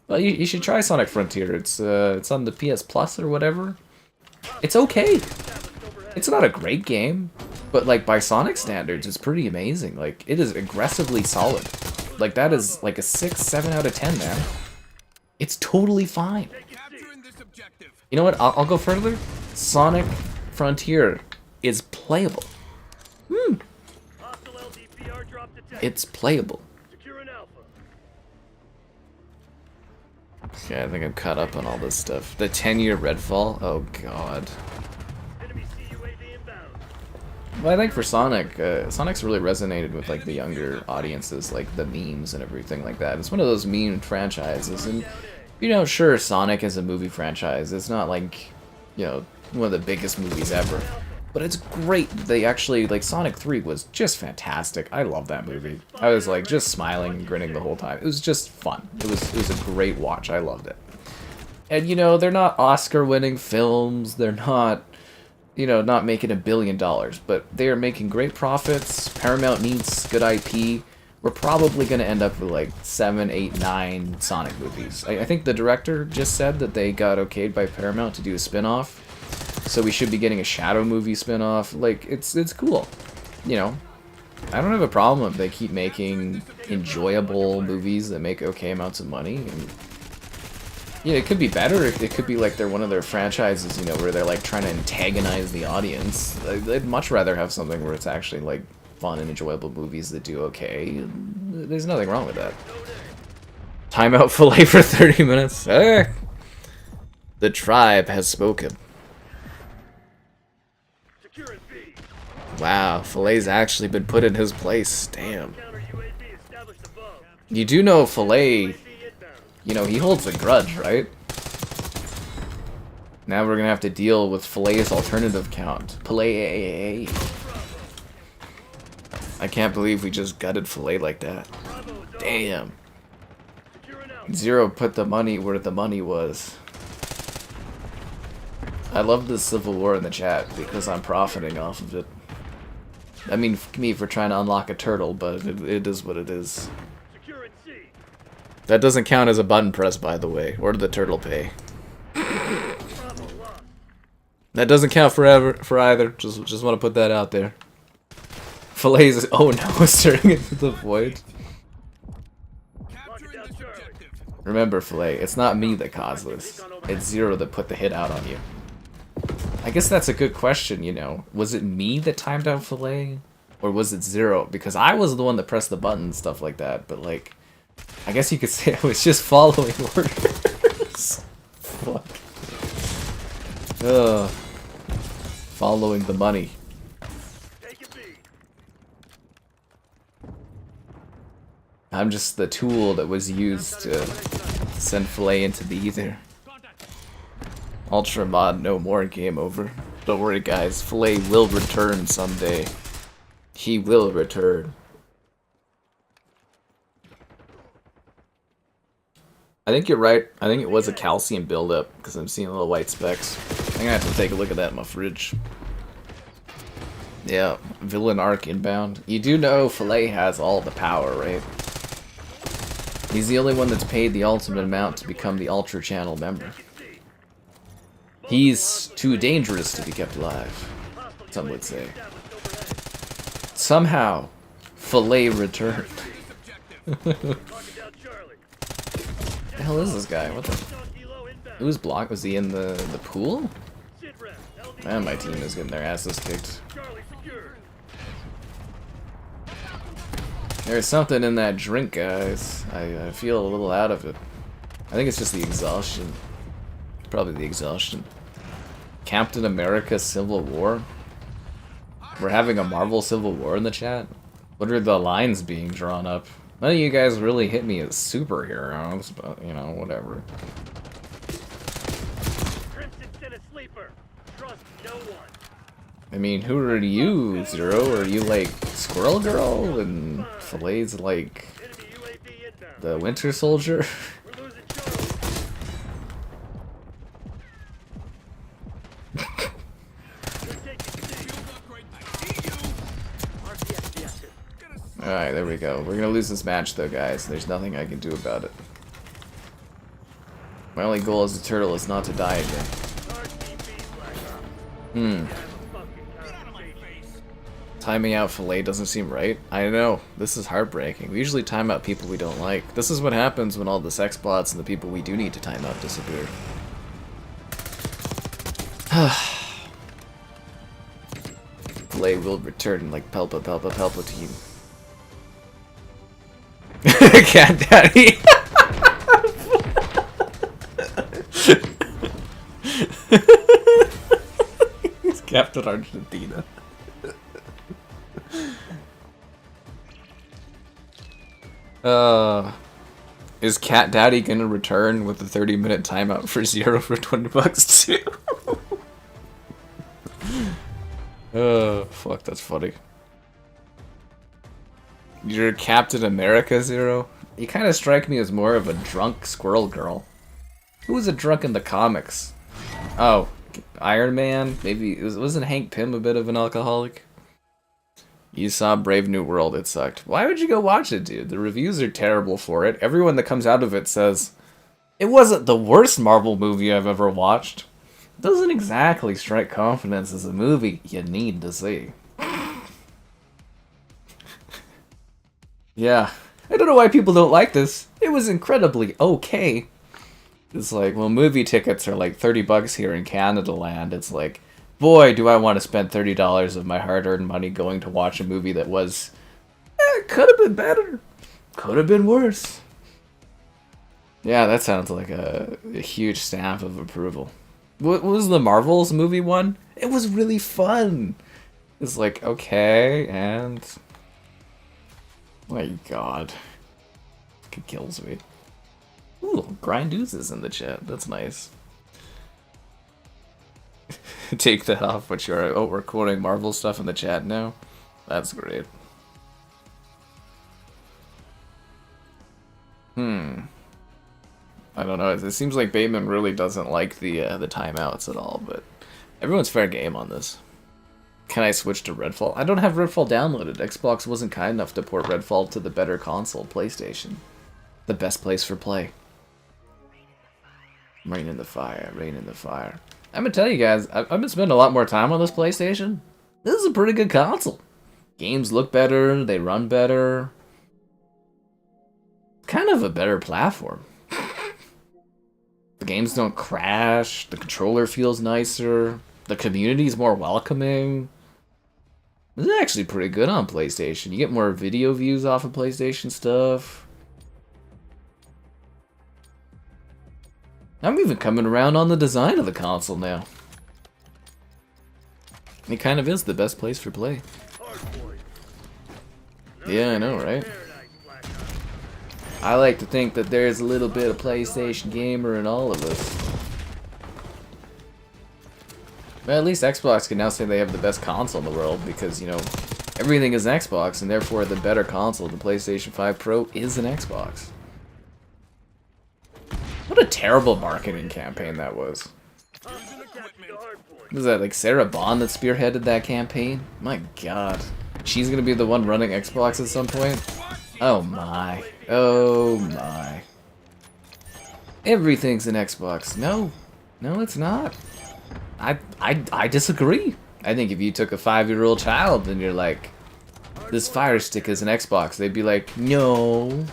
Well, you should try Sonic Frontier. It's on the PS Plus or whatever. It's okay. It's not a great game, but like by Sonic standards, it's pretty amazing. Like, it is aggressively solid. Like, that is like a 6, 7 out of 10, man. It's totally fine. You know what? I'll go further. Sonic Frontier is playable. It's playable. Okay, I think I'm caught up on all this stuff. The 10-year Redfall? Oh, God. Well, I think for Sonic, Sonic's really resonated with, like, the younger audiences, like, the memes and everything like that. It's one of those meme franchises, and, you know, sure, Sonic is a movie franchise. It's not, like, you know, one of the biggest movies ever. But it's great. They actually, like, Sonic 3 was just fantastic. I love that movie. I was, like, just smiling and grinning the whole time. It was just fun. It was a great watch. I loved it. And, you know, they're not Oscar-winning films. They're not, you know, not making $1 billion. But they are making great profits. Paramount needs good IP. We're probably going to end up with, like, 7, 8, 9 Sonic movies. I think the director just said that they got okayed by Paramount to do a spin-off. So we should be getting a Shadow movie spin-off. Like, it's cool, you know. I don't have a problem if they keep making enjoyable movies that make okay amounts of money. And, yeah, it could be better. It could be like they're one of their franchises, you know, where they're like trying to antagonize the audience. I'd much rather have something where it's actually like fun and enjoyable movies that do okay. There's nothing wrong with that. Timeout fillet for 30 minutes. The tribe has spoken. Wow, Fillet's actually been put in his place. Damn. You do know Fillet, you know, he holds a grudge, right? Now we're gonna have to deal with Fillet's alternative count. Fillet. I can't believe we just gutted Fillet like that. Damn. Zero put the money where the money was. I love this Civil War in the chat because I'm profiting off of it. I mean, me for trying to unlock a turtle, but it is what it is. That doesn't count as a button press, by the way, or the turtle pay. That doesn't count for either. Just want to put that out there. Fillets. Oh no, staring into the void. Remember, Fillet, it's not me that caused this. It's Zero that put the hit out on you. I guess that's a good question, you know. Was it me that timed out Fillet? Or was it Zero? Because I was the one that pressed the button and stuff like that, but like, I guess you could say I was just following orders. Fuck. Ugh. Following the money. I'm just the tool that was used to send Fillet into the ether. Ultra mod, no more, game over. Don't worry guys, Fillet will return someday. He will return. I think you're right. I think it was a calcium buildup, because I'm seeing little white specks. I'm gonna have to take a look at that in my fridge. Yeah, villain arc inbound. You do know Fillet has all the power, right? He's the only one that's paid the ultimate amount to become the Ultra Channel member. He's too dangerous to be kept alive, some would say. Somehow, Fillet returned. The hell is this guy? What the? Who's blocked? Was he in the pool? Man, my team is getting their asses kicked. There's something in that drink, guys. I feel a little out of it. I think it's just the exhaustion. Probably the exhaustion. Captain America Civil War? We're having a Marvel Civil War in the chat? What are the lines being drawn up? None of you guys really hit me as superheroes, but, you know, whatever. I mean, who are you, Zero? Are you like Squirrel Girl and Fillet's like the Winter Soldier? Alright, there we go. We're gonna lose this match though, guys. There's nothing I can do about it. My only goal as a turtle is not to die again. Timing out Fillet doesn't seem right. I know. This is heartbreaking. We usually time out people we don't like. This is what happens when all the sex bots and the people we do need to time out disappear. Fillet will return like Palpatine. Cat Daddy. He's Captain Argentina. Is Cat Daddy gonna return with a 30-minute timeout for Zero for $20 too? Fuck, that's funny. You're Captain America, Zero? You kind of strike me as more of a drunk squirrel girl. Who was a drunk in the comics? Oh, Iron Man? Maybe, wasn't Hank Pym a bit of an alcoholic? You saw Brave New World, it sucked. Why would you go watch it, dude? The reviews are terrible for it. Everyone that comes out of it says, it wasn't the worst Marvel movie I've ever watched. It doesn't exactly strike confidence as a movie you need to see. Yeah. I don't know why people don't like this. It was incredibly okay. It's like, well, movie tickets are like $30 here in Canada land. It's like, boy, do I want to spend $30 of my hard-earned money going to watch a movie that was... could have been better. Could have been worse. Yeah, that sounds like a huge stamp of approval. What was the Marvels movie one? It was really fun. It's like, okay, and... my god. It kills me. Ooh, Grind Ooze is in the chat. That's nice. Take that off, but you're... oh, we're quoting Marvel stuff in the chat now? That's great. I don't know. It seems like Bateman really doesn't like the timeouts at all, but everyone's fair game on this. Can I switch to Redfall? I don't have Redfall downloaded. Xbox wasn't kind enough to port Redfall to the better console, PlayStation. The best place for play. Rain in the fire, rain in the fire. I'm gonna tell you guys, I've been spending a lot more time on this PlayStation. This is a pretty good console. Games look better, they run better. Kind of a better platform. The games don't crash, the controller feels nicer, the community's more welcoming. This is actually pretty good on PlayStation. You get more video views off of PlayStation stuff. I'm even coming around on the design of the console now. It kind of is the best place for play. Yeah, I know, right? I like to think that there's a little bit of PlayStation gamer in all of us. But at least Xbox can now say they have the best console in the world because, you know, everything is an Xbox, and therefore the better console, the PlayStation 5 Pro, is an Xbox. What a terrible marketing campaign that was. Was that like Sarah Bond that spearheaded that campaign? My god. She's gonna be the one running Xbox at some point? Oh my. Oh my. Everything's an Xbox. No. No, it's not. I disagree. I think if you took a 5-year-old child and you're like, this Fire Stick is an Xbox, they'd be like, no.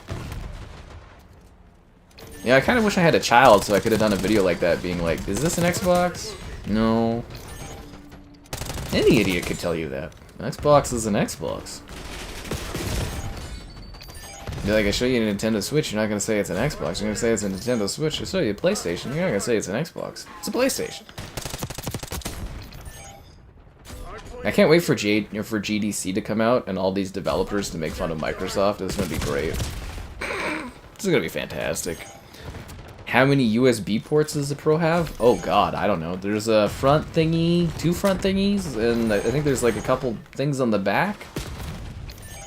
Yeah, I kind of wish I had a child so I could have done a video like that being like, is this an Xbox? No. Any idiot could tell you that. An Xbox is an Xbox. Be like, I show you a Nintendo Switch, you're not going to say it's an Xbox. You're going to say it's a Nintendo Switch. I show you a PlayStation, you're not going to say it's an Xbox. It's a PlayStation. I can't wait for GDC to come out and all these developers to make fun of Microsoft. It's going to be great. This is going to be fantastic. How many USB ports does the Pro have? Oh god, I don't know. There's a front thingy, 2 front thingies, and I think there's like a couple things on the back.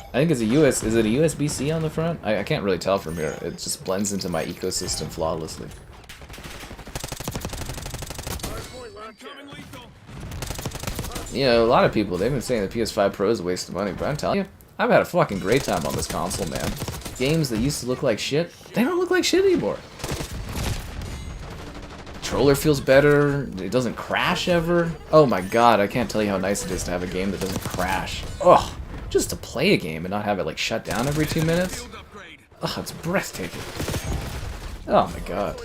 I think it's is it a USB-C on the front? I can't really tell from here. It just blends into my ecosystem flawlessly. You know, a lot of people, they've been saying the PS5 Pro is a waste of money, but I'm telling you, I've had a fucking great time on this console, man. Games that used to look like shit, they don't look like shit anymore. Controller feels better, it doesn't crash ever. Oh my god, I can't tell you how nice it is to have a game that doesn't crash. Ugh, just to play a game and not have it like shut down every 2 minutes. Ugh, it's breathtaking. Oh my god.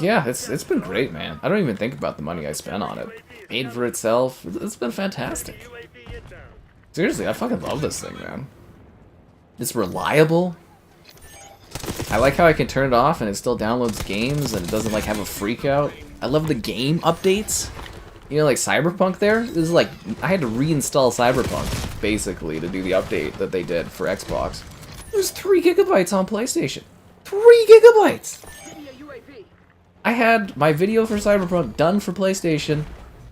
Yeah, it's been great, man. I don't even think about the money I spent on it. Paid for itself. It's been fantastic. Seriously, I fucking love this thing, man. It's reliable. I like how I can turn it off and it still downloads games and it doesn't like have a freak out. I love the game updates. You know, like Cyberpunk there? This is like, I had to reinstall Cyberpunk, basically, to do the update that they did for Xbox. It was 3 gigabytes on PlayStation. 3 gigabytes! I had my video for Cyberpunk done for PlayStation,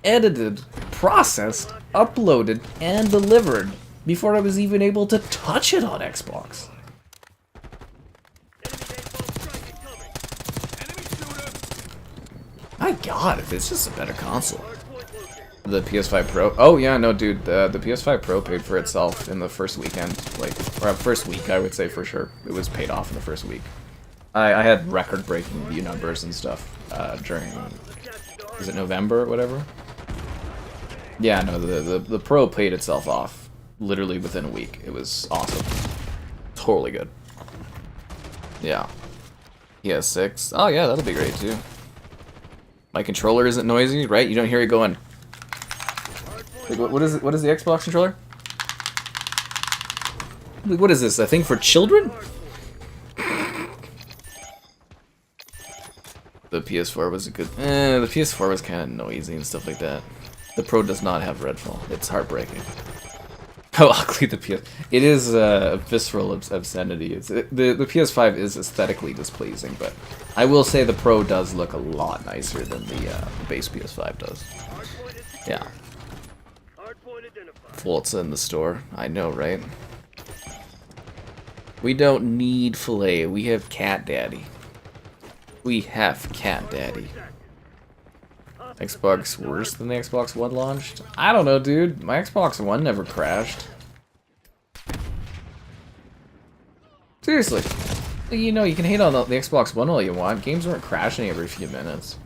edited, processed, uploaded, and delivered before I was even able to touch it on Xbox. My god, it's just a better console. The PS5 Pro. Oh yeah, no dude, the PS5 Pro paid for itself in the first weekend. Like, or first week, I would say for sure. It was paid off in the first week. I had record-breaking view numbers and stuff during, is it November or whatever? Yeah, no, the Pro paid itself off literally within a week. It was awesome. totally good. Yeah. PS6. Oh yeah, that'll be great too. My controller isn't noisy, right? You don't hear it going. Like, what is it? What is the Xbox controller? Like, what is this? A thing for children? The PS4 was a good. The PS4 was kind of noisy and stuff like that. The Pro does not have Redfall. It's heartbreaking. How ugly the PS. It is visceral obscenity. The PS5 is aesthetically displeasing, but I will say the Pro does look a lot nicer than the base PS5 does. Yeah. Forza in the store. I know, right? We don't need filet. We have Cat Daddy. We have Cat Daddy. Xbox worse than the Xbox One launched? I don't know, dude. My Xbox One never crashed. Seriously. You know, you can hate on the Xbox One all you want. Games weren't crashing every few minutes.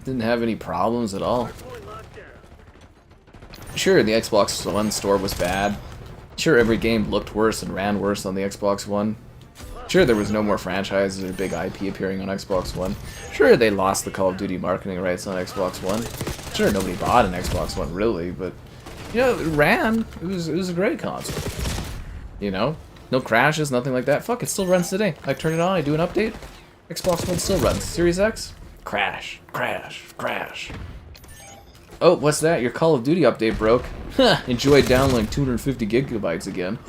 Didn't have any problems at all. Sure, the Xbox One store was bad. Sure, every game looked worse and ran worse on the Xbox One. Sure, there was no more franchises or big IP appearing on Xbox One. Sure, they lost the Call of Duty marketing rights on Xbox One. Sure, nobody bought an Xbox One, really, but, you know, it ran. It was a great console. You know? No crashes, nothing like that. Fuck, it still runs today. I turn it on, I do an update. Xbox One still runs. Series X? Crash. Crash. Crash. Oh, what's that? Your Call of Duty update broke. Huh, enjoy downloading 250 gigabytes again.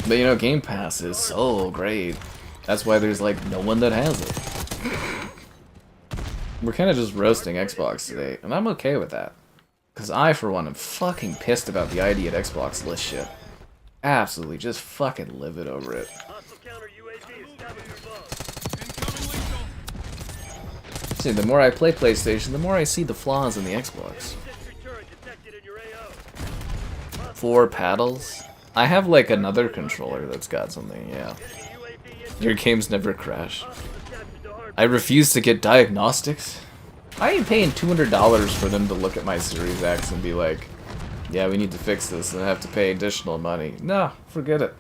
But you know, Game Pass is so great. That's why there's like no one that has it. We're kind of just roasting Xbox today, and I'm okay with that. Because I, for one, am fucking pissed about the ID at Xbox list shit. Absolutely, just fucking livid over it. See, the more I play PlayStation, the more I see the flaws in the Xbox. 4 paddles? I have like another controller that's got something, yeah. Your games never crash. I refuse to get diagnostics. I ain't paying $200 for them to look at my Series X and be like, yeah, we need to fix this and I have to pay additional money. No, forget it.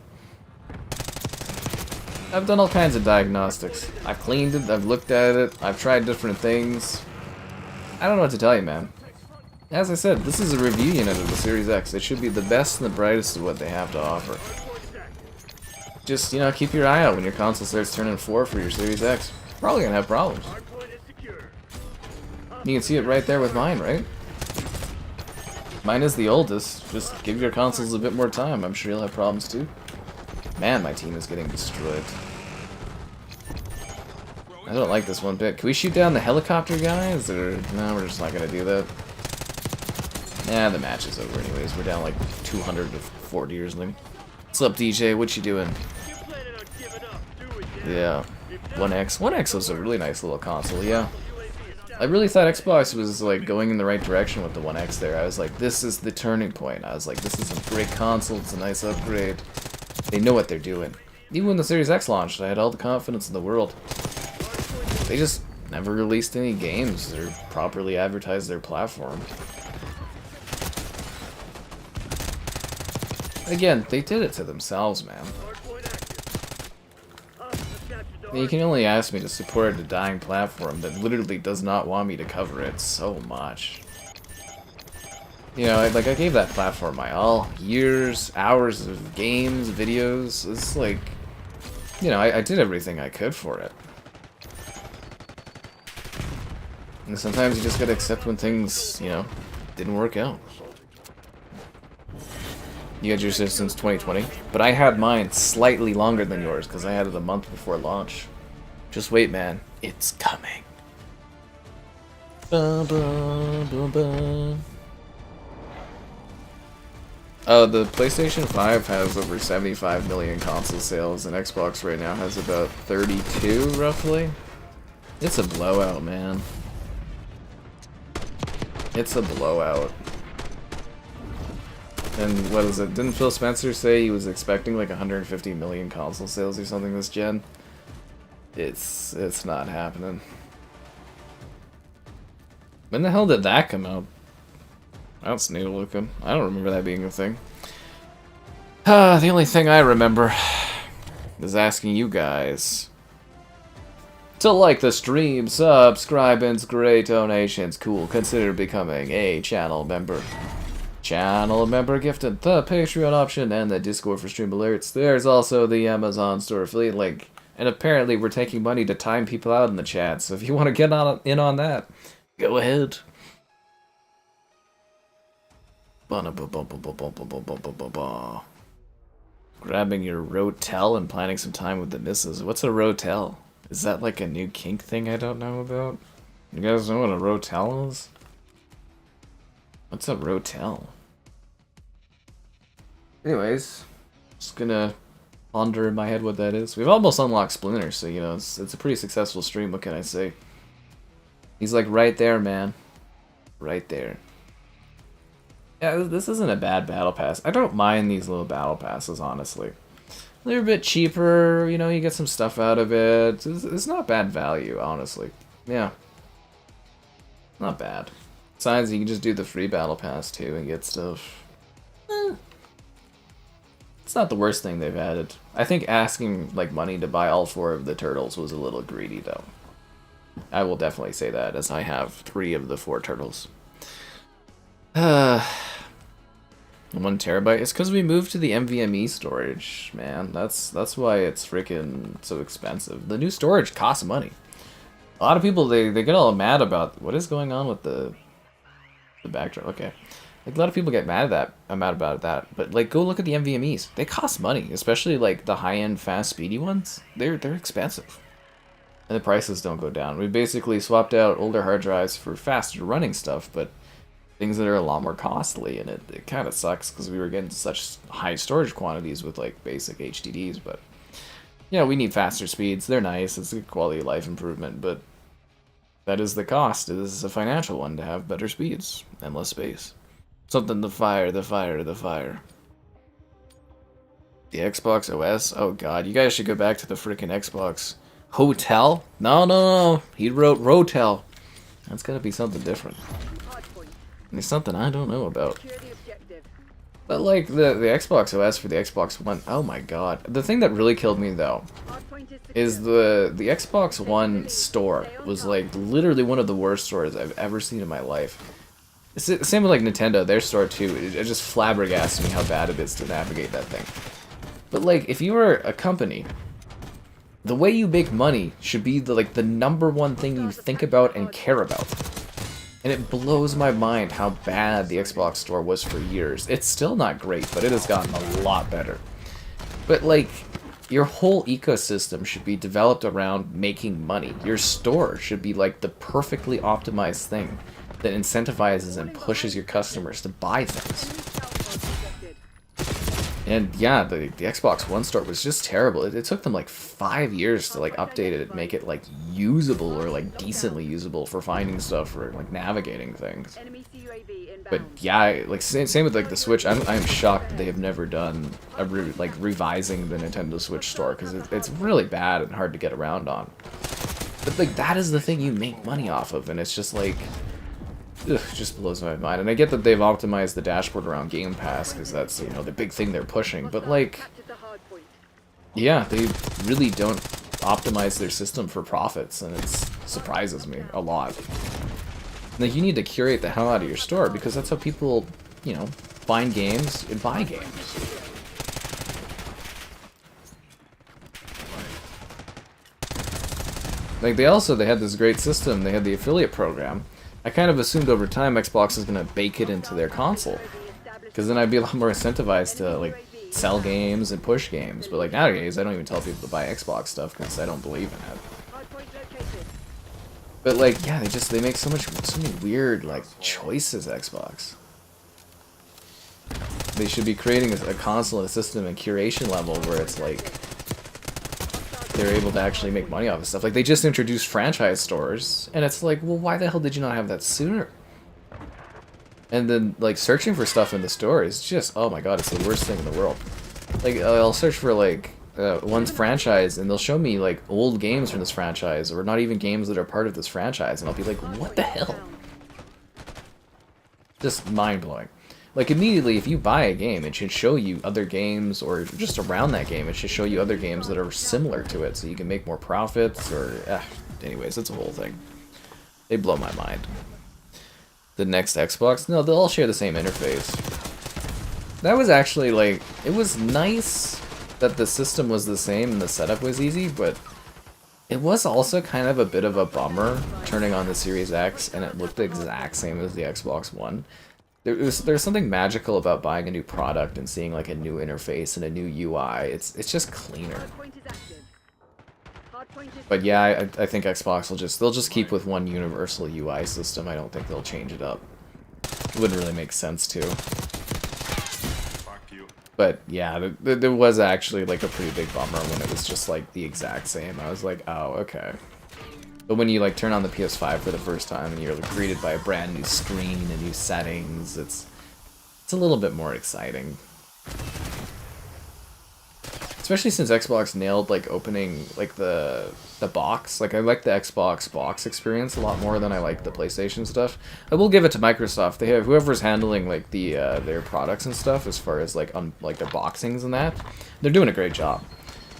I've done all kinds of diagnostics. I've cleaned it, I've looked at it, I've tried different things. I don't know what to tell you, man. As I said, this is a review unit of the Series X. It should be the best and the brightest of what they have to offer. Just, you know, keep your eye out when your console starts turning 4 for your Series X. Probably gonna have problems. You can see it right there with mine, right? Mine is the oldest. Just give your consoles a bit more time. I'm sure you'll have problems too. Man, my team is getting destroyed. I don't like this one bit. Can we shoot down the helicopter guys? Or no, we're just not gonna do that. Yeah, the match is over anyways. We're down like 200 to 40 or something. What's up, DJ? What you doing? Yeah. 1X. 1X was a really nice little console, yeah. I really thought Xbox was like going in the right direction with the 1X there. I was like, this is the turning point. I was like, this is a great console. It's a nice upgrade. They know what they're doing. Even when the Series X launched, I had all the confidence in the world. They just never released any games or properly advertised their platform. Again, they did it to themselves, man. You can only ask me to support a dying platform that literally does not want me to cover it so much. You know, like, I gave that platform my all. Years, hours of games, videos. It's like, you know, I did everything I could for it. And sometimes you just gotta accept when things, you know, didn't work out. You had yours since 2020, but I had mine slightly longer than yours because I had it a month before launch. Just wait, man. It's coming. Ba, ba, ba, ba. The PlayStation 5 has over 75 million console sales, and Xbox right now has about 32, roughly. It's a blowout, man. It's a blowout. And what is it? Didn't Phil Spencer say he was expecting like 150 million console sales or something this gen? It's not happening. When the hell did that come out? That's new looking. I don't remember that being a thing. The only thing I remember is asking you guys to like the stream, subscribe, and great donations. Cool. Consider becoming a channel member. Channel member gifted the Patreon option and the Discord for stream alerts. There's also the Amazon store affiliate link. And apparently we're taking money to time people out in the chat. So if you want to get in on that, go ahead. Grabbing your rotel and planning some time with the missus. What's a rotel? Is that like a new kink thing I don't know about? You guys know what a rotel is? What's a rotel? Anyways, just gonna ponder in my head what that is. We've almost unlocked Splinter, so you know, it's a pretty successful stream, what can I say? He's like right there, man. Right there. Yeah, this isn't a bad battle pass. I don't mind these little battle passes, honestly. They're a bit cheaper, you know, you get some stuff out of it. It's not bad value, honestly. Yeah. Not bad. Besides, you can just do the free battle pass, too, and get stuff. It's not the worst thing they've added. I think asking, like, money to buy all 4 of the turtles was a little greedy, though. I will definitely say that, as I have 3 of the 4 turtles. 1 terabyte. It's because we moved to the NVMe storage, man. That's why it's freaking so expensive. The new storage costs money. A lot of people they get all mad about what is going on with the backdrop. Okay, like a lot of people get mad about that. But like, go look at the NVMe's. They cost money, especially like the high-end, fast, speedy ones. They're expensive, and the prices don't go down. We basically swapped out older hard drives for faster running stuff, but things that are a lot more costly, and it kind of sucks because we were getting such high storage quantities with like basic HDDs, but yeah, we need faster speeds. They're nice, it's a quality of life improvement, but that is the cost. This is a financial one to have better speeds and less space. Something to fire. The Xbox OS? Oh god, you guys should go back to the freaking Xbox. Hotel? No. He wrote Rotel. That's gotta be something different. It's something I don't know about. But like the Xbox OS for the Xbox One, oh my god. The thing that really killed me though is the Xbox One store was like literally one of the worst stores I've ever seen in my life. It's the same with like Nintendo, their store too. It just flabbergasted me how bad it is to navigate that thing. But like, if you were a company, the way you make money should be the #1 thing you think about and care about. And it blows my mind how bad the Xbox store was for years. It's still not great, but it has gotten a lot better. But like, your whole ecosystem should be developed around making money. Your store should be like the perfectly optimized thing that incentivizes and pushes your customers to buy things. And yeah, the Xbox One store was just terrible. It took them like 5 years to like update it and make it like usable or like decently usable for finding stuff or like navigating things. But yeah, like same with like the Switch. I'm shocked that they have never done a revising the Nintendo Switch store, because it's really bad and hard to get around on. But like, that is the thing you make money off of, and it's just like, ugh, it just blows my mind. And I get that they've optimized the dashboard around Game Pass, because that's, you know, the big thing they're pushing, but like, yeah, they really don't optimize their system for profits, and it surprises me a lot. Like, you need to curate the hell out of your store, because that's how people, you know, find games and buy games. Like, they had this great system. They had the affiliate program. I kind of assumed over time Xbox is going to bake it into their console, because then I'd be a lot more incentivized to, like, sell games and push games. But, like, nowadays, I don't even tell people to buy Xbox stuff, because I don't believe in it. But, like, yeah, they make so many weird, like, choices, Xbox. They should be creating a console and a system and curation level where it's, like, they're able to actually make money off of stuff. Like, they just introduced franchise stores, and it's like, well, why the hell did you not have that sooner? And then, like, searching for stuff in the store is just, oh my god, it's the worst thing in the world. Like, I'll search for, like, one's franchise, and they'll show me, like, old games from this franchise, or not even games that are part of this franchise, and I'll be like, what the hell? just mind-blowing. Like, immediately, if you buy a game, it should show you other games, or just around that game, it should show you other games that are similar to it, so you can make more profits, or... anyways, it's a whole thing. They blow my mind. The next Xbox? No, they'll all share the same interface. That was actually, like... It was nice that the system was the same and the setup was easy, but... It was also kind of a bit of a bummer turning on the Series X, and it looked the exact same as the Xbox One. There's something magical about buying a new product and seeing like a new interface and a new UI. It's just cleaner. But yeah, I think Xbox they'll just keep with one universal UI system. I don't think they'll change it up. It wouldn't really make sense to. But yeah, there was actually like a pretty big bummer when it was just like the exact same. I was like, oh, okay. But when you like turn on the PS5 for the first time and you're like, greeted by a brand new screen and new settings, it's a little bit more exciting. Especially since Xbox nailed like opening like the box. Like I like the Xbox box experience a lot more than I like the PlayStation stuff. I will give it to Microsoft. They have whoever's handling like the their products and stuff as far as like like their boxings and that. They're doing a great job.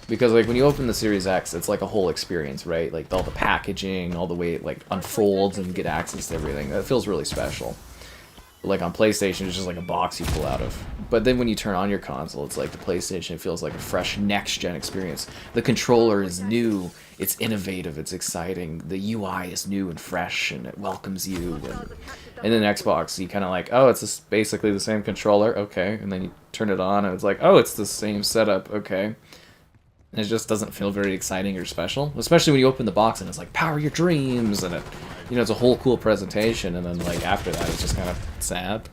Because like when you open the Series X, it's like a whole experience, right? Like all the packaging, all the way it like unfolds and you get access to everything. That feels really special. But, like on PlayStation, it's just like a box you pull out of. But then when you turn on your console, it's like the PlayStation feels like a fresh next-gen experience. The controller is new, it's innovative, it's exciting. The UI is new and fresh, and it welcomes you. And then Xbox, you kind of like, oh, it's just basically the same controller, okay. And then you turn it on, and it's like, oh, it's the same setup, okay. And it just doesn't feel very exciting or special, especially when you open the box and it's like power your dreams, and it, you know, it's a whole cool presentation, and then like after that it's just kind of sad.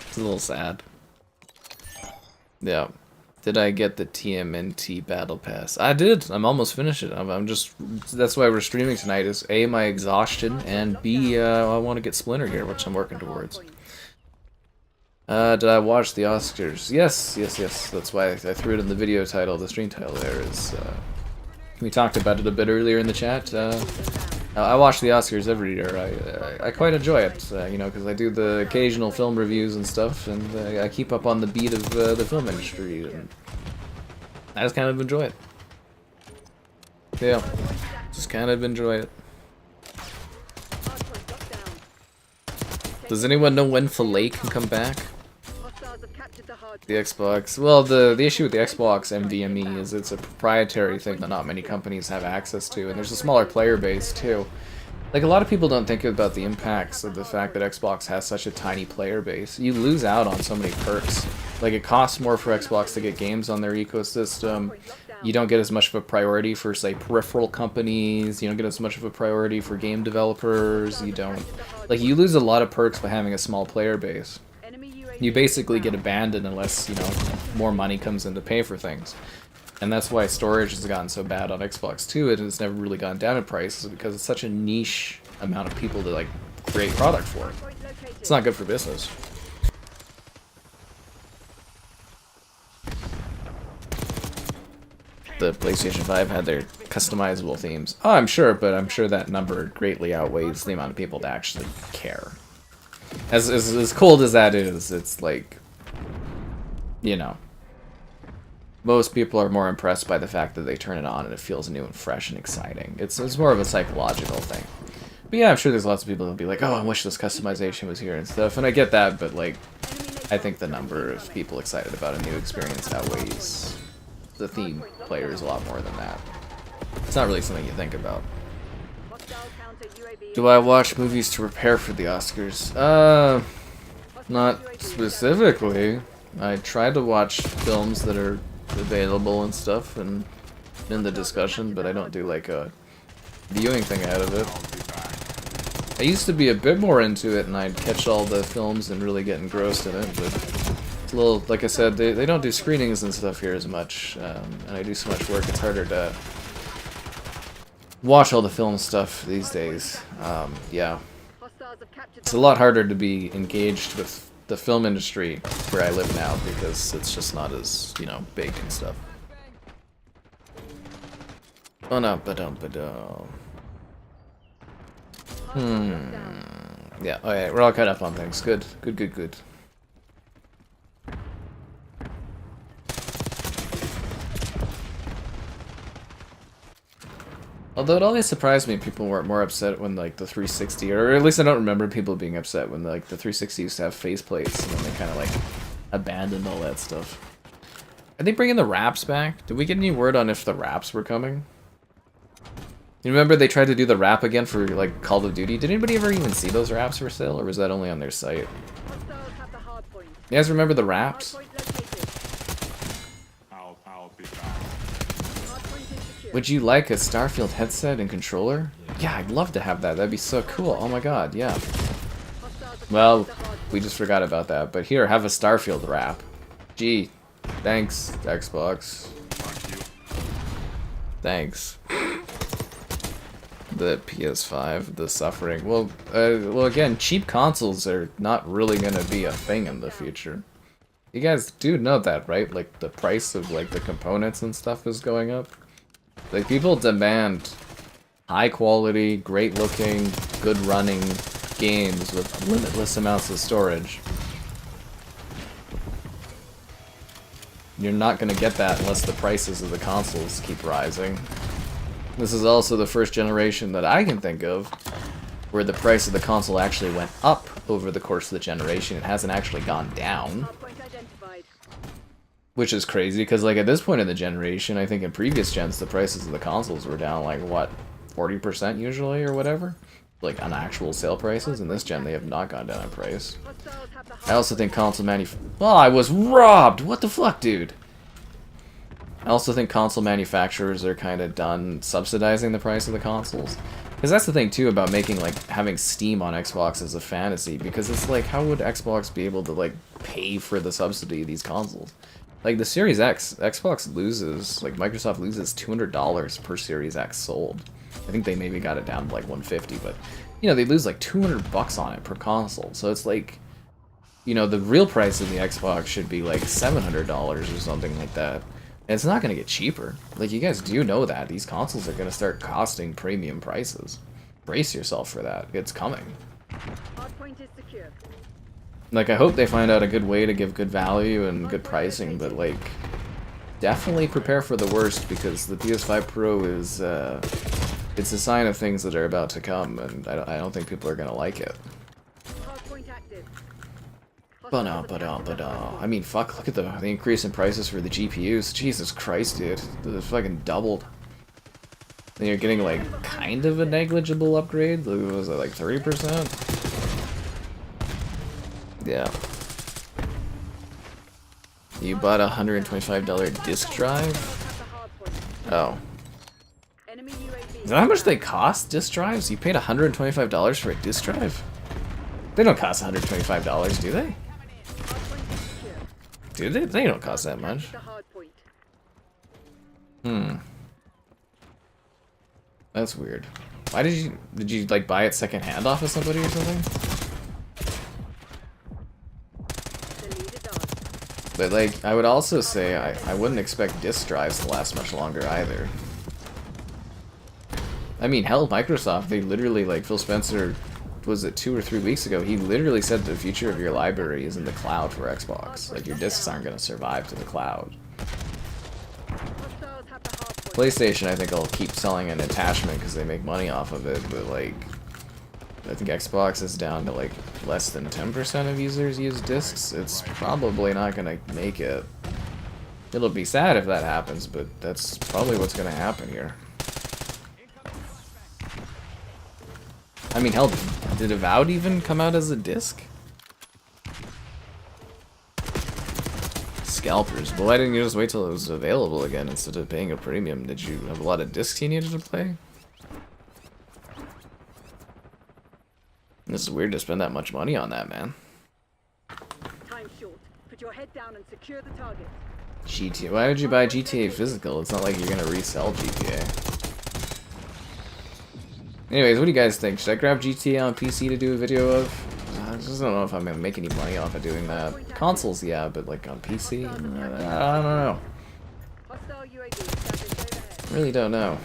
It's a little sad. Yeah. Did I get the TMNT battle pass? I did. I'm almost finished it. I'm just, that's why we're streaming tonight, is A, my exhaustion, and B, I want to get Splinter here, which I'm working towards. Did I watch the Oscars? Yes. That's why I threw it in the video title, the stream title there is, we talked about it a bit earlier in the chat. I watch the Oscars every year. I quite enjoy it, you know, because I do the occasional film reviews and stuff, and I keep up on the beat of the film industry, and I just kind of enjoy it. Yeah, just kind of enjoy it. Does anyone know when Filet can come back? The Xbox. Well, the issue with the Xbox MVME is it's a proprietary thing that not many companies have access to, and there's a smaller player base too. Like, a lot of people don't think about the impacts of the fact that Xbox has such a tiny player base. You lose out on so many perks. Like, it costs more for Xbox to get games on their ecosystem. You don't get as much of a priority for, say, peripheral companies. You don't get as much of a priority for game developers. You don't... Like, you lose a lot of perks by having a small player base. You basically get abandoned unless, you know, more money comes in to pay for things. And that's why storage has gotten so bad on Xbox too, and it's never really gone down in price, because it's such a niche amount of people to, like, create product for. It's not good for business. The PlayStation 5 had their customizable themes. Oh, I'm sure, but I'm sure that number greatly outweighs the amount of people that actually care. As cold as that is, it's like, you know, most people are more impressed by the fact that they turn it on and it feels new and fresh and exciting. It's more of a psychological thing. But yeah, I'm sure there's lots of people that'll be like, oh, I wish this customization was here and stuff, and I get that, but like, I think the number of people excited about a new experience outweighs the theme players a lot more than that. It's not really something you think about. Do I watch movies to prepare for the Oscars? Not specifically. I try to watch films that are available and stuff and in the discussion, but I don't do like a viewing thing out of it. I used to be a bit more into it, and I'd catch all the films and really get engrossed in it, but it's a little, like I said, they don't do screenings and stuff here as much, and I do so much work, it's harder to watch all the film stuff these days. Yeah. It's a lot harder to be engaged with the film industry where I live now, because it's just not as, you know, big and stuff. Oh no, Yeah, alright, we're all caught up on things. Good, good, good, good. Although it always surprised me people weren't more upset when like the 360, or at least I don't remember people being upset when like the 360 used to have faceplates and then they kind of like abandoned all that stuff. Are they bringing the wraps back? Did we get any word on if the wraps were coming? You remember they tried to do the wrap again for like Call of Duty? Did anybody ever even see those wraps for sale, or was that only on their site? Hostiles have the hard point. You guys remember the wraps? Hard point located. I'll be back. Hard point is secure. Would you like a Starfield headset and controller? Yeah, I'd love to have that. That'd be so cool. Oh my god, yeah. Hostiles have Well, the hard point. we just forgot about that. But here, have a Starfield wrap. Gee, thanks, Xbox. Fuck you. Thanks. The PS5, the suffering. Well, again, cheap consoles are not really gonna be a thing in the future. You guys do know that, right? Like, the price of, like, the components and stuff is going up. Like, people demand high-quality, great-looking, good-running games with limitless amounts of storage. You're not gonna get that unless the prices of the consoles keep rising. This is also the first generation that I can think of where the price of the console actually went up over the course of the generation. It hasn't actually gone down. Hard point identified. Which is crazy, because like at this point in the generation, I think in previous gens, the prices of the consoles were down like, what, 40% usually or whatever? Like on actual sale prices. In this gen, they have not gone down in price. Hostiles have the hard I also think console Oh, I was robbed! What the fuck, dude? I also think console manufacturers are kind of done subsidizing the price of the consoles. Because that's the thing, too, about making, like, having Steam on Xbox as a fantasy. Because it's like, how would Xbox be able to, like, pay for the subsidy of these consoles? Like, the Series X, Xbox loses, like, Microsoft loses $200 per Series X sold. I think they maybe got it down to, like, $150, but, you know, they lose, like, $200 on it per console. So it's like, you know, the real price of the Xbox should be, like, $700 or something like that. And it's not going to get cheaper. Like, you guys do know that. These consoles are going to start costing premium prices. Brace yourself for that. It's coming. hard point is secure. Like, I hope they find out a good way to give good value and good pricing, but, like, definitely prepare for the worst, because the PS5 Pro is, it's a sign of things that are about to come, and I don't think people are going to like it. Hard point active. I mean, fuck, look at the increase in prices for the GPUs. Jesus Christ, dude. They're fucking doubled. And you're getting, like, kind of a negligible upgrade? Was it, like, 30%? Yeah. You bought a $125 disc drive? Hostiles have the hard point. Oh. Enemy UAV. Is that how much they cost, disc drives? You paid $125 for a disc drive? They don't cost $125, do they? Hard point is secure. Do they? They don't cost that much. The hard point. Hmm. That's weird. Why did you like buy it secondhand off of somebody or something? The lead is on. But like, I would also say I wouldn't expect disk drives to last much longer either. I mean, hell, Microsoft, they literally, like, Phil Spencer, was it 2 or 3 weeks ago, he literally said the future of your library is in the cloud for Xbox. Like, your discs aren't going to survive to the cloud. Hostiles have the hard point. PlayStation, I think, will keep selling an attachment because they make money off of it, but, like, I think Xbox is down to, like, less than 10% of users use discs. It's probably not going to make it. It'll be sad if that happens, but that's probably what's going to happen here. I mean, hell, did Avowed even come out as a disc? Scalpers. Well, why didn't you just wait till it was available again instead of paying a premium? Did you have a lot of discs you needed to play? This is weird to spend that much money on that, man. Time short. Put your head down and secure the target. GTA. Why would you buy GTA physical? It's not like you're gonna resell GTA. Anyways, what do you guys think? Should I grab GTA on PC to do a video of? I just don't know if I'm gonna make any money off of doing that. Consoles, yeah, but like on PC? I don't know. Hostile UAV established overhead. Really don't know.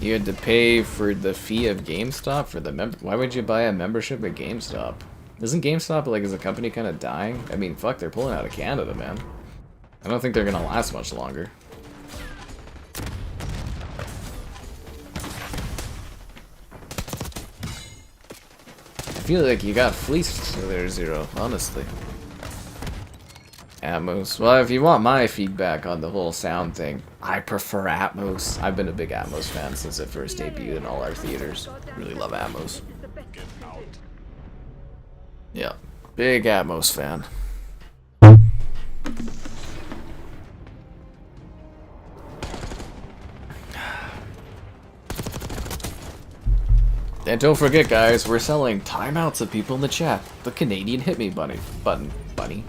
You had to pay for the fee of GameStop for the Why would you buy a membership at GameStop? Isn't GameStop, like, as a company kind of dying? I mean, fuck, they're pulling out of Canada, man. I don't think they're gonna last much longer. I feel like you got fleeced there, Zero, honestly. Atmos. Well, if you want my feedback on the whole sound thing, I prefer Atmos. I've been a big Atmos fan since it first debuted in all our theaters. Really love Atmos. Yeah, big Atmos fan. And don't forget, guys, we're selling timeouts of people in the chat. The Canadian Hit Me Bunny bunny. The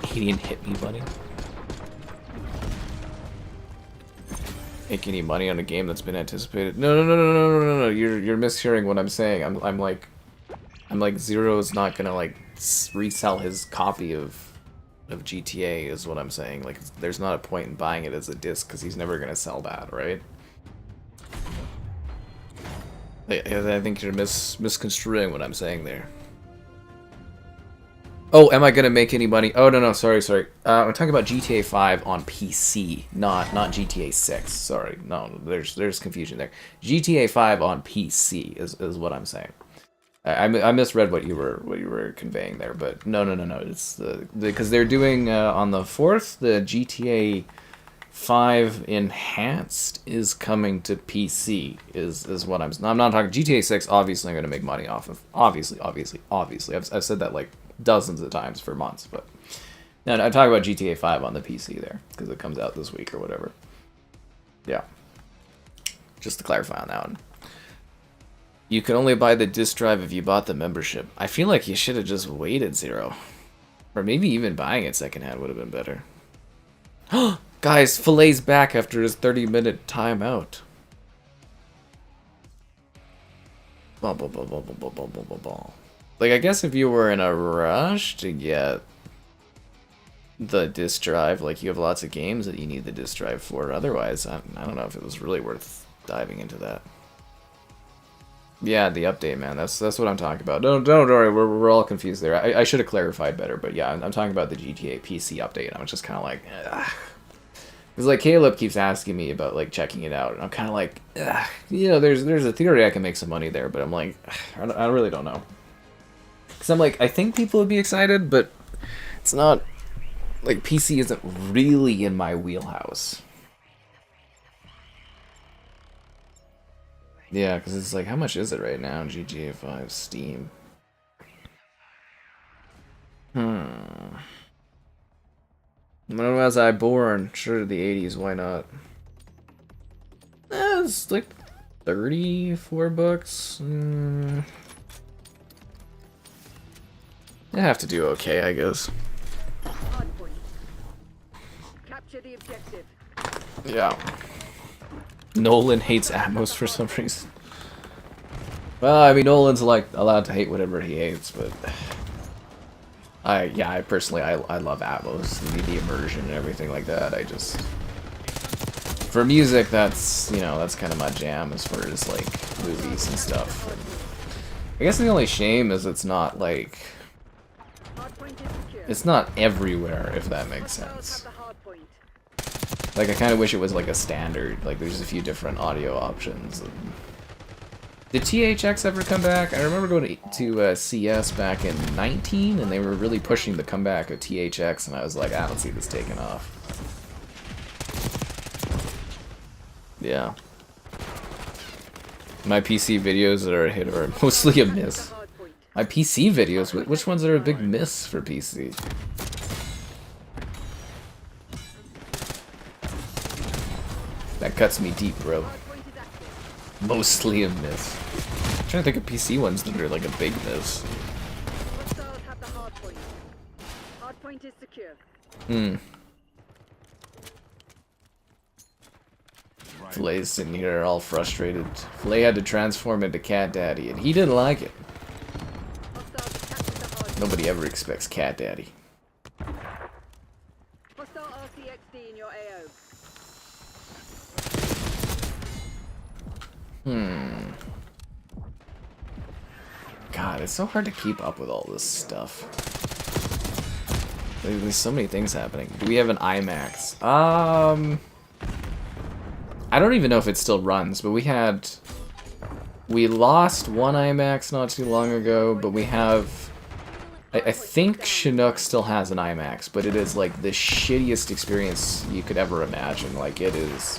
Canadian Hit Me Bunny. Make any money on a game that's been anticipated? No. You're mishearing what I'm saying. I'm like Zero's not gonna like resell his copy of GTA is what I'm saying. Like, there's not a point in buying it as a disc because he's never gonna sell that, right? I think you're misconstruing what I'm saying there. Oh, am I gonna make any money? Oh, no, sorry. I'm talking about GTA 5 on PC, not GTA 6. Sorry, no, there's confusion there. GTA 5 on PC is what I'm saying. I misread what you were conveying there, but no. It's because they're doing on the 4th the GTA 5 Enhanced is coming to PC is what I'm not talking. GTA 6 obviously I'm going to make money off of. Obviously. I've said that like dozens of times for months, but no, I'm talking about GTA 5 on the PC there because it comes out this week or whatever. Yeah. Just to clarify on that one. You can only buy the disc drive if you bought the membership. I feel like you should have just waited, Zero. Or maybe even buying it secondhand would have been better. Guys, Fille's back after his 30-minute timeout. Like, I guess if you were in a rush to get the disc drive, like you have lots of games that you need the disc drive for. Otherwise, I don't know if it was really worth diving into that. Yeah, the update, man. That's what I'm talking about. Don't worry, we're all confused there. I should have clarified better, but yeah, I'm talking about the GTA PC update. And I'm just kind of like, because like Caleb keeps asking me about like checking it out, and I'm kind of like, you know, there's a theory I can make some money there, but I'm like, I really don't know. Because I'm like, I think people would be excited, but it's not like PC isn't really in my wheelhouse. Yeah, because it's like, how much is it right now in GTA 5 Steam? When was I born? Sure, the 80s, why not? It's like 34 bucks. I have to do okay, I guess. Hardpoint. Capture the objective. Yeah. Nolan hates Atmos for some reason. Well, I mean, Nolan's like allowed to hate whatever he hates, but I personally love Atmos, the immersion and everything like that. I just, for music, that's, you know, that's kind of my jam as far as like movies and stuff. And I guess the only shame is it's not like, it's not everywhere, if that makes sense. Like, I kind of wish it was like a standard, like there's a few different audio options. Did THX ever come back? I remember going to CS back in 19, and they were really pushing the comeback of THX, and I was like, I don't see this taking off. Yeah. My PC videos that are a hit are mostly a miss. My PC videos? Which ones are a big miss for PC? That cuts me deep, bro. Mostly a miss. I'm trying to think of PC ones that are like a big miss. Hostiles have the hardpoint. Hardpoint is secure. Flay's sitting here all frustrated. Flay had to transform into Cat Daddy, and he didn't like it. Hostiles have captured the hardpoint. Nobody ever expects Cat Daddy. Hostile RCXD in your AO. God, it's so hard to keep up with all this stuff. There's so many things happening. Do we have an IMAX? I don't even know if it still runs, but we lost one IMAX not too long ago, but we have... I think Chinook still has an IMAX, but it is like the shittiest experience you could ever imagine. Like, it is...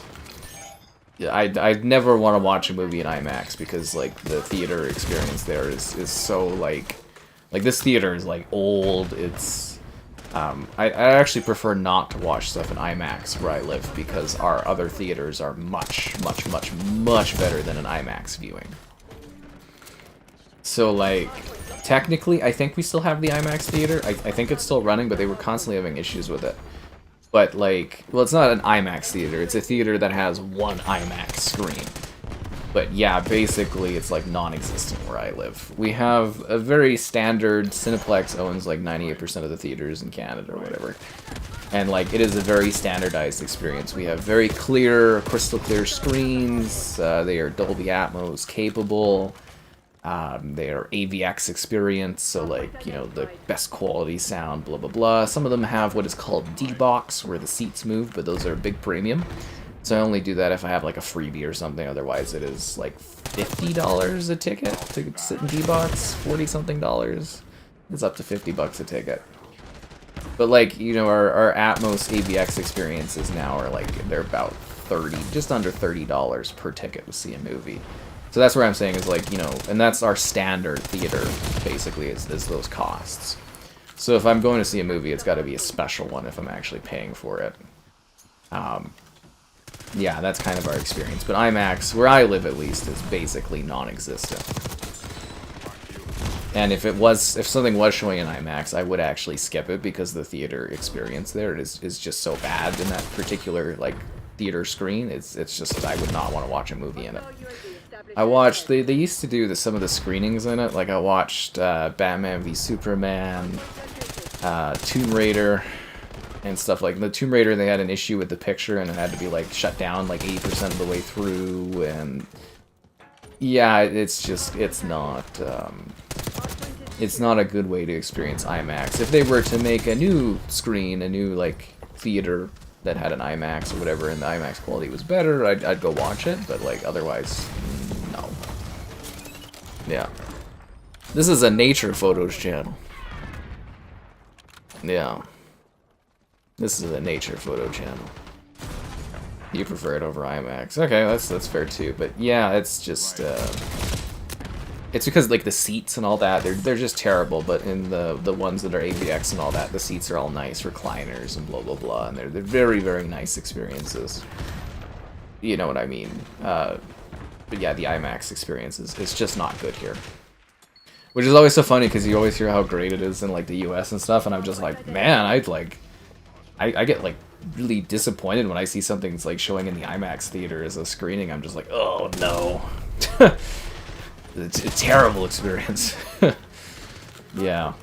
I'd never want to watch a movie in IMAX because, like, the theater experience there is so, like, this theater is, like, old. It's... I actually prefer not to watch stuff in IMAX where I live because our other theaters are much, much, much, much better than an IMAX viewing. So, like, technically, I think we still have the IMAX theater. I think it's still running, but they were constantly having issues with it. But, like, well, it's not an IMAX theater. It's a theater that has one IMAX screen. But, yeah, basically, it's, like, non-existent where I live. We have a very standard... Cineplex owns, like, 98% of the theaters in Canada or whatever. And, like, it is a very standardized experience. We have very clear, crystal clear screens. They are Dolby Atmos capable. They are AVX experience, so, like, you know, the best quality sound, blah, blah, blah. Some of them have what is called D-Box, where the seats move, but those are a big premium. So I only do that if I have, like, a freebie or something. Otherwise, it is, like, $50 a ticket to sit in D-Box, 40-something dollars. It's up to $50 a ticket. But, like, you know, our Atmos AVX experiences now are, like, they're about just under $30 per ticket to see a movie. So that's where I'm saying is, like, you know, and that's our standard theater, basically, is those costs. So if I'm going to see a movie, it's got to be a special one if I'm actually paying for it. Yeah, that's kind of our experience. But IMAX, where I live at least, is basically non-existent. And if something was showing in IMAX, I would actually skip it because the theater experience there is just so bad in that particular, like, theater screen. It's just, I would not want to watch a movie in it. I watched, they used to do some of the screenings in it, like I watched Batman v Superman, Tomb Raider, and stuff like the Tomb Raider. They had an issue with the picture and it had to be, like, shut down like 80% of the way through, and yeah, it's not a good way to experience IMAX. If they were to make a new screen, a new, like, theater that had an IMAX or whatever, and the IMAX quality was better, I'd go watch it, but, like, otherwise, no. Yeah. This is a nature photos channel. Yeah. This is a nature photo channel. You prefer it over IMAX. Okay, that's fair too, but yeah, it's just, it's because, like, the seats and all that, they're just terrible, but in the ones that are AVX and all that, the seats are all nice, recliners and blah, blah, blah, and they're very, very nice experiences. You know what I mean? But yeah, the IMAX experience is just not good here. Which is always so funny, because you always hear how great it is in, like, the US and stuff, and I'm just like, man, I get, like, really disappointed when I see something's, like, showing in the IMAX theater as a screening. I'm just like, oh, no. It's a terrible experience. Yeah.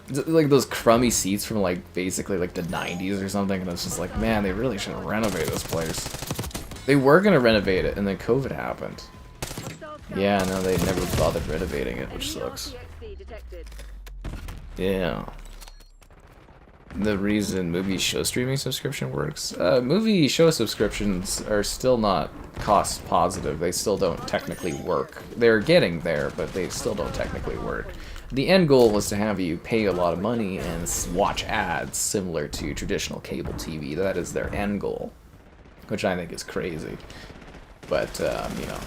It's like those crummy seats from, like, basically, like, the 90s or something, and it's just like, man, they really should renovate this place. They were gonna renovate it, and then COVID happened. Yeah, no, they never bothered renovating it, which sucks. Yeah. The reason movie show streaming subscription works? Movie show subscriptions are still not cost positive. They still don't technically work. They're getting there, but they still don't technically work. The end goal was to have you pay a lot of money and watch ads similar to traditional cable TV. That is their end goal, which I think is crazy. But, you know,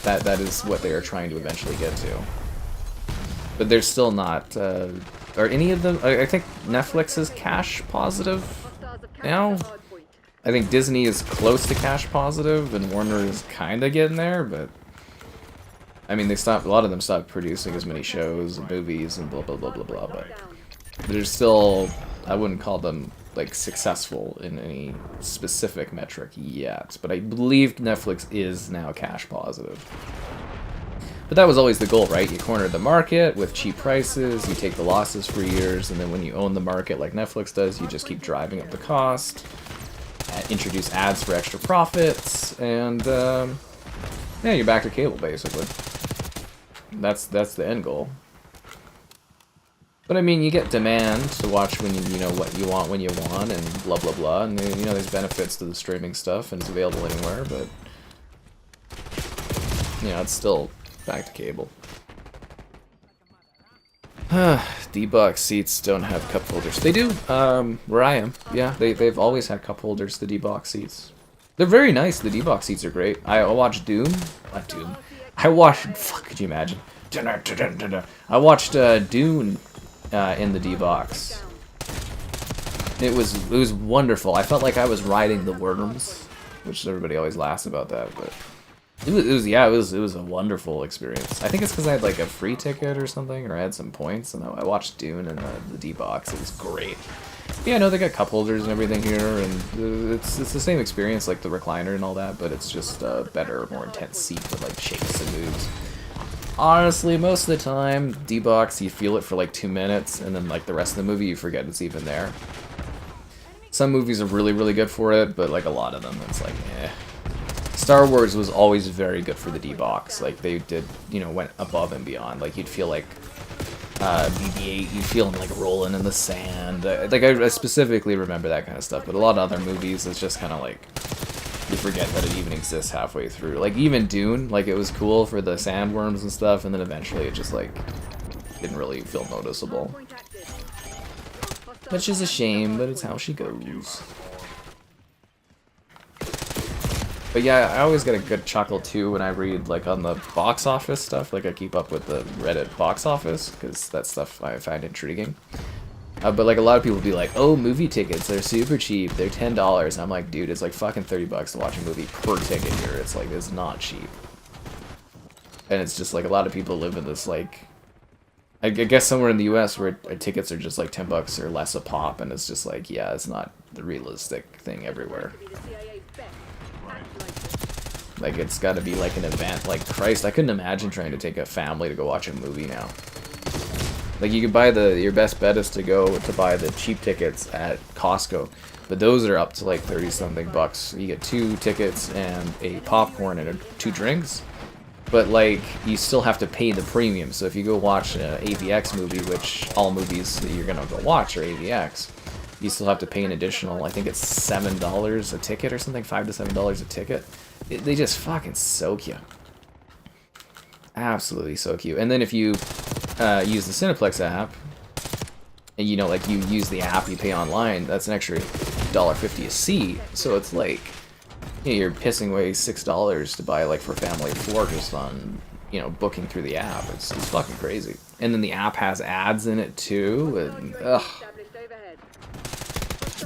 that is what they are trying to eventually get to. But they're still not, are any of them, I think Netflix is cash positive now. I think Disney is close to cash positive, and Warner is kind of getting there, but I mean, a lot of them stopped producing as many shows and movies and blah, blah, blah, blah, blah, but they're still, I wouldn't call them, like, successful in any specific metric yet, but I believe Netflix is now cash positive. But that was always the goal, right? You corner the market with cheap prices, you take the losses for years, and then when you own the market like Netflix does, you just keep driving up the cost, introduce ads for extra profits, and Yeah, you're back to cable basically. That's the end goal. But I mean, you get demand to watch when you know what you want when you want, and blah blah blah, and you know there's benefits to the streaming stuff, and it's available anywhere. But you know, it's still back to cable. D-box seats don't have cup holders. They do. Where I am, yeah, they've always had cup holders. The D-box seats. They're very nice. The D-box seats are great. I watched Doom. Not Doom. I watched. Fuck, could you imagine? I watched Dune in the D-box. It was wonderful. I felt like I was riding the worms, which everybody always laughs about that, but it was a wonderful experience. I think it's because I had like a free ticket or something, or I had some points, and I watched Dune in the D-box. It was great. Yeah, I know they got cup holders and everything here, and it's the same experience like the recliner and all that, but it's just a better, more intense seat with like shakes and moves. Honestly, most of the time, D-box, you feel it for like 2 minutes, and then like the rest of the movie, you forget it's even there. Some movies are really, really good for it, but like a lot of them, it's like, eh. Star Wars was always very good for the D-box. Like they did, you know, went above and beyond. Like you'd feel like BB-8, you'd feel them like rolling in the sand. Like I specifically remember that kind of stuff. But a lot of other movies, it's just kind of like you forget that it even exists halfway through. Like even Dune, like it was cool for the sandworms and stuff, and then eventually it just like didn't really feel noticeable. Which is a shame, but it's how she goes. But yeah, I always get a good chuckle too when I read like on the box office stuff. Like I keep up with the Reddit box office because that stuff I find intriguing. But like a lot of people be like, "Oh, movie tickets, they're super cheap. They're $10." I'm like, dude, it's like fucking $30 to watch a movie per ticket here. It's like it's not cheap. And it's just like a lot of people live in this like, I guess somewhere in the U.S. where tickets are just like $10 or less a pop, and it's just like, yeah, it's not the realistic thing everywhere. Like, it's got to be like an event. Like, Christ, I couldn't imagine trying to take a family to go watch a movie now. Like, you could buy your best bet is to go to buy the cheap tickets at Costco. But those are up to like 30-something bucks. You get 2 tickets and a popcorn and 2 drinks. But, like, you still have to pay the premium. So if you go watch an AVX movie, which all movies that you're going to go watch are AVX, you still have to pay an additional, I think it's $7 a ticket or something, $5 to $7 a ticket. They just fucking soak you. Absolutely soak you. And then if you use the Cineplex app, and you know, like you use the app, you pay online, that's an extra $1.50 a seat. So it's like, you know, you're pissing away $6 to buy like for a family of 4 just on, you know, booking through the app. It's fucking crazy. And then the app has ads in it too, and ugh.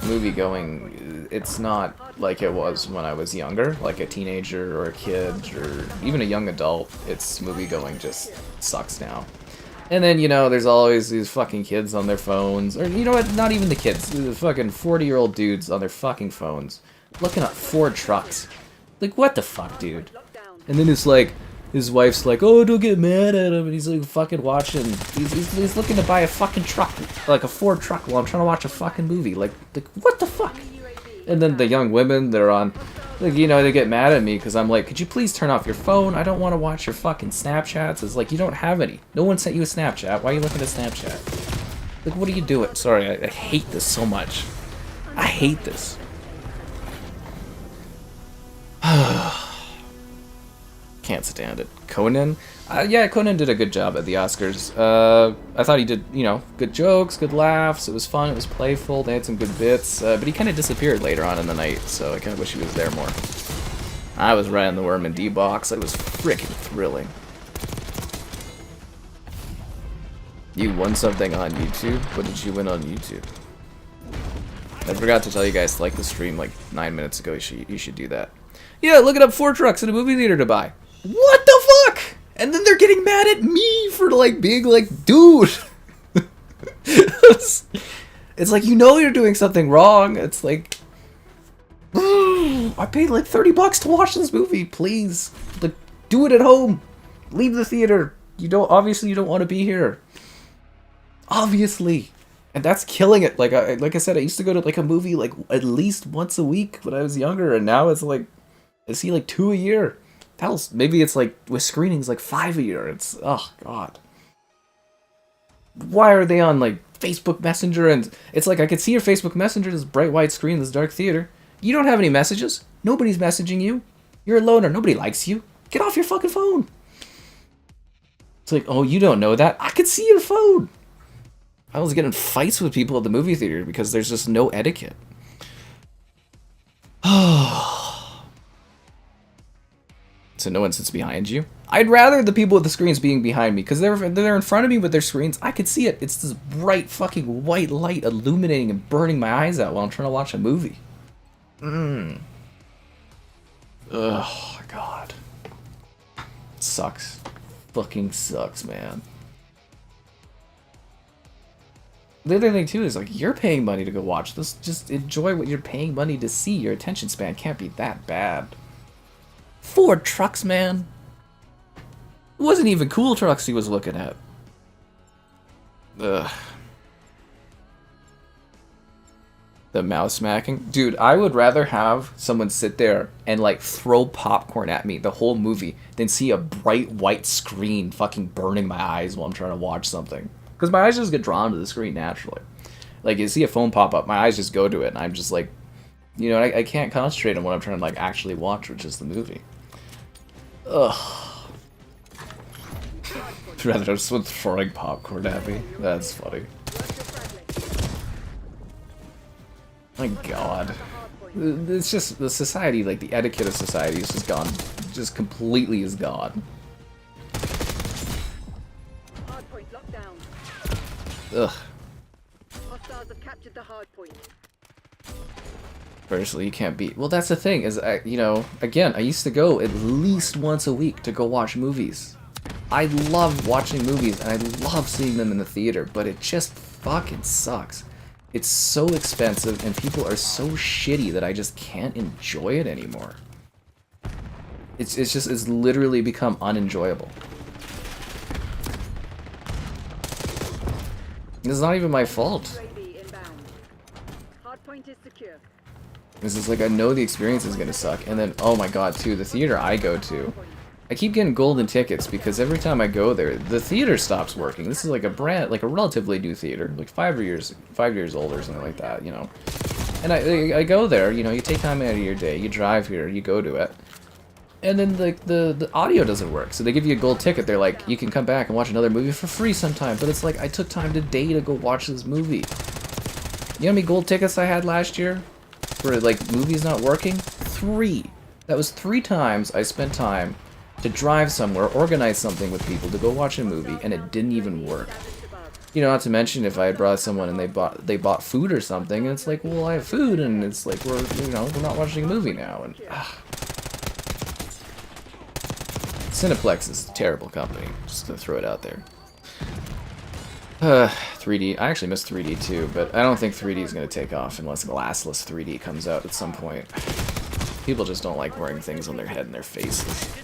Movie going, it's not like it was when I was younger, like a teenager or a kid or even a young adult. It's movie going just sucks now. And then, you know, there's always these fucking kids on their phones, or you know what, not even the kids, the fucking 40-year-old dudes on their fucking phones looking at Ford trucks. Like, what the fuck, dude? And then it's like, his wife's like, oh, don't get mad at him, and he's like fucking watching, he's looking to buy a fucking truck, like a Ford truck, while I'm trying to watch a fucking movie, like what the fuck? And then the young women, they're on, like, you know, they get mad at me, because I'm like, could you please turn off your phone? I don't want to watch your fucking Snapchats. It's like, you don't have any. No one sent you a Snapchat. Why are you looking at Snapchat? Like, what are you doing? Sorry, I hate this so much. I hate this. Can't stand it. Conan? Yeah, Conan did a good job at the Oscars. I thought he did, you know, good jokes, good laughs. It was fun, it was playful, they had some good bits. But he kind of disappeared later on in the night, so I kind of wish he was there more. I was riding the worm in D-box. It was freaking thrilling. You won something on YouTube? What did you win on YouTube? I forgot to tell you guys to like the stream like 9 minutes ago. You should do that. Yeah, looking up 4 trucks in a movie theater to buy. What the fuck? And then they're getting mad at me for like being like, dude. It's like, you know you're doing something wrong. It's like, I paid like $30 to watch this movie. Please, like, do it at home. Leave the theater. Obviously you don't want to be here. Obviously. And that's killing it. Like I said, I used to go to like a movie like at least once a week when I was younger, and now it's like, I see like 2 a year. Hell's, maybe it's like, with screenings, like 5 a year. It's, oh, God. Why are they on, like, Facebook Messenger? And it's like, I could see your Facebook Messenger, this bright white screen, this dark theater. You don't have any messages. Nobody's messaging you. You're a loner. Nobody likes you. Get off your fucking phone. It's like, oh, you don't know that? I could see your phone. I was getting fights with people at the movie theater because there's just no etiquette. So no one sits behind you? I'd rather the people with the screens being behind me, because they're in front of me with their screens. I could see it. It's this bright fucking white light illuminating and burning my eyes out while I'm trying to watch a movie. Ugh, God. It sucks. Fucking sucks, man. The other thing, too, is, like, you're paying money to go watch this. Just enjoy what you're paying money to see. Your attention span can't be that bad. Ford trucks, man. It wasn't even cool trucks he was looking at. Ugh. The mouse smacking. Dude, I would rather have someone sit there and, like, throw popcorn at me the whole movie than see a bright white screen fucking burning my eyes while I'm trying to watch something. Because my eyes just get drawn to the screen naturally. Like, you see a phone pop up, my eyes just go to it, and I'm just like, you know, I can't concentrate on what I'm trying to, like, actually watch, which is the movie. Ugh. Rather just with throwing popcorn at me. That's funny. My God. It's just, the society, like, the etiquette of society is just gone. Just completely is gone. Hardpoint locked down. Ugh. Hostiles have captured the hardpoint. Personally, you can't beat. Well, that's the thing, is, you know, again, I used to go at least once a week to go watch movies. I love watching movies, and I love seeing them in the theater, but it just fucking sucks. It's so expensive, and people are so shitty that I just can't enjoy it anymore. It's literally become unenjoyable. It's not even my fault. Hardpoint is secure. This is like, I know the experience is gonna suck, and then, oh my God, too, the theater I go to, I keep getting golden tickets because every time I go there, the theater stops working. This is like a relatively new theater, like 5 years old or something like that, you know. And I go there, you know, you take time out of your day, you drive here, you go to it, and then the audio doesn't work. So they give you a gold ticket. They're like, you can come back and watch another movie for free sometime. But it's like, I took time today to go watch this movie. You know how many gold tickets I had last year? For, like, movies not working? 3. That was 3 times I spent time to drive somewhere, organize something with people to go watch a movie, and it didn't even work. You know, not to mention if I had brought someone and they bought food or something, and it's like, well, I have food, and it's like, we're not watching a movie now, and Cineplex is a terrible company, just to throw it out there. 3D. I actually miss 3D too, but I don't think 3D is going to take off unless glassless 3D comes out at some point. People just don't like wearing things on their head and their faces.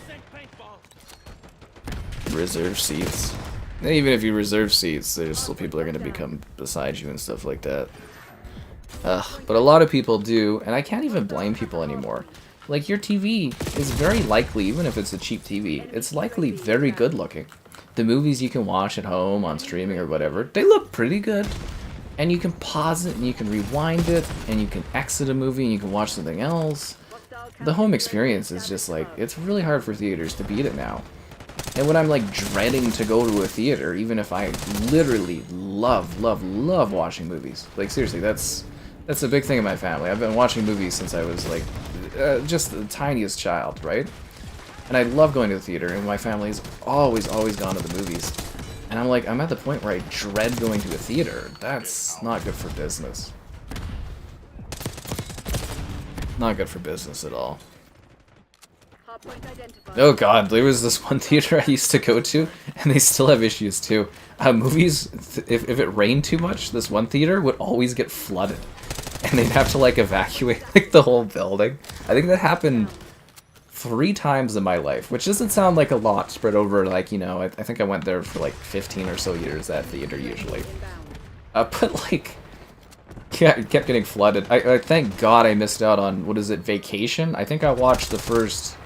Reserve seats. And even if you reserve seats, there's still people are going to become beside you and stuff like that. But a lot of people do, and I can't even blame people anymore. Like, your TV is very likely, even if it's a cheap TV, it's likely very good looking. The movies you can watch at home on streaming or whatever, they look pretty good. And you can pause it and you can rewind it and you can exit a movie and you can watch something else. The home experience is just like, it's really hard for theaters to beat it now. And when I'm like dreading to go to a theater, even if I literally love watching movies. Like seriously, that's a big thing in my family. I've been watching movies since I was like just the tiniest child, right? And I love going to the theater, and my family's always gone to the movies. And I'm like, I'm at the point where I dread going to a theater. That's not good for business. Not good for business at all. Oh God, there was this one theater I used to go to, and they still have issues too. Movies, if it rained too much, this one theater would always get flooded. And they'd have to like evacuate like the whole building. I think that happened 3 times in my life, which doesn't sound like a lot spread over, like, you know, I think I went there for like 15 or so years, that theater usually. But like, yeah, it kept getting flooded. I thank God I missed out on, what is it, Vacation? I think I watched the first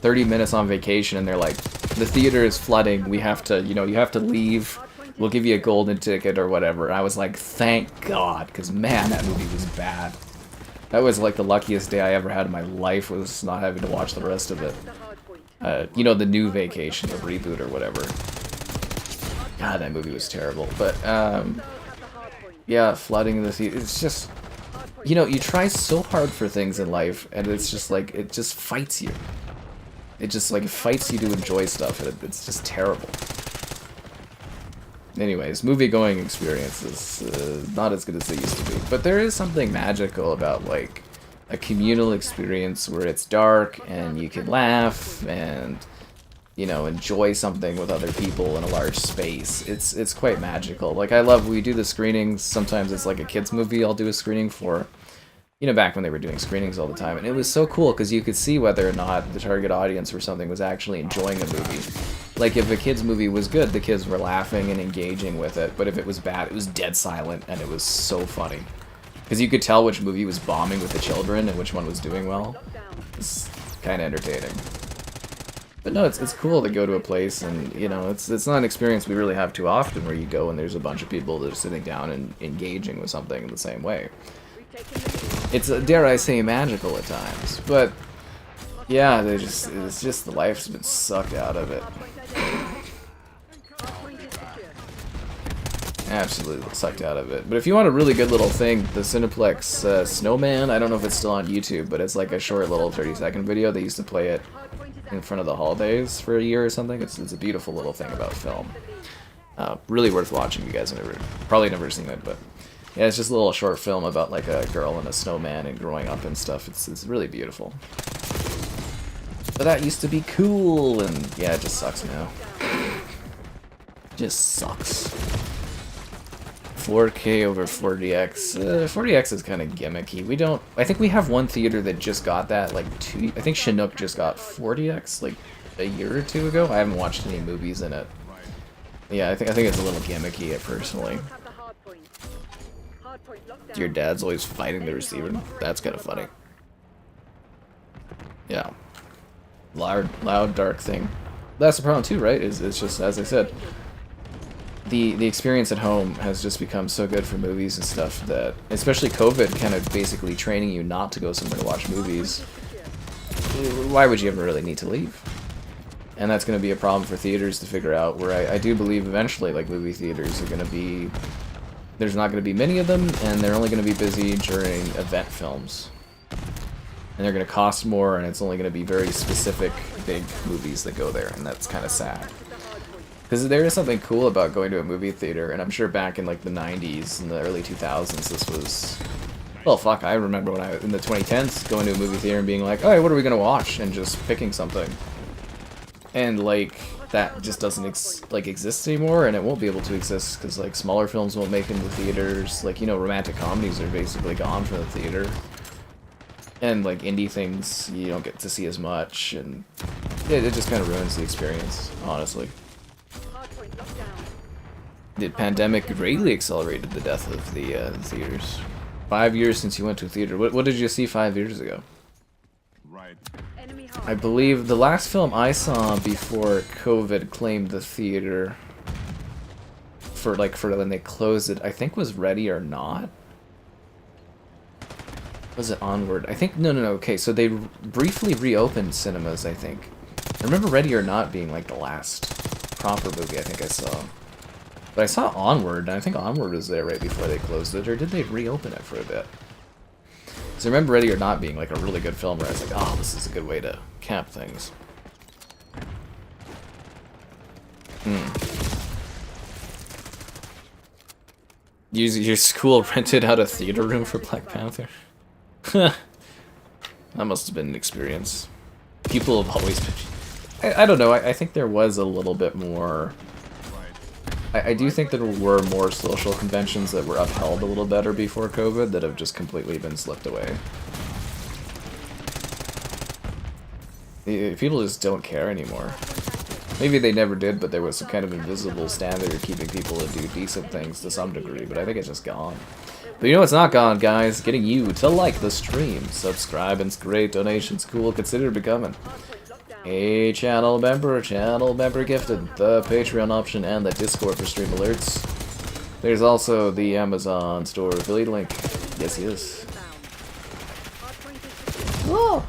30 minutes on vacation and they're like, the theater is flooding, we have to, you know, you have to leave, we'll give you a golden ticket or whatever. And I was like, thank God, because man, that movie was bad. That was like the luckiest day I ever had in my life, was not having to watch the rest of it. You know, the new Vacation, the reboot or whatever. God, that movie was terrible. But, yeah, flooding in the theater, it's just, you know, you try so hard for things in life, and it's just like, it just fights you. It just, like, fights you to enjoy stuff, and it's just terrible. Anyways, movie-going experience is not as good as they used to be. But there is something magical about, like, a communal experience where it's dark, and you can laugh, and, you know, enjoy something with other people in a large space. It's quite magical. Like, I love, we do the screenings, sometimes it's like a kid's movie I'll do a screening for. You know, back when they were doing screenings all the time. And it was so cool, because you could see whether or not the target audience for something was actually enjoying a movie. Like, if a kid's movie was good, the kids were laughing and engaging with it. But if it was bad, it was dead silent, and it was so funny. Because you could tell which movie was bombing with the children and which one was doing well. It's kind of entertaining. But no, it's cool to go to a place and, you know, it's not an experience we really have too often where you go and there's a bunch of people that are sitting down and engaging with something in the same way. It's, dare I say, magical at times, but yeah, it's just the life's been sucked out of it. Absolutely sucked out of it. But if you want a really good little thing, the Cineplex Snowman, I don't know if it's still on YouTube, but it's like a short little 30-second video. They used to play it in front of the holidays for a year or something. It's a beautiful little thing about film. Really worth watching. You guys have probably never seen it, but yeah, it's just a little short film about like a girl and a snowman and growing up and stuff. It's really beautiful. But that used to be cool, and yeah, it just sucks now. Just sucks. 4K over 40X. 40X is kind of gimmicky. We don't. I think we have one theater that just got that like I think Chinook just got 40X like a year or two ago. I haven't watched any movies in it. Yeah, I think it's a little gimmicky personally. Your dad's always fighting the receiver. That's kind of funny. Yeah. Loud, dark thing. That's the problem too, right? It's just, as I said, the experience at home has just become so good for movies and stuff that, especially COVID kind of basically training you not to go somewhere to watch movies. Why would you ever really need to leave? And that's going to be a problem for theaters to figure out, where I do believe eventually, like, movie theaters are going to be... There's not going to be many of them, and they're only going to be busy during event films. And they're going to cost more, and it's only going to be very specific, big movies that go there, and that's kind of sad. Because there is something cool about going to a movie theater, and I'm sure back in, like, the 90s and the early 2000s, this was... Well, fuck, I remember when in the 2010s, going to a movie theater and being like, oh, what are we going to watch? And just picking something. And, like, that just doesn't, exist anymore, and it won't be able to exist, because, like, smaller films won't make it into theaters. Like, you know, romantic comedies are basically gone from the theater. And, like, indie things, you don't get to see as much, and it just kind of ruins the experience, honestly. The pandemic greatly accelerated the death of the theaters. 5 years since you went to a theater. What did you see 5 years ago? Right. I believe the last film I saw before COVID claimed the theater for when they closed it, I think was Ready or Not. Was it Onward? I think no. Okay, so they briefly reopened cinemas. I think. I remember Ready or Not being like the last proper movie I think I saw. But I saw Onward, and I think Onward was there right before they closed it, or did they reopen it for a bit? So I remember Ready or Not being like a really good film where I was like, oh, this is a good way to cap things. Your school rented out a theater room for Black Panther? That must have been an experience. People have always been... I don't know, I think there was a little bit more... I do think there were more social conventions that were upheld a little better before COVID that have just completely been slipped away. People just don't care anymore. Maybe they never did, but there was some kind of invisible standard keeping people to do decent things to some degree, but I think it's just gone. But you know what's not gone, guys? Getting you to like the stream. Subscribe, and it's great. Donations cool. Consider becoming A channel member gifted the Patreon option and the Discord for stream alerts. There's also the Amazon store affiliate link. Yes, yes. Oh.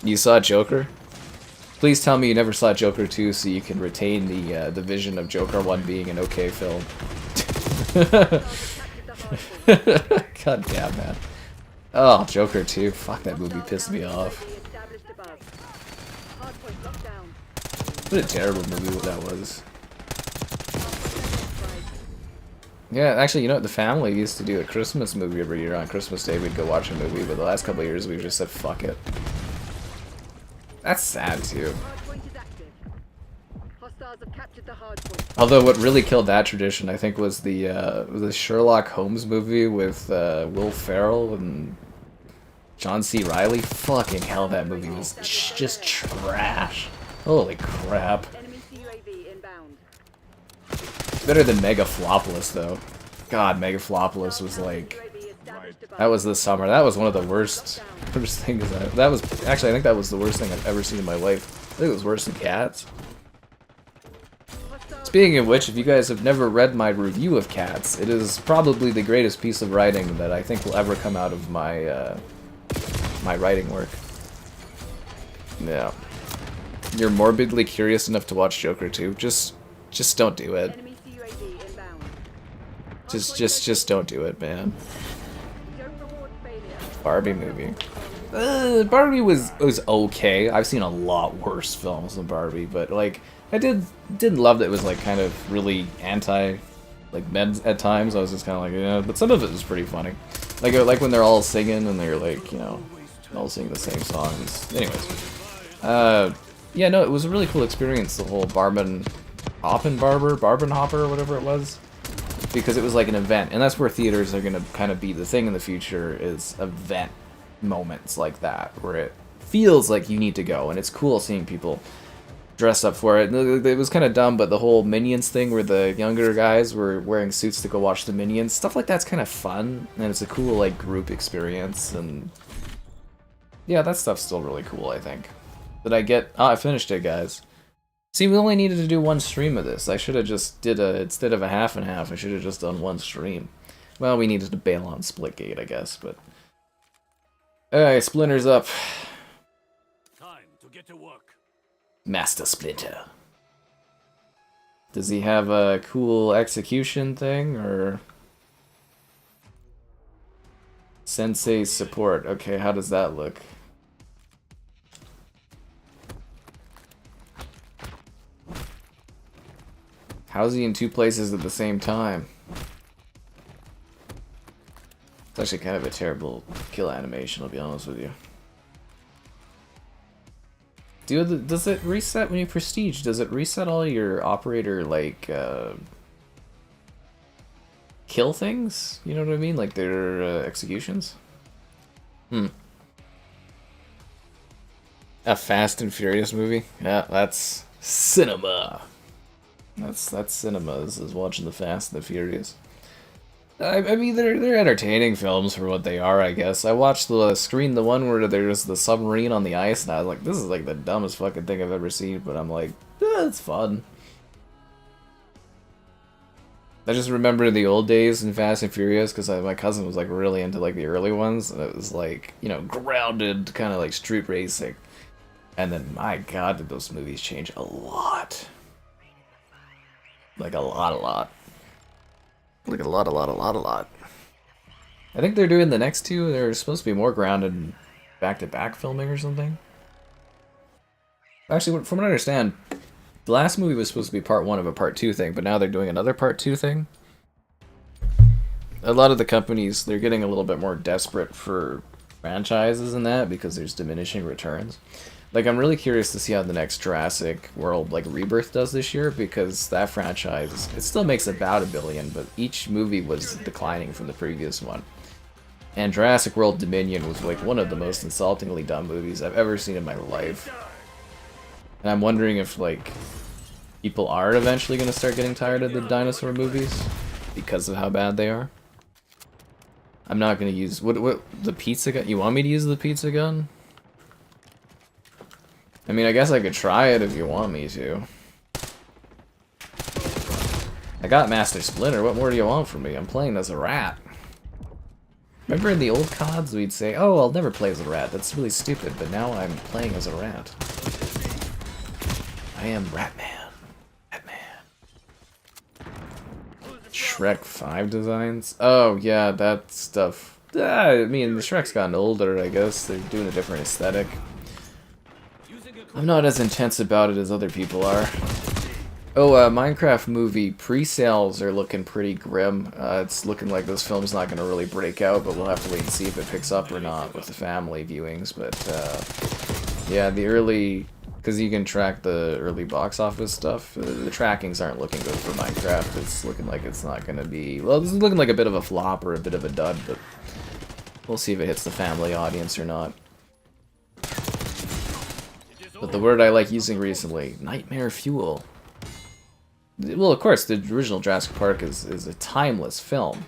You saw Joker? Please tell me you never saw Joker 2 so you can retain the vision of Joker 1 being an okay film. God damn, man. Oh, Joker 2. Fuck, that movie pissed me off. What a terrible movie that was. Yeah, actually, you know what? The family used to do a Christmas movie every year. On Christmas Day, we'd go watch a movie, but the last couple of years, we've just said, fuck it. That's sad, too. Although, what really killed that tradition, I think, was the Sherlock Holmes movie with Will Ferrell and John C. Reilly. Fucking hell, that movie was just trash. Holy crap. Better than Megaflopolis, though. God, Megaflopolis was like... That was this summer. That was one of the worst things. That was... Actually, I think that was the worst thing I've ever seen in my life. I think it was worse than Cats. Speaking of which, if you guys have never read my review of Cats, it is probably the greatest piece of writing that I think will ever come out of my, my writing work. Yeah. You're morbidly curious enough to watch Joker 2? Just don't do it. Just don't do it, man. Barbie movie. Barbie was okay. I've seen a lot worse films than Barbie, but like I did love that it was like kind of really anti like men at times. I was just kind of like, yeah, but some of it was pretty funny. Like when they're all singing and they're like, you know, all singing the same songs. Anyways, yeah, no, it was a really cool experience. The whole Barbenhopper, or whatever it was. Because it was like an event, and that's where theaters are going to kind of be the thing in the future, is event moments like that, where it feels like you need to go, and it's cool seeing people dress up for it. It was kind of dumb, but the whole Minions thing, where the younger guys were wearing suits to go watch the Minions, stuff like that's kind of fun, and it's a cool like group experience, and yeah, that stuff's still really cool, I think. Did I get... Oh, I finished it, guys. See, we only needed to do one stream of this. I should have just did instead of a half and half, I should have just done one stream. Well, we needed to bail on Splitgate, I guess, but... Alright, Splinter's up. Time to get to work. Master Splinter. Does he have a cool execution thing, or... Sensei support. Okay, how does that look? How's he in two places at the same time? It's actually kind of a terrible kill animation, I'll be honest with you. Does it reset when you prestige? Does it reset all your operator, like, kill things? You know what I mean? Like their executions? A Fast and Furious movie? Yeah, that's cinema. That's cinema, is watching the Fast and the Furious. I mean, they're entertaining films for what they are, I guess. I watched the one where there's the submarine on the ice, and I was like, this is like the dumbest fucking thing I've ever seen, but I'm like, it's fun. I just remember the old days in Fast and Furious, because my cousin was like really into like the early ones, and it was like, you know, grounded, kind of like street racing. And then, my god, did those movies change a lot. Like a lot. Like a lot. I think they're doing the next two. They're supposed to be more grounded back-to-back filming or something. Actually, from what I understand, the last movie was supposed to be part 1 of a part 2 thing, but now they're doing another part 2 thing. A lot of the companies, they're getting a little bit more desperate for franchises and that because there's diminishing returns. Like, I'm really curious to see how the next Jurassic World, like, Rebirth does this year, because that franchise, it still makes about $1 billion, but each movie was declining from the previous one. And Jurassic World Dominion was, like, one of the most insultingly dumb movies I've ever seen in my life. And I'm wondering if, like, people are eventually going to start getting tired of the dinosaur movies because of how bad they are. I'm not going to use... What, the pizza gun? You want me to use the pizza gun? I mean, I guess I could try it if you want me to. I got Master Splinter, what more do you want from me? I'm playing as a rat. Remember in the old CODs we'd say, oh, I'll never play as a rat, that's really stupid, but now I'm playing as a rat. I am Ratman. Ratman. Shrek 5 designs? Oh, yeah, that stuff. I mean, the Shrek's gotten older, I guess. They're doing a different aesthetic. I'm not as intense about it as other people are. Oh, Minecraft movie pre-sales are looking pretty grim. It's looking like this film's not going to really break out, but we'll have to wait and see if it picks up or not with the family viewings. But, yeah, the early... Because you can track the early box office stuff. The trackings aren't looking good for Minecraft. It's looking like it's not going to be... Well, this is looking like a bit of a flop or a bit of a dud, but we'll see if it hits the family audience or not. But the word I like using recently, nightmare fuel. Well, of course, the original Jurassic Park is a timeless film.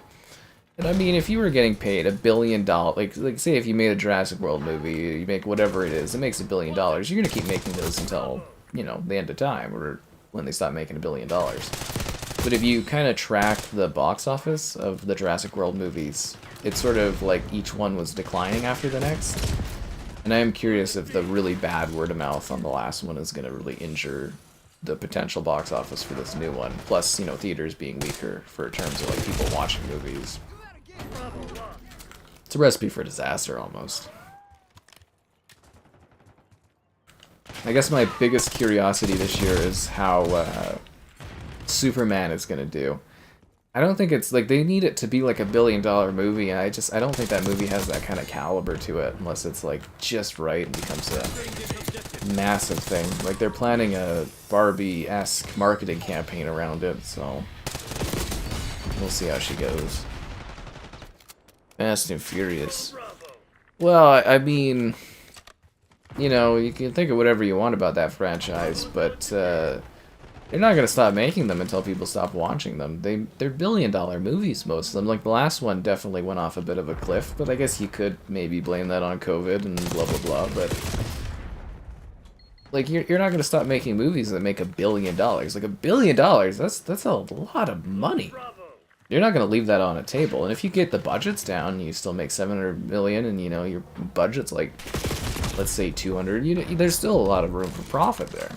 And I mean, if you were getting paid $1 billion, like say if you made a Jurassic World movie, you make whatever it is, it makes $1 billion, you're going to keep making those until, you know, the end of time, or when they stop making $1 billion. But if you kind of track the box office of the Jurassic World movies, it's sort of like each one was declining after the next. And I am curious if the really bad word of mouth on the last one is going to really injure the potential box office for this new one. Plus, you know, theaters being weaker for terms of like people watching movies. It's a recipe for disaster almost. I guess my biggest curiosity this year is how Superman is going to do. I don't think it's like they need it to be like $1 billion movie, and I don't think that movie has that kind of caliber to it unless it's like just right and becomes a massive thing. Like they're planning a Barbie-esque marketing campaign around it, so we'll see how she goes. Fast and Furious. Well, I mean, you know, you can think of whatever you want about that franchise, but they're not going to stop making them until people stop watching them. They're $1 billion movies, most of them. Like, the last one definitely went off a bit of a cliff, but I guess you could maybe blame that on COVID and blah, blah, blah, but... Like, you're not going to stop making movies that make $1 billion. Like, $1 billion, that's a lot of money. You're not going to leave that on a table. And if you get the budgets down, you still make $700 million, and, you know, your budget's like, let's say 200, there's still a lot of room for profit there.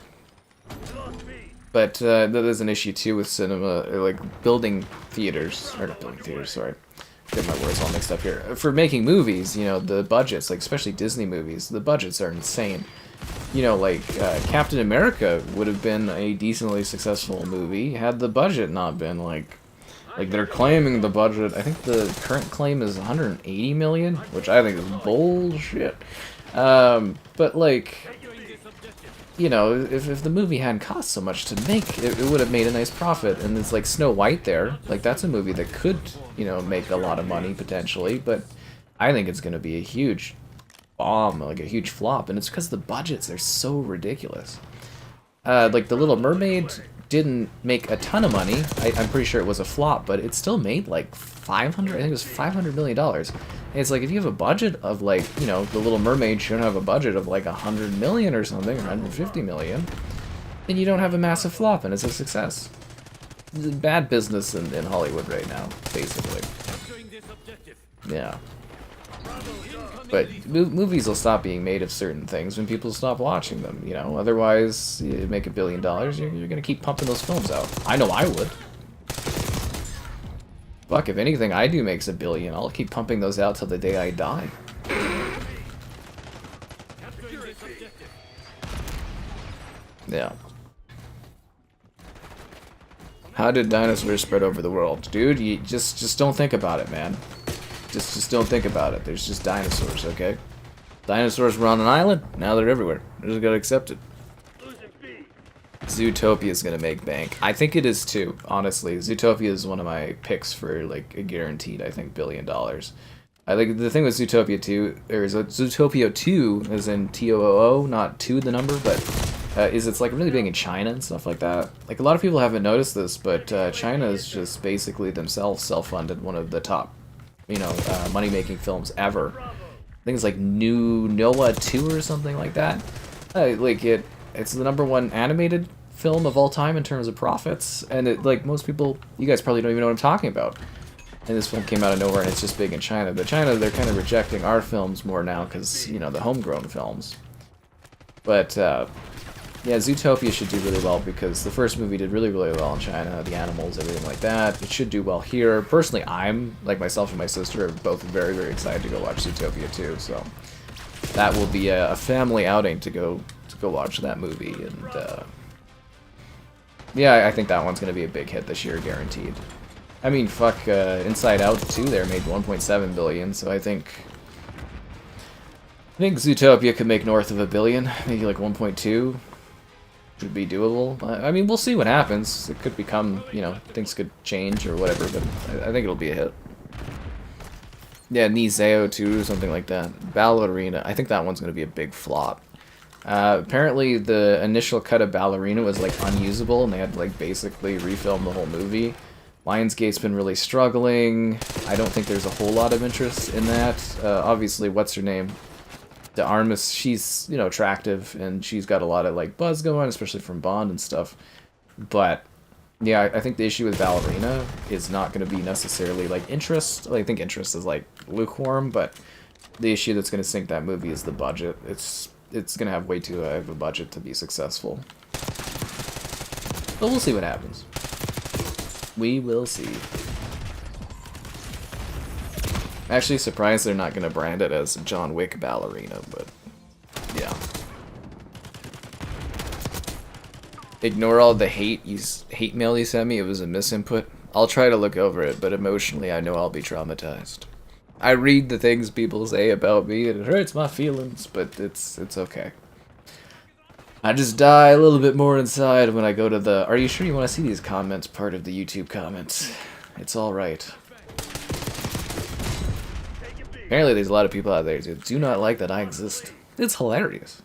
But that is an issue too with cinema, or like building theaters, or not building theaters, sorry. Get my words all mixed up here. For making movies, you know, the budgets, like especially Disney movies, the budgets are insane. You know, like Captain America would have been a decently successful movie had the budget not been like they're claiming the budget. I think the current claim is 180 million, which I think is bullshit. But like, you know, if the movie hadn't cost so much to make, it would have made a nice profit. And it's like Snow White there. Like, that's a movie that could, you know, make a lot of money, potentially. But I think it's going to be a huge bomb, like a huge flop. And it's because the budgets are so ridiculous. Like, The Little Mermaid didn't make a ton of money. I'm pretty sure it was a flop, but it still made, like, I think it was $500 million. And it's like, if you have a budget of, like, you know, The Little Mermaid shouldn't have a budget of, like, 100 million or something, 150 million, then you don't have a massive flop, and it's a success. It's bad business in Hollywood right now, basically. Yeah. But movies will stop being made of certain things when people stop watching them, you know? Otherwise, you make $1 billion, you're gonna keep pumping those films out. I know I would. Fuck, if anything I do makes $1 billion, I'll keep pumping those out till the day I die. Yeah. How did dinosaurs spread over the world? Dude, you just don't think about it, man. Just don't think about it. There's just dinosaurs, okay? Dinosaurs were on an island, now they're everywhere. We just gotta accept it. Zootopia is gonna make bank. I think it is too, honestly. Zootopia is one of my picks for like a guaranteed, I think, $1 billion. I think the thing with Zootopia 2, or is Zootopia 2, as in TOOO, not 2 the number, but is it's like really big in China and stuff like that. Like, a lot of people haven't noticed this, but China is just basically themselves self-funded one of the top, you know, money-making films ever. I think it's like New Noah 2 or something like that. It's the #1 animated film of all time in terms of profits, and most people, you guys probably don't even know what I'm talking about. And this film came out of nowhere, and it's just big in China. But China, they're kind of rejecting our films more now because, the homegrown films. But, yeah, Zootopia should do really well because the first movie did really, really well in China. The animals, everything like that. It should do well here. Personally, myself and my sister, are both very, very excited to go watch Zootopia too. So that will be a family outing to go watch that movie. And, yeah, I think that one's going to be a big hit this year, guaranteed. I mean, fuck, Inside Out 2 there made 1.7 billion, so I think Zootopia could make north of $1 billion, maybe like 1.2 should be doable. I mean, we'll see what happens. It could become, things could change or whatever, but I think it'll be a hit. Yeah, Nizeo 2 or something like that. Ballerina, I think that one's going to be a big flop. Apparently the initial cut of Ballerina was unusable, and they had to basically refilm the whole movie. Lionsgate's been really struggling. I don't think there's a whole lot of interest in that. Obviously, what's her name? De Armas, she's, attractive, and she's got a lot of, buzz going, especially from Bond and stuff. But, yeah, I think the issue with Ballerina is not going to be necessarily, interest. I think interest is, lukewarm, but the issue that's going to sink that movie is the budget. It's going to have way too high of a budget to be successful. But we'll see what happens. We will see. Actually surprised they're not going to brand it as John Wick Ballerina, but yeah. Ignore all the hate mail you sent me. It was a misinput. I'll try to look over it, but emotionally I know I'll be traumatized. I read the things people say about me and it hurts my feelings, but it's okay. I just die a little bit more inside when I go to the... Are you sure you want to see these comments part of the YouTube comments? It's alright. Apparently there's a lot of people out there who do not like that I exist. It's hilarious.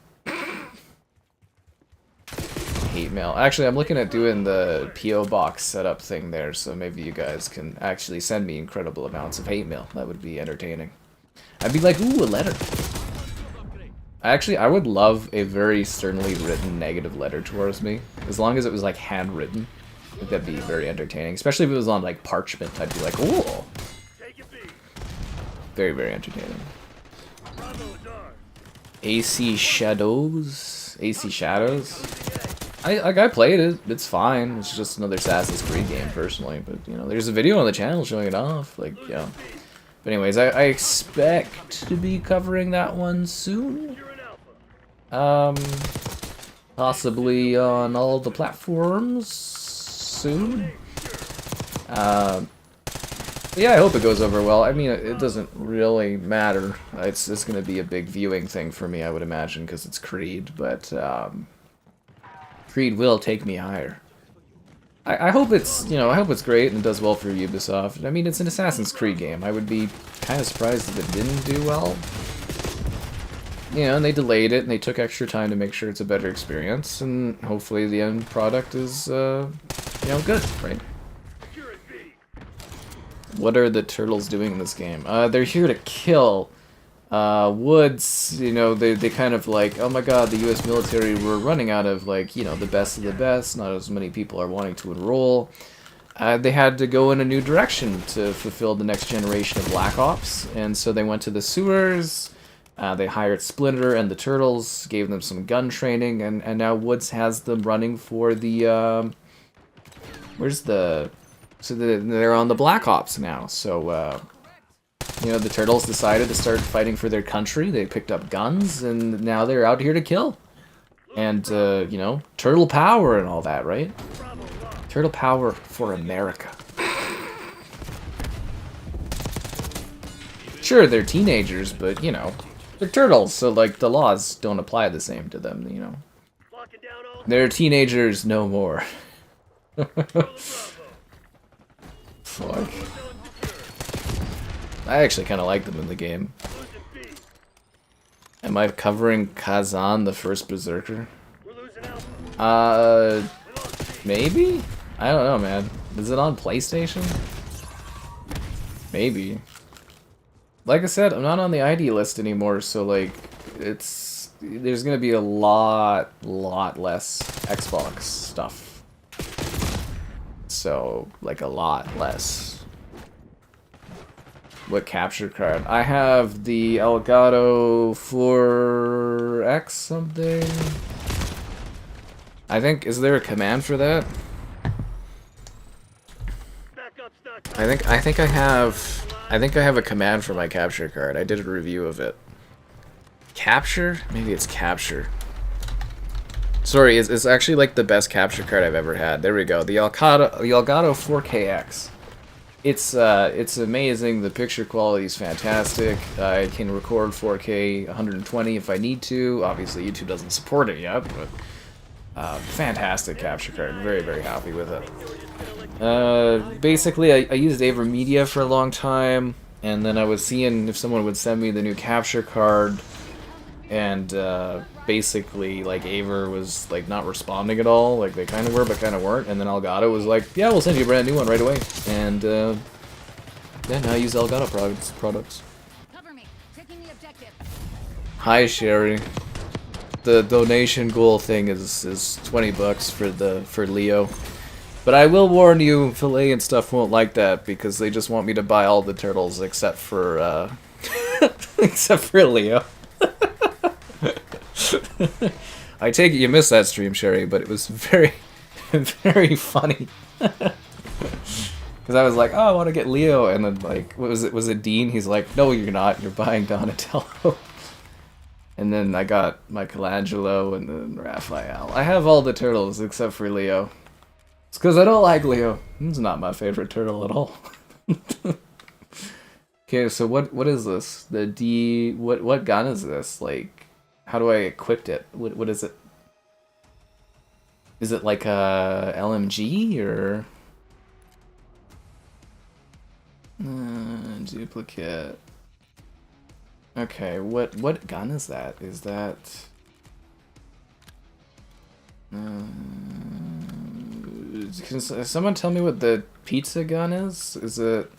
Hate mail. Actually, I'm looking at doing the P.O. box setup thing there, so maybe you guys can actually send me incredible amounts of hate mail. That would be entertaining. I'd be like, ooh, a letter. Actually, I would love a very sternly written negative letter towards me. As long as it was, handwritten. I think that'd be very entertaining. Especially if it was on, parchment. I'd be like, ooh. Very, very entertaining. AC Shadows? AC Shadows? I played it. It's fine. It's just another Assassin's Creed game, personally. But, there's a video on the channel showing it off. Yeah. But anyways, I expect to be covering that one soon. Possibly on all the platforms soon. Yeah, I hope it goes over well. I mean, it doesn't really matter. It's just going to be a big viewing thing for me, I would imagine, because it's Creed. But Creed will take me higher. I hope it's, I hope it's great and does well for Ubisoft. I mean, it's an Assassin's Creed game. I would be kind of surprised if it didn't do well. And they delayed it, and they took extra time to make sure it's a better experience, and hopefully the end product is, good, right? What are the turtles doing in this game? They're here to kill. Woods, they kind of oh my god, the US military, we're running out of, the best of the best, not as many people are wanting to enroll. They had to go in a new direction to fulfill the next generation of Black Ops, and so they went to the sewers, they hired Splinter and the Turtles, gave them some gun training, and now Woods has them running for the, so they're on the Black Ops now, so, the Turtles decided to start fighting for their country, they picked up guns, and now they're out here to kill. And, turtle power and all that, right? Turtle power for America. Sure, they're teenagers, but, they're turtles, so, the laws don't apply the same to them, They're teenagers no more. Fuck. I actually kind of like them in the game. Am I covering Kazan, the first Berserker? Maybe? I don't know, man. Is it on PlayStation? Maybe. Like I said, I'm not on the ID list anymore, so, it's there's gonna be a lot less Xbox stuff. So, like a lot less. What capture card? I have the Elgato 4X something. I think, is there a command for that? I think I have a command for my capture card. I did a review of it. Capture? Maybe it's capture. Sorry, it's actually like the best capture card I've ever had. There we go. The Elgato 4KX. It's amazing. The picture quality is fantastic. I can record 4K 120 if I need to. Obviously, YouTube doesn't support it yet, but fantastic capture card. Very, very happy with it. Basically, I used AverMedia for a long time, and then I was seeing if someone would send me the new capture card, and basically, like, Aver was like not responding at all. Like, they kind of were, but kind of weren't. And then Elgato was like, "Yeah, we'll send you a brand new one right away." And yeah, now I use Elgato products. Cover me. Taking the objective. Hi, Sherry. The donation goal thing is 20 bucks for Leo. But I will warn you, Filet and stuff won't like that because they just want me to buy all the turtles except for except for Leo. I take it you missed that stream, Sherry, but it was very, very funny. Because I was like, oh, I want to get Leo, and then, like, what was it? Was it Dean? He's like, no, you're not. You're buying Donatello. And then I got Michelangelo and then Raphael. I have all the turtles except for Leo. It's because I don't like Leo. He's not my favorite turtle at all. Okay, so what is this? The D... What gun is this? Like, how do I equip it? What is it? Is it like a LMG or... duplicate. Okay, what gun is that? Is that... can someone tell me what the pizza gun is? Is it...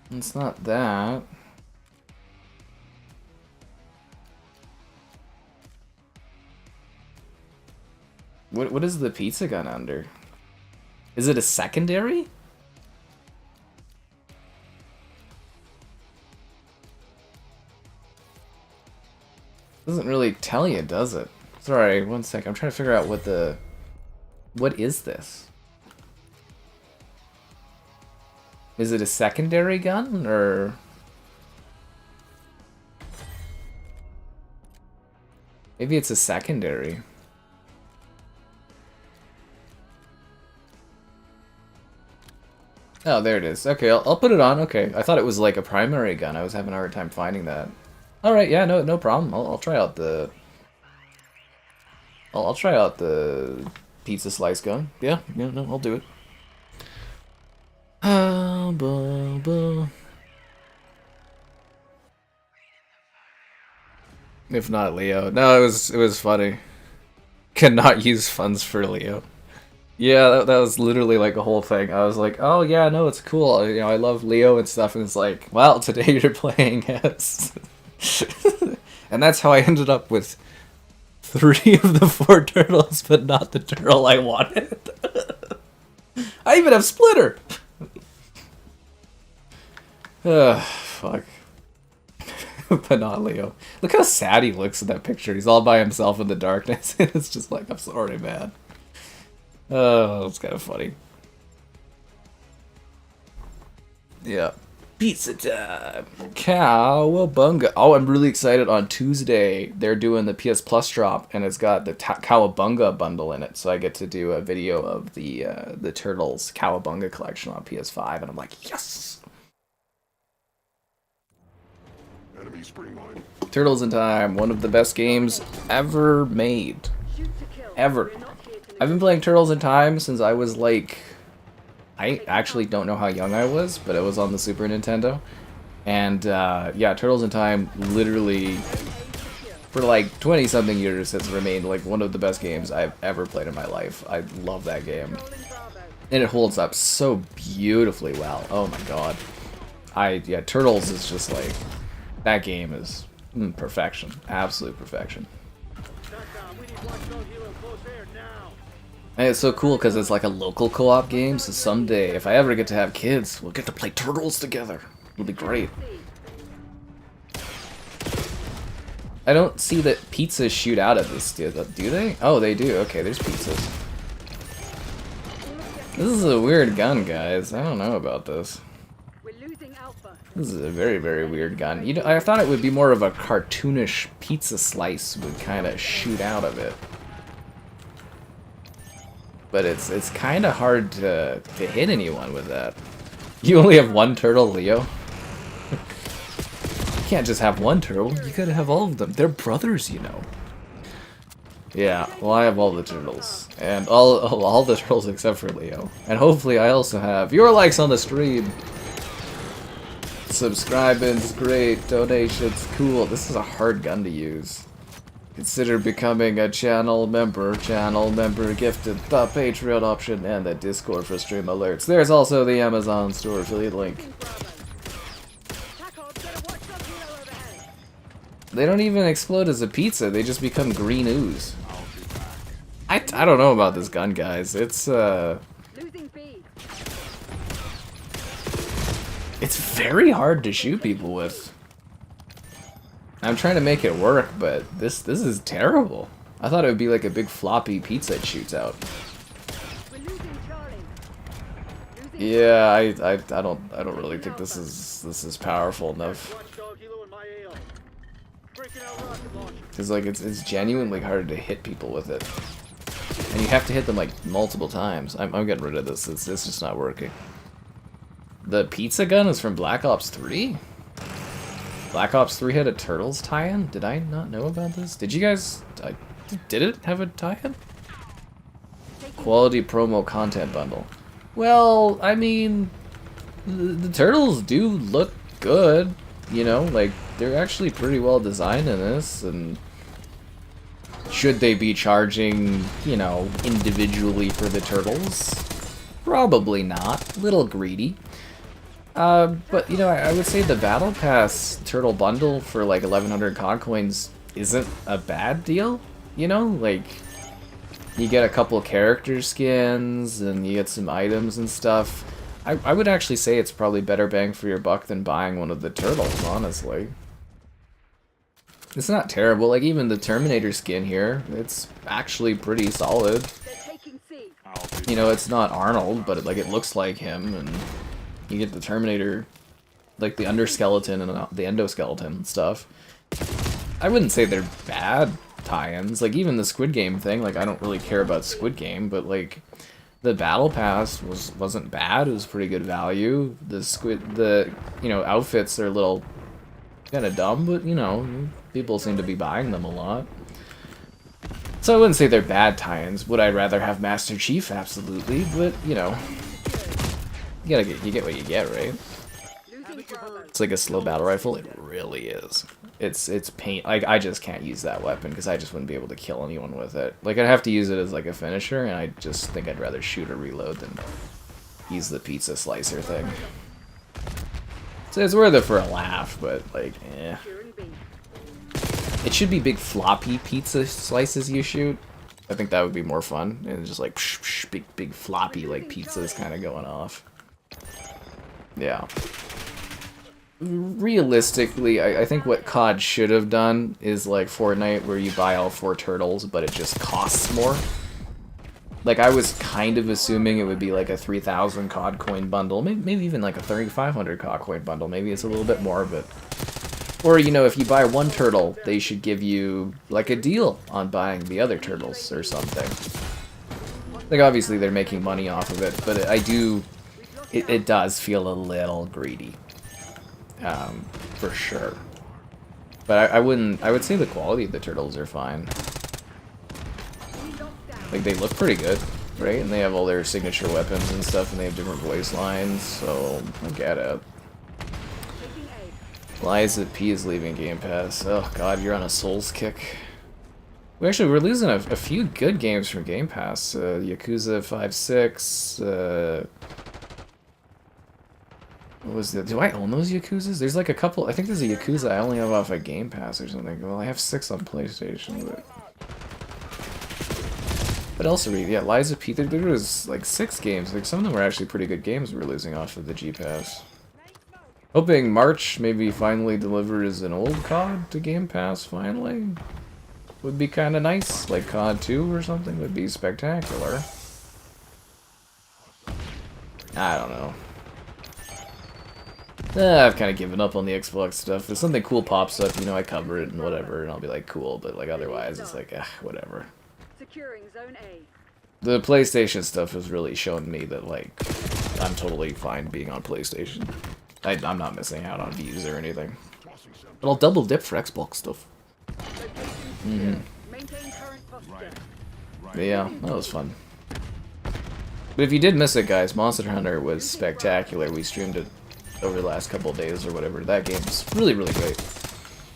It's not that. What is the pizza gun under? Is it a secondary? Doesn't really tell you, does it? Sorry, one sec. I'm trying to figure out what the... What is this? Is it a secondary gun, or... Maybe it's a secondary. Oh, there it is. Okay, I'll put it on. Okay, I thought it was like a primary gun. I was having a hard time finding that. Alright, yeah, no problem. I'll try out the... I'll try out the pizza slice gun. Yeah, no, I'll do it. If not Leo. No, it was funny. Cannot use funds for Leo. Yeah, that was literally like a whole thing. I was like, oh yeah, no, it's cool. You know, I love Leo and stuff. And it's like, well, today you're playing as... And that's how I ended up with 3 of the 4 turtles, but not the turtle I wanted. I even have Splinter! Ugh, fuck. But not Leo. Look how sad he looks in that picture. He's all by himself in the darkness. It's just like, I'm sorry, man. Oh, it's kind of funny. Yeah. Pizza time! Cowabunga. Oh, I'm really excited. On Tuesday, they're doing the PS Plus drop, and it's got the Cowabunga bundle in it, so I get to do a video of the Turtles Cowabunga collection on PS5, and I'm like, yes! Enemy spring line. Turtles in Time, one of the best games ever made. Ever. I've been playing Turtles in Time since I was like... I actually don't know how young I was, but it was on the Super Nintendo. And yeah, Turtles in Time literally, for like 20-something years, has remained like one of the best games I've ever played in my life. I love that game. And it holds up so beautifully well. Oh my god. Yeah, Turtles is just like... That game is Perfection. Absolute perfection. And it's so cool because it's like a local co-op game, so someday, if I ever get to have kids, we'll get to play Turtles together. It'll be great. I don't see that pizzas shoot out of this, do they? Oh, they do. Okay, there's pizzas. This is a weird gun, guys. I don't know about this. This is a very, very weird gun. You know, I thought it would be more of a cartoonish pizza slice would kind of shoot out of it. But it's kind of hard to hit anyone with that. You only have one turtle, Leo? You can't just have one turtle, you gotta have all of them. They're brothers, you know. Yeah, well I have all the turtles. And all the turtles except for Leo. And hopefully I also have your likes on the stream. Subscribing's great, donations cool. This is a hard gun to use. Consider becoming a channel member gifted the Patreon option and the Discord for stream alerts. There's also the Amazon store affiliate link. They don't even explode as a pizza, they just become green ooze. I don't know about this gun, guys. It's very hard to shoot people with. I'm trying to make it work, but this is terrible. I thought it would be like a big floppy pizza it shoots out. Yeah, I don't really think this is powerful enough. Cause like it's genuinely hard to hit people with it, and you have to hit them like multiple times. I'm getting rid of this. It's just not working. The pizza gun is from Black Ops 3. Black Ops 3 had a Turtles tie-in? Did I not know about this? Did you guys... did it have a tie-in? Quality promo content bundle. Well, I mean... The Turtles do look good. You know, like, they're actually pretty well designed in this, and... Should they be charging, you know, individually for the Turtles? Probably not. A little greedy. But, you know, I would say the Battle Pass Turtle Bundle for, like, 1100 COD coins isn't a bad deal, you know? Like, you get a couple character skins, and you get some items and stuff. I would actually say it's probably better bang for your buck than buying one of the Turtles, honestly. It's not terrible, like, even the Terminator skin here, it's actually pretty solid. You know, it's not Arnold, but, like, it looks like him, and... You get the Terminator, like the underskeleton and the endoskeleton and stuff. I wouldn't say they're bad tie-ins. Like even the Squid Game thing, like I don't really care about Squid Game, but like the Battle Pass wasn't bad. It was pretty good value. The you know outfits are a little kind of dumb, but you know people seem to be buying them a lot. So I wouldn't say they're bad tie-ins. Would I rather have Master Chief? Absolutely, but you know. You get what you get, right? It's like a slow battle rifle. It really is. It's pain. Like I just can't use that weapon because I just wouldn't be able to kill anyone with it. Like I'd have to use it as like a finisher, and I just think I'd rather shoot or reload than use the pizza slicer thing. So it's worth it for a laugh, but like, eh. It should be big floppy pizza slices you shoot. I think that would be more fun, and just like psh, psh, big floppy like pizzas kind of going off. Yeah. Realistically, I think what COD should have done is like Fortnite where you buy all 4 turtles, but it just costs more. Like, I was kind of assuming it would be like a 3,000 COD coin bundle, maybe even like a 3,500 COD coin bundle. Maybe it's a little bit more, but... Or, you know, if you buy 1 turtle, they should give you like a deal on buying the other turtles or something. Like, obviously they're making money off of it, but it does feel a little greedy. For sure. But I would say the quality of the turtles are fine. Like, they look pretty good, right? And they have all their signature weapons and stuff, and they have different voice lines, so I get it. Lies that P is leaving Game Pass. Oh god, you're on a Souls kick. We're losing a few good games from Game Pass. Yakuza 5-6, What was that? Do I own those Yakuzas? There's like a couple. I think there's a Yakuza I only have off a Game Pass or something. Well, I have 6 on PlayStation. But what else are we? Yeah, Liza P. There was like 6 games. Like some of them were actually pretty good games we're losing off of the G Pass. Hoping March maybe finally delivers an old COD to Game Pass finally. Would be kind of nice. Like COD 2 or something would be spectacular. I don't know. I've kind of given up on the Xbox stuff. If something cool pops up, you know, I cover it and whatever, and I'll be like, cool. But like otherwise, it's like, whatever. Securing Zone A. The PlayStation stuff has really shown me that like I'm totally fine being on PlayStation. I'm not missing out on views or anything. But I'll double dip for Xbox stuff. Maintain current posture. But yeah, that was fun. But if you did miss it, guys, Monster Hunter was spectacular. We streamed it over the last couple of days or whatever. That game's really, really great.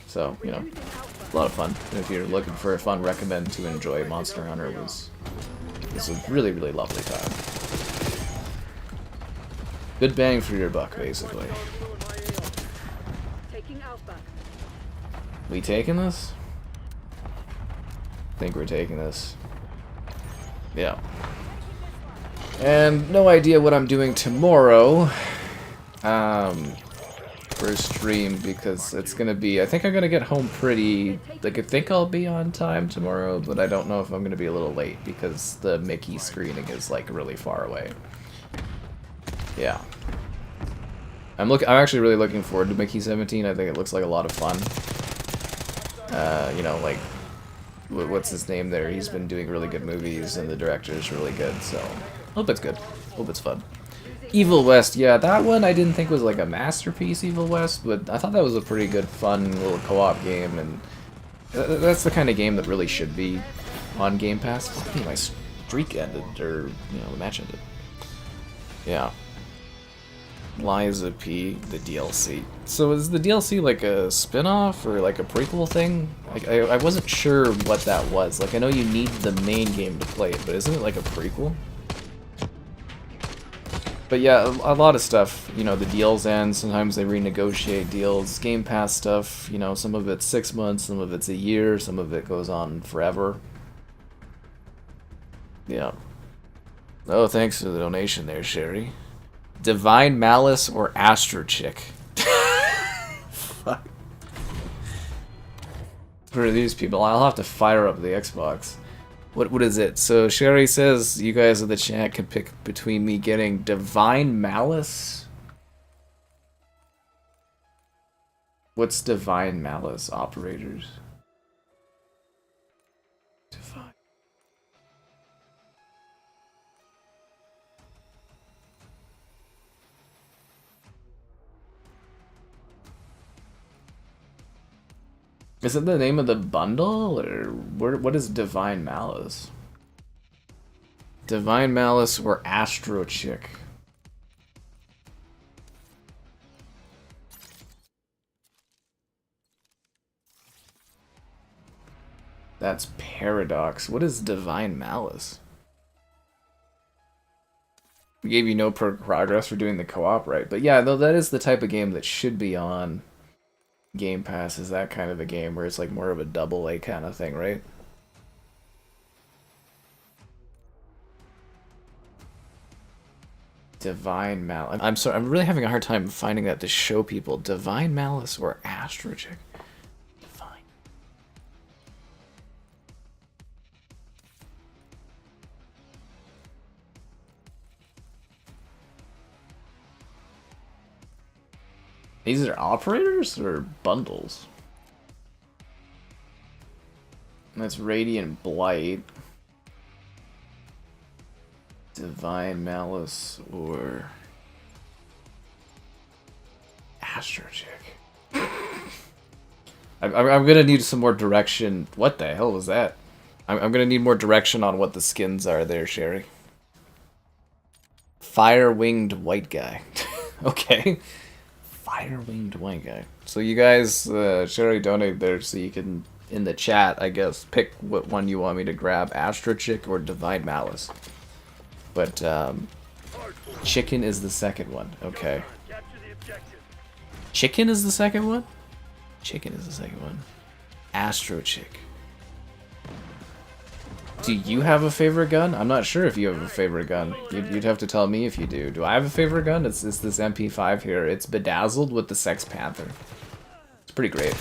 So, you know, a lot of fun. And if you're looking for a fun recommend to enjoy, Monster Hunter was a really, really lovely time. Good bang for your buck, basically. Taking Alpha. We taking this? I think we're taking this. Yeah. And no idea what I'm doing tomorrow. For a stream, because it's gonna be, I think I'm gonna get home pretty, like I think I'll be on time tomorrow, but I don't know if I'm gonna be a little late because the Mickey screening is like really far away. Yeah. I'm actually really looking forward to Mickey 17. I think it looks like a lot of fun. You know, like what's his name there? He's been doing really good movies and the director's really good, so hope it's good. Hope it's fun. Evil West, yeah, that one I didn't think was like a masterpiece, Evil West, but I thought that was a pretty good, fun little co-op game, and that's the kind of game that really should be on Game Pass. Fuck me, my streak ended, or, you know, the match ended. Yeah. Liza P, the DLC. So is the DLC like a spin-off or like a prequel thing? I wasn't sure what that was. Like, I know you need the main game to play it, but isn't it like a prequel? But yeah, a lot of stuff, you know, the deals end, sometimes they renegotiate deals, Game Pass stuff, you know, some of it's 6 months, some of it's a year, some of it goes on forever. Yeah. Oh, thanks for the donation there, Sherry. Divine Malice or Astro Chick? Fuck. For these people, I'll have to fire up the Xbox. What is it? So Sherry says you guys in the chat can pick between me getting Divine Malice. What's Divine Malice, operators? Divine. Is it the name of the bundle, or what is Divine Malice? Divine Malice or Astro Chick? That's Paradox. What is Divine Malice? We gave you no progress for doing the co-op right. But yeah, though that is the type of game that should be on Game Pass, is that kind of a game where it's like more of a double A kind of thing, right? Divine Malice. I'm sorry, I'm really having a hard time finding that to show people. Divine Malice or Astro Chick? Divine. These are operators or bundles? That's Radiant Blight. Divine Malice or Astro Chick. I'm gonna need some more direction. What the hell was that? I'm gonna need more direction on what the skins are there, Sherry. Fire-winged white guy. Okay. Fire-winged white guy. So you guys, Sherry, donate there so you can, in the chat, I guess, pick what one you want me to grab. Astro Chick or Divine Malice. But, chicken is the second one. Okay. Chicken is the second one? Chicken is the second one. Astro Chick. Do you have a favorite gun? I'm not sure if you have a favorite gun. You'd have to tell me if you do. Do I have a favorite gun? It's this MP5 here. It's bedazzled with the Sex Panther. It's pretty great.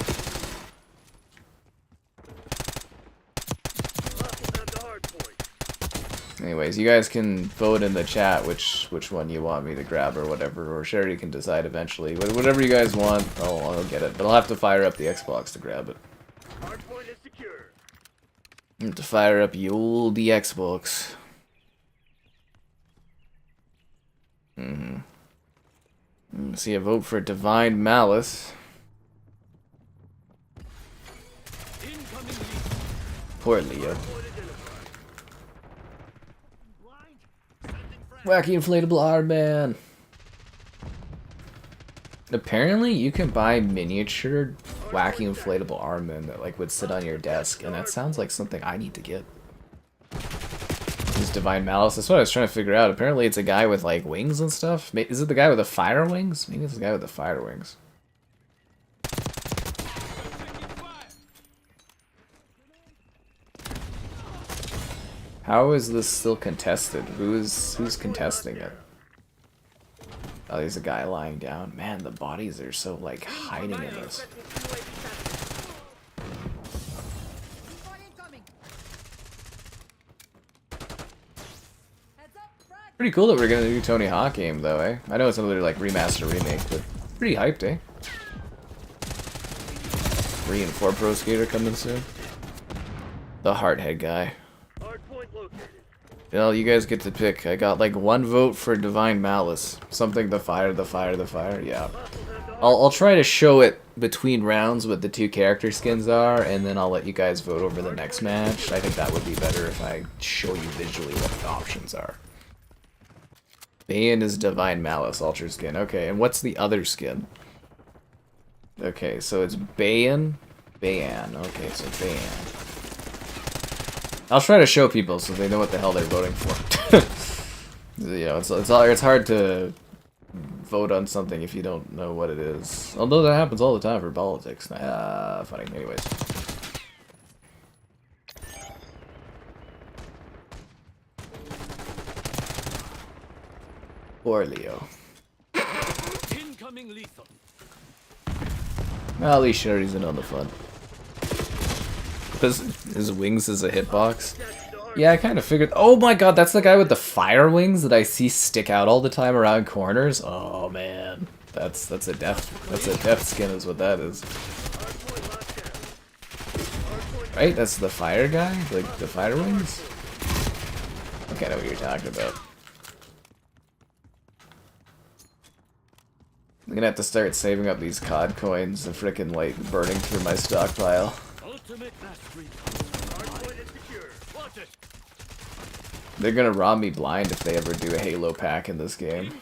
Anyways, you guys can vote in the chat which one you want me to grab or whatever, or Sherry can decide eventually. Whatever you guys want, I'll get it. But I'll have to fire up the Xbox to grab it. Hardpoint is secure. I have to fire up the Xbox. See a vote for Divine Malice. Incoming Poor Leo. Wacky inflatable arm man. Apparently, you can buy miniature wacky inflatable arm men that like would sit on your desk, and that sounds like something I need to get. This Divine Malice. That's what I was trying to figure out. Apparently, it's a guy with like wings and stuff. Is it the guy with the fire wings? Maybe it's the guy with the fire wings. How is this still contested? Who's contesting it? Oh, there's a guy lying down. Man, the bodies are so like hiding in this. Pretty cool that we're gonna do Tony Hawk game though, eh? I know it's another like remaster remake, but pretty hyped, eh? 3 and 4 Pro Skater coming soon. The Hardhead guy. Well, you guys get to pick. I got like 1 vote for Divine Malice. Something the fire. Yeah. I'll try to show it between rounds what the 2 character skins are, and then I'll let you guys vote over the next match. I think that would be better if I show you visually what the options are. Bayan is Divine Malice Ultra skin. Okay, and what's the other skin? Okay, so it's Bayan. Okay, so Bayan. I'll try to show people so they know what the hell they're voting for. You know, it's hard to vote on something if you don't know what it is. Although that happens all the time for politics. Funny. Anyways. Poor Leo. Incoming lethal. Well, at least Sherry's in on the fun. His wings is a hitbox. Yeah, I kind of figured. Oh my god, that's the guy with the fire wings that I see stick out all the time around corners. Oh man, that's a death skin is what that is. Right, that's the fire guy, like the fire wings. Okay, I know what you're talking about. I'm gonna have to start saving up these COD coins and frickin' like burning through my stockpile. They're gonna rob me blind if they ever do a Halo pack in this game.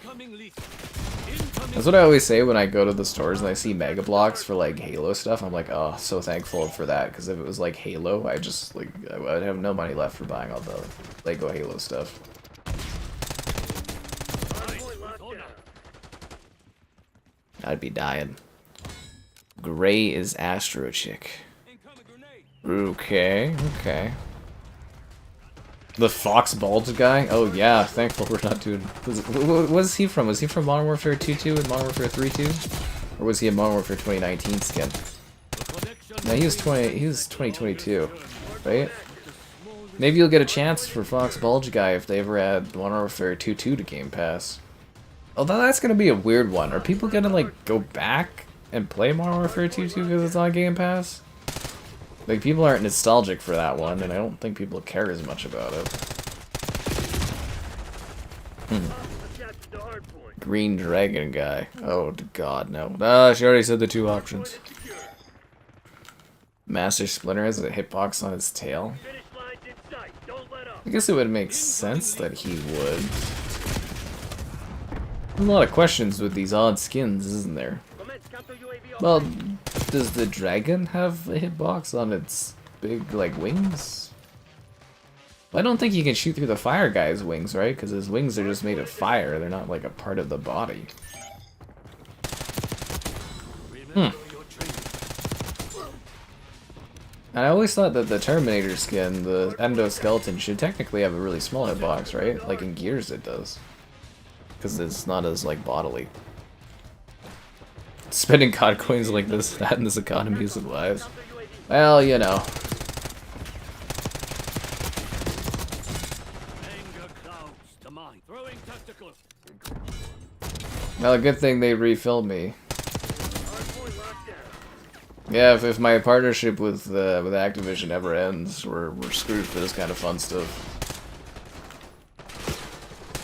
That's what I always say when I go to the stores and I see Mega Blocks for like Halo stuff. I'm like, oh, so thankful for that, because if it was like Halo, I would have no money left for buying all the Lego Halo stuff. I'd be dying. Gray is Astro Chick. Okay. The Fox Bulge guy? Oh yeah, thankful we're not doing... Was he from? Was he from Modern Warfare 2.2 and Modern Warfare 3.2? Or was he a Modern Warfare 2019 skin? No, he was 2022, right? Maybe you'll get a chance for Fox Bulge guy if they ever add Modern Warfare 2.2 to Game Pass. Although that's gonna be a weird one. Are people gonna like go back and play Modern Warfare 2.2 because it's on Game Pass? Like, people aren't nostalgic for that one, and I don't think people care as much about it. Green Dragon guy. Oh, god, no. She already said the 2 options. Master Splinter has a hitbox on his tail. I guess it would make sense that he would. There's a lot of questions with these odd skins, isn't there? Well, does the dragon have a hitbox on its big, like, wings? I don't think you can shoot through the fire guy's wings, right? Because his wings are just made of fire. They're not, like, a part of the body. Remember your training. And I always thought that the Terminator skin, the endoskeleton, should technically have a really small hitbox, right? Like in Gears it does. Because it's not as, like, bodily. Spending COD coins like this, that in this economy is lives. Well, you know. Anger clouds to mine. Throwing tactical. Well, a good thing they refilled me. Hardpoint locked down. Yeah, if my partnership with Activision ever ends, we're screwed for this kind of fun stuff.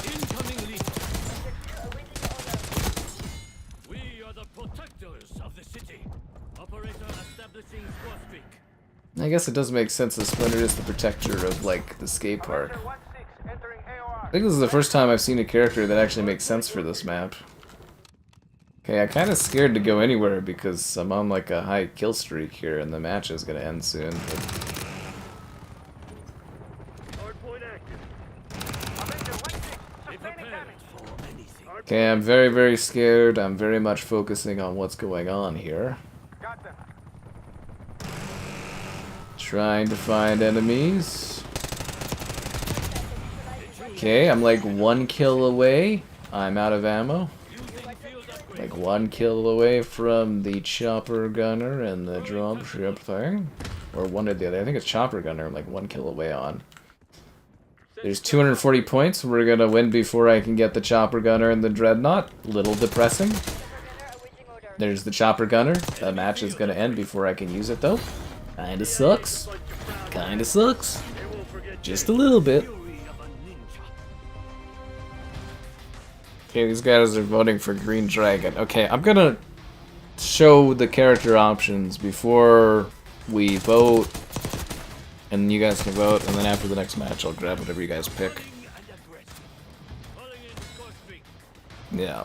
Incoming lead. We are the protectors of the city. Operator establishing score streak. I guess it does make sense that Splinter is the protector of, like, the skate park. I think this is the first time I've seen a character that actually makes sense for this map. Okay, I'm kind of scared to go anywhere because I'm on, like, a high kill streak here and the match is going to end soon. But... Hardpoint active. Be prepared for anything. okay, I'm very, very scared. I'm very much focusing on what's going on here. Trying to find enemies. Okay, I'm like 1 kill away. I'm out of ammo. Like 1 kill away from the chopper gunner and the dropship thing. Or one or the other. I think it's chopper gunner I'm like 1 kill away on. There's 240 points. We're gonna win before I can get the chopper gunner and the dreadnought. Little depressing. There's the chopper gunner. The match is gonna end before I can use it though. Kinda sucks. Kinda sucks. Just a little bit. Okay, these guys are voting for Green Dragon. Okay, I'm gonna show the character options before we vote, and you guys can vote, and then after the next match I'll grab whatever you guys pick. Yeah.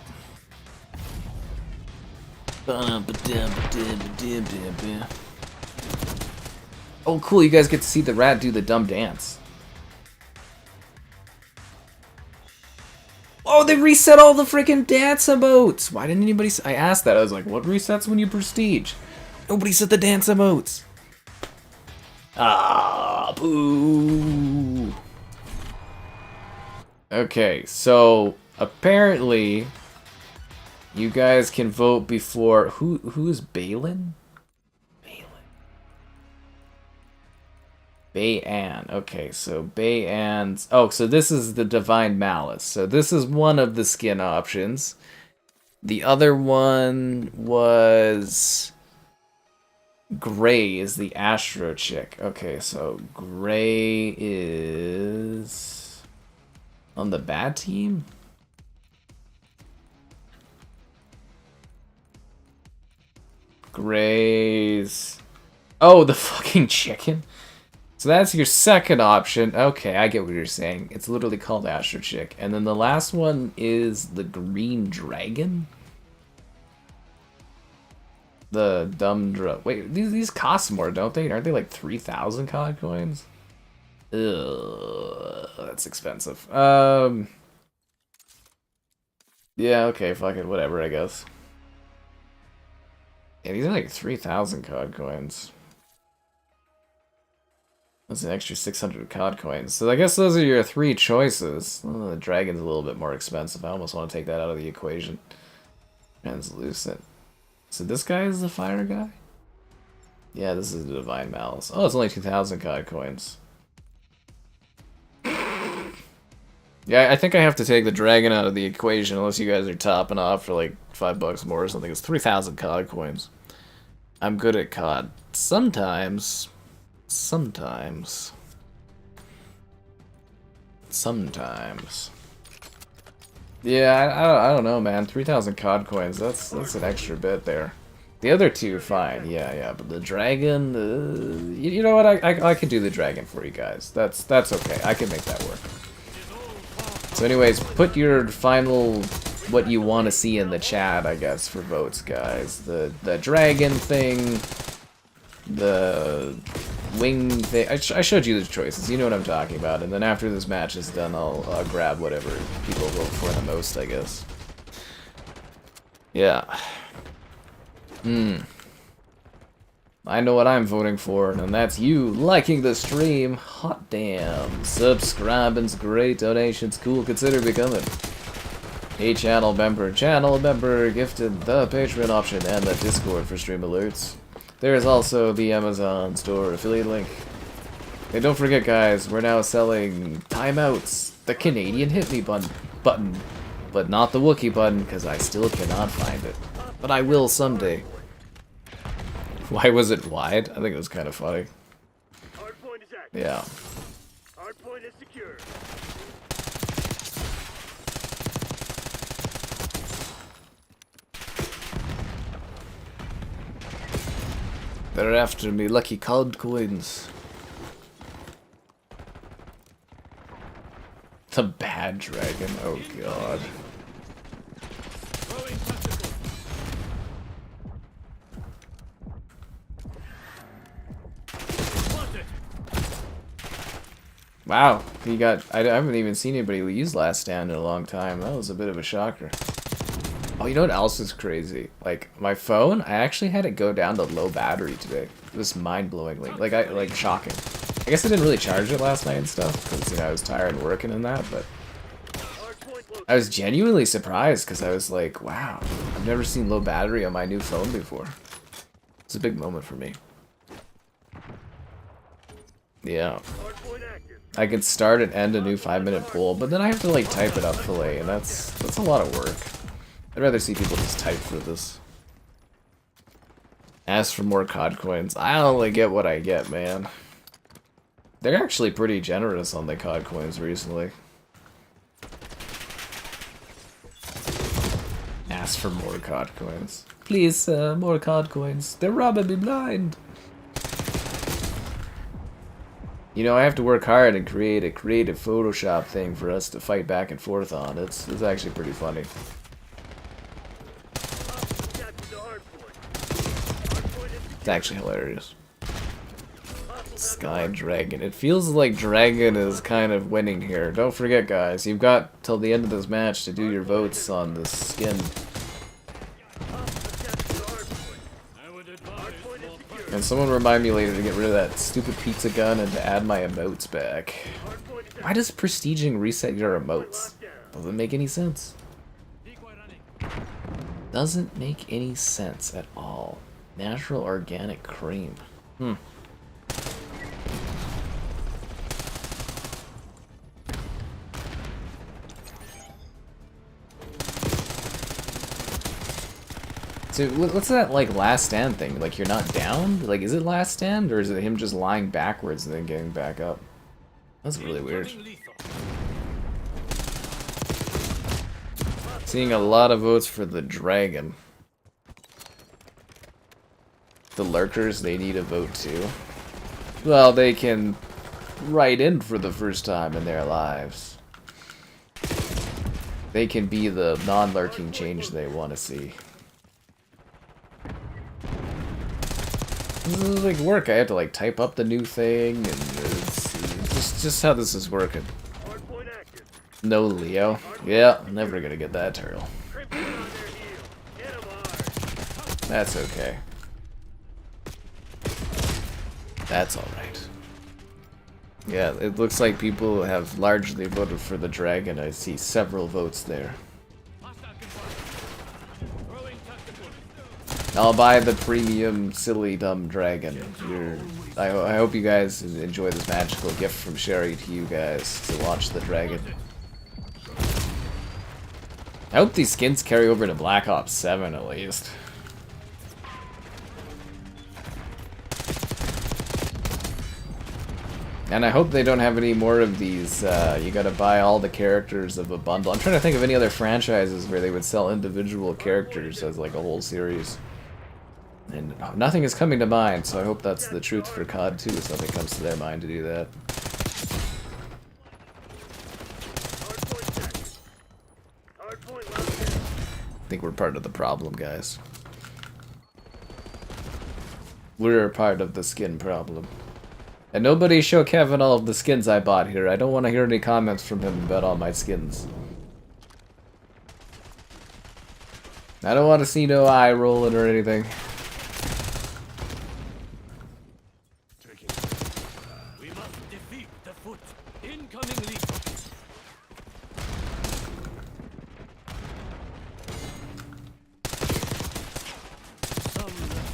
Oh cool, you guys get to see the rat do the dumb dance. Oh, they reset all the freaking dance emotes! Why didn't anybody I asked that, I was like, what resets when you prestige? Nobody said the dance emotes! Ah, boo! Okay, so, apparently, you guys can vote before... Who's Balin? Bayan. Okay, so Bayan's... Oh, so this is the Divine Malice. So this is one of the skin options. The other one was... Gray is the Astro chick. Okay, so Gray is... on the bad team? Gray's... Oh, the fucking chicken? So that's your second option. Okay, I get what you're saying. It's literally called Astro Chick. And then the last one is the Green Dragon? The dumb wait, these cost more, don't they? Aren't they like 3,000 COD coins? Ugh, that's expensive. Yeah, okay, fuck it, whatever, I guess. Yeah, these are like 3,000 COD coins. That's an extra 600 COD coins. So I guess those are your 3 choices. Oh, the dragon's a little bit more expensive. I almost want to take that out of the equation. Translucent. So this guy is the fire guy? Yeah, this is the Divine Malice. Oh, it's only 2,000 COD coins. Yeah, I think I have to take the dragon out of the equation unless you guys are topping off for like $5 more or something. It's 3,000 COD coins. I'm good at COD. Sometimes. Sometimes. Yeah, I don't know, man. 3,000 COD coins. That's an extra bit there. The other two, fine. Yeah. But the dragon, you know what? I can do the dragon for you guys. That's okay. I can make that work. So, anyways, put your final what you want to see in the chat, I guess, for votes, guys. The dragon thing, the wing thing. I showed you the choices. You know what I'm talking about. And then after this match is done, I'll grab whatever people vote for the most, I guess. Yeah. I know what I'm voting for, and that's you liking the stream. Hot damn. Subscribing's great, donations cool, consider becoming a channel member. Channel member gifted the Patreon option and the Discord for stream alerts. There is also the Amazon store affiliate link. And don't forget guys, we're now selling timeouts, the Canadian hit me button, but not the Wookiee button, because I still cannot find it. But I will someday. Why was it wide? I think it was kind of funny. Hardpoint is active. Yeah. Hardpoint is secure. They're after me, lucky cod coins. The bad dragon, oh god. Throwing tactical. Spotted. Wow, he got. I haven't even seen anybody use Last Stand in a long time. That was a bit of a shocker. Oh, you know what else is crazy? Like, my phone, I actually had it go down to low battery today. It was mind-blowingly. Like, shocking. I guess I didn't really charge it last night and stuff, because, you know, I was tired and working and that, but I was genuinely surprised, because I was like, wow, I've never seen low battery on my new phone before. It's a big moment for me. Yeah. I could start and end a new 5-minute pool, but then I have to, like, type it up fully, and that's a lot of work. I'd rather see people just type for this. Ask for more COD coins. I only get what I get, man. They're actually pretty generous on the COD coins recently. Ask for more COD coins. Please, more COD coins. They're robbing me blind. You know, I have to work hard and create a creative Photoshop thing for us to fight back and forth on. It's actually pretty funny. It's actually hilarious. Sky Dragon. It feels like Dragon is kind of winning here. Don't forget, guys, you've got till the end of this match to do your votes on the skin. And someone remind me later to get rid of that stupid pizza gun and to add my emotes back. Why does prestiging reset your emotes? Doesn't make any sense. Doesn't make any sense at all. Natural organic cream. So what's that like last stand thing? Like you're not down? Like is it last stand or is it him just lying backwards and then getting back up? That's really weird. Seeing a lot of votes for the dragon. The lurkers, they need a vote too. Well, they can write in for the first time in their lives. They can be the non-lurking change they want to see. This is like work. I have to like type up the new thing, and it's just how this is working. No Leo. Yeah, I'm never gonna get that turtle. That's okay. That's alright. Yeah, it looks like people have largely voted for the dragon. I see several votes there. I'll buy the premium silly dumb dragon. I hope you guys enjoy this magical gift from Sherry to you guys to launch the dragon. I hope these skins carry over to Black Ops 7 at least. And I hope they don't have any more of these, you gotta buy all the characters of a bundle. I'm trying to think of any other franchises where they would sell individual characters as like a whole series. And nothing is coming to mind, so I hope that's the truth for COD 2 if something comes to their mind to do that. I think we're part of the problem, guys. We're a part of the skin problem. And nobody show Kevin all of the skins I bought here. I don't want to hear any comments from him about all my skins. I don't want to see no eye rolling or anything.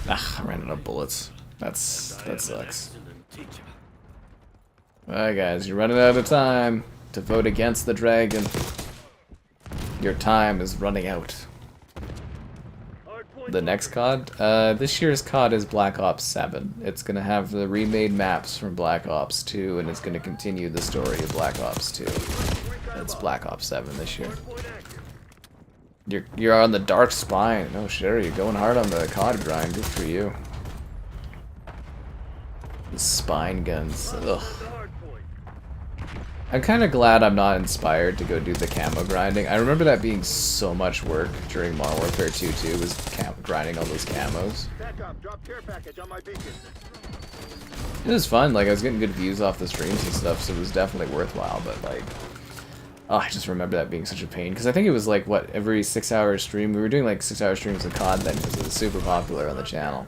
Ah, I ran out of bullets. That sucks. Excellent teacher. Alright guys, you're running out of time to vote against the dragon. Your time is running out. The next COD? This year's COD is Black Ops 7. It's gonna have the remade maps from Black Ops 2, and it's gonna continue the story of Black Ops 2. It's Black Ops 7 this year. You're on the Dark Spine. Oh, sure, you're going hard on the COD grind. Good for you. The spine guns. Ugh. I'm kind of glad I'm not inspired to go do the camo grinding. I remember that being so much work during Modern Warfare 2 too, was grinding all those camos. It was fun, like I was getting good views off the streams and stuff, so it was definitely worthwhile, but like... Oh, I just remember that being such a pain, because I think it was like, what, every 6-hour stream? We were doing like 6-hour streams of COD then, because it was super popular on the channel.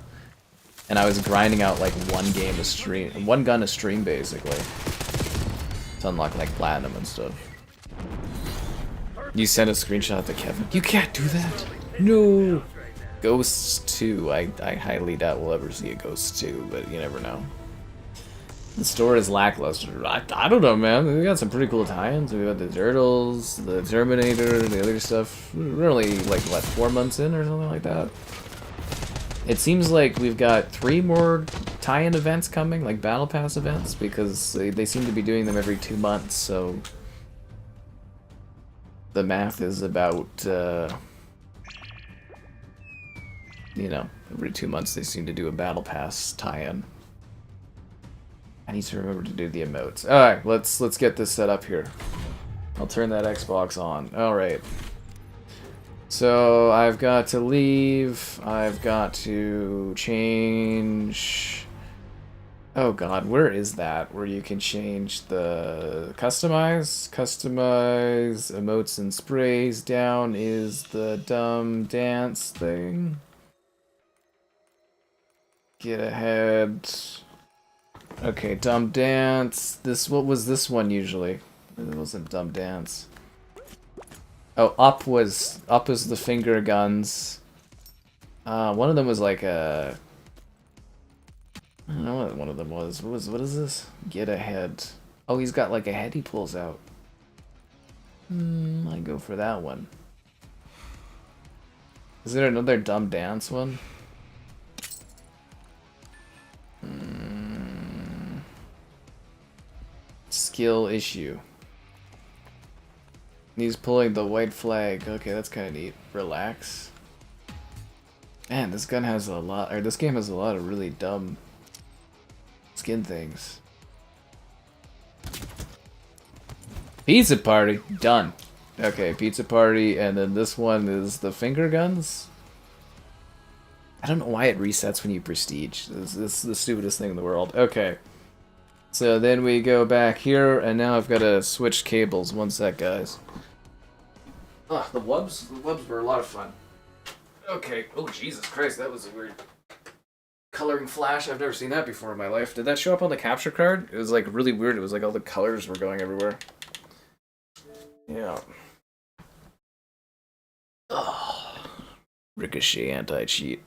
And I was grinding out like one gun a stream basically. To unlock like platinum and stuff. You sent a screenshot to Kevin. You can't do that! No! Ghosts 2. I highly doubt we'll ever see a Ghost 2, but you never know. The store is lackluster. I don't know, man. We got some pretty cool tie-ins. We got the Turtles, the Terminator, the other stuff. We're only like, what, 4 months in or something like that? It seems like we've got 3 more tie-in events coming, like Battle Pass events, because they seem to be doing them every 2 months, so... The math is about, you know, every 2 months they seem to do a Battle Pass tie-in. I need to remember to do the emotes. Alright, let's get this set up here. I'll turn that Xbox on. Alright. So, I've got to leave, I've got to change... Oh god, where is that? Where you can change the... Customize? Customize, emotes and sprays. Down is the dumb dance thing. Get ahead. Okay, dumb dance. What was this one usually? It wasn't dumb dance. Oh, up is the finger guns. One of them was like a... I don't know what one of them was. What is this? Get ahead. Oh, he's got like a head he pulls out. I go for that one. Is there another dumb dance one? Skill issue. He's pulling the white flag. Okay, that's kind of neat. Relax. Man, this gun has a lot, or this game has a lot of really dumb skin things. Pizza party, done. Okay, pizza party, and then this one is the finger guns. I don't know why it resets when you prestige. This is the stupidest thing in the world. Okay. So then we go back here, and now I've got to switch cables. One sec, guys. Oh, the wubs were a lot of fun. Okay. Oh, Jesus Christ, that was a weird coloring flash. I've never seen that before in my life. Did that show up on the capture card? It was like really weird. It was like all the colors were going everywhere. Yeah. Oh. Ricochet anti-cheat.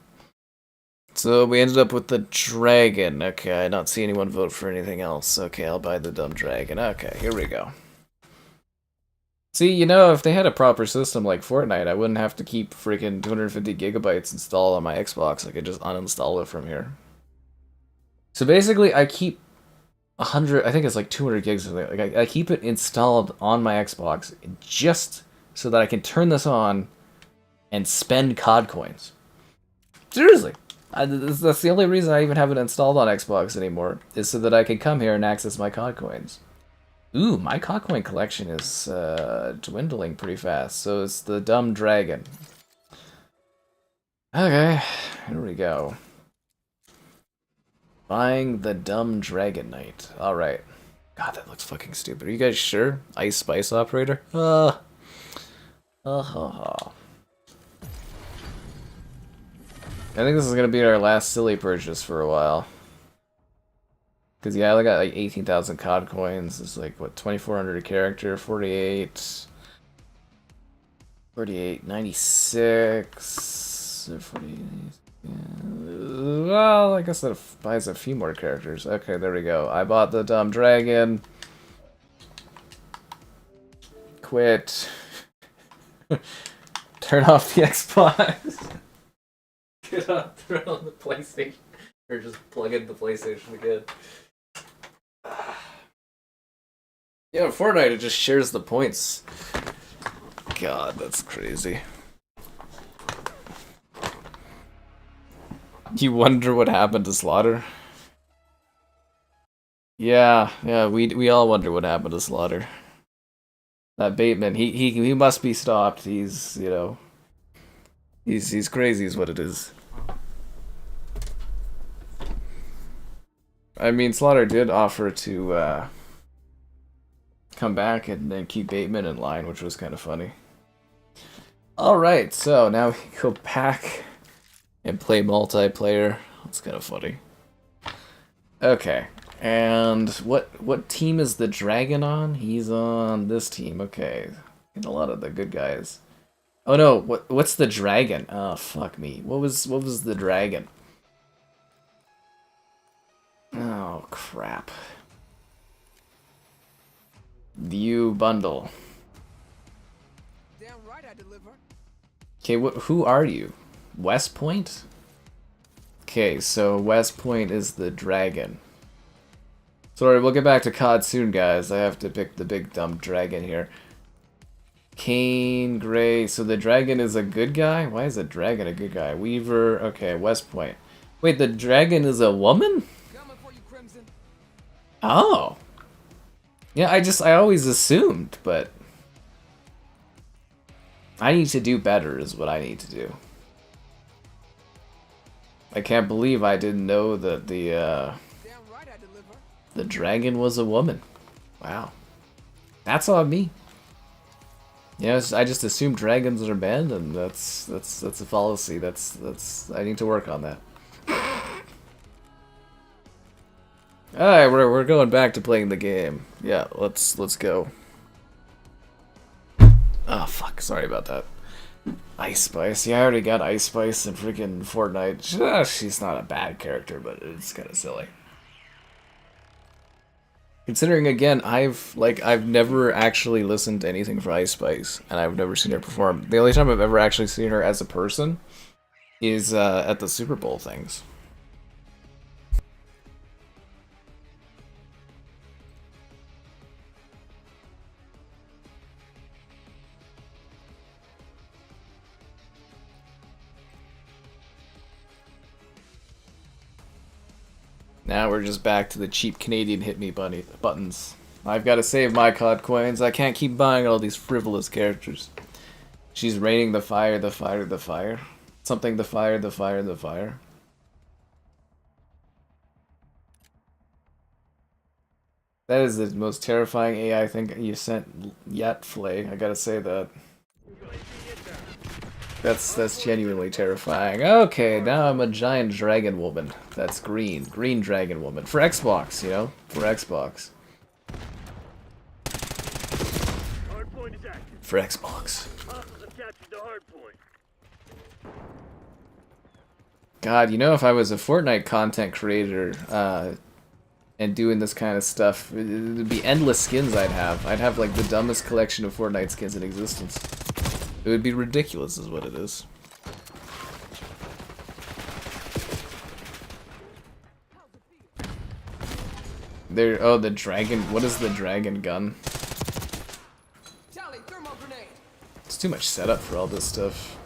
So we ended up with the dragon. Okay, I don't see anyone vote for anything else. Okay, I'll buy the dumb dragon. Okay, here we go. See, you know, if they had a proper system like Fortnite, I wouldn't have to keep freaking 250 gigabytes installed on my Xbox. I could just uninstall it from here. So basically, I keep 100, I think it's like 200 gigs of it. Like I keep it installed on my Xbox just so that I can turn this on and spend COD coins. Seriously. That's the only reason I even have it installed on Xbox anymore, is so that I can come here and access my COD coins. Ooh, my COD coin collection is dwindling pretty fast, so it's the dumb dragon. Okay, here we go. Buying the dumb dragon knight. Alright. God, that looks fucking stupid. Are you guys sure? Ice Spice Operator? I think this is going to be our last silly purchase for a while. Because, yeah, I got like 18,000 COD coins. It's like, what, 2,400 a character? 48, 96, 48, Well, I guess that buys a few more characters. Okay, there we go. I bought the dumb dragon. Quit. Turn off the Xbox. Get on, turn on the PlayStation. Or just plug in the PlayStation again. Yeah, Fortnite, it just shares the points. God, that's crazy. You wonder what happened to Slaughter? Yeah, we all wonder what happened to Slaughter. That Bateman, he must be stopped. He's, you know, he's crazy is what it is. I mean, Slaughter did offer to come back and then keep Bateman in line, which was kind of funny. Alright, so now we go back and play multiplayer. That's kind of funny. Okay, and what team is the dragon on? He's on this team. Okay, and a lot of the good guys. Oh no, what's the dragon? Oh fuck me. What was the dragon? Oh crap. View bundle. Damn right I deliver. Okay, who are you? West Point? Okay, so West Point is the dragon. Sorry, we'll get back to COD soon, guys. I have to pick the big dumb dragon here. Kane, Gray. So the dragon is a good guy? Why is the dragon a good guy? Weaver. Okay, West Point. Wait, the dragon is a woman? Coming for you, Crimson. Oh. Yeah, I always assumed, but I need to do better is what I need to do. I can't believe I didn't know that the dragon was a woman. Wow. That's on me. Yes, I just assumed dragons are men, and that's a fallacy. That's I need to work on that. Alright, we're going back to playing the game. Yeah, let's go. Oh fuck, sorry about that. Ice Spice. Yeah, I already got Ice Spice in freaking Fortnite. She's not a bad character, but it's kind of silly. Considering again, I've never actually listened to anything for Ice Spice, and I've never seen her perform. The only time I've ever actually seen her as a person is at the Super Bowl things. Now we're just back to the cheap Canadian hit me buttons. I've got to save my COD coins. I can't keep buying all these frivolous characters. She's raining the fire, the fire, the fire. Something the fire, the fire, the fire. That is the most terrifying AI thing you sent yet, Flay. I gotta say that. That's genuinely terrifying. Okay, now I'm a giant dragon woman. That's green. Green dragon woman. For Xbox, you know? For Xbox. For Xbox. God, you know, if I was a Fortnite content creator, and doing this kind of stuff, it'd be endless skins I'd have. I'd have, like, the dumbest collection of Fortnite skins in existence. It would be ridiculous is what it is. There, oh, the dragon, what is the dragon gun? It's too much setup for all this stuff.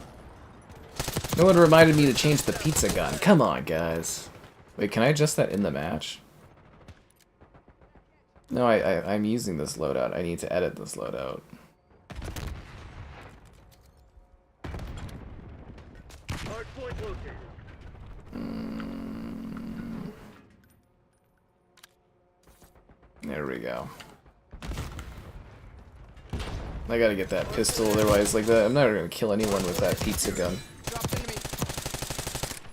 No one reminded me to change the pizza gun. Come on, guys. Wait, can I adjust that in the match? No, I'm using this loadout. I need to edit this loadout. There we go. I gotta get that pistol, otherwise, like that, I'm not gonna kill anyone with that pizza gun.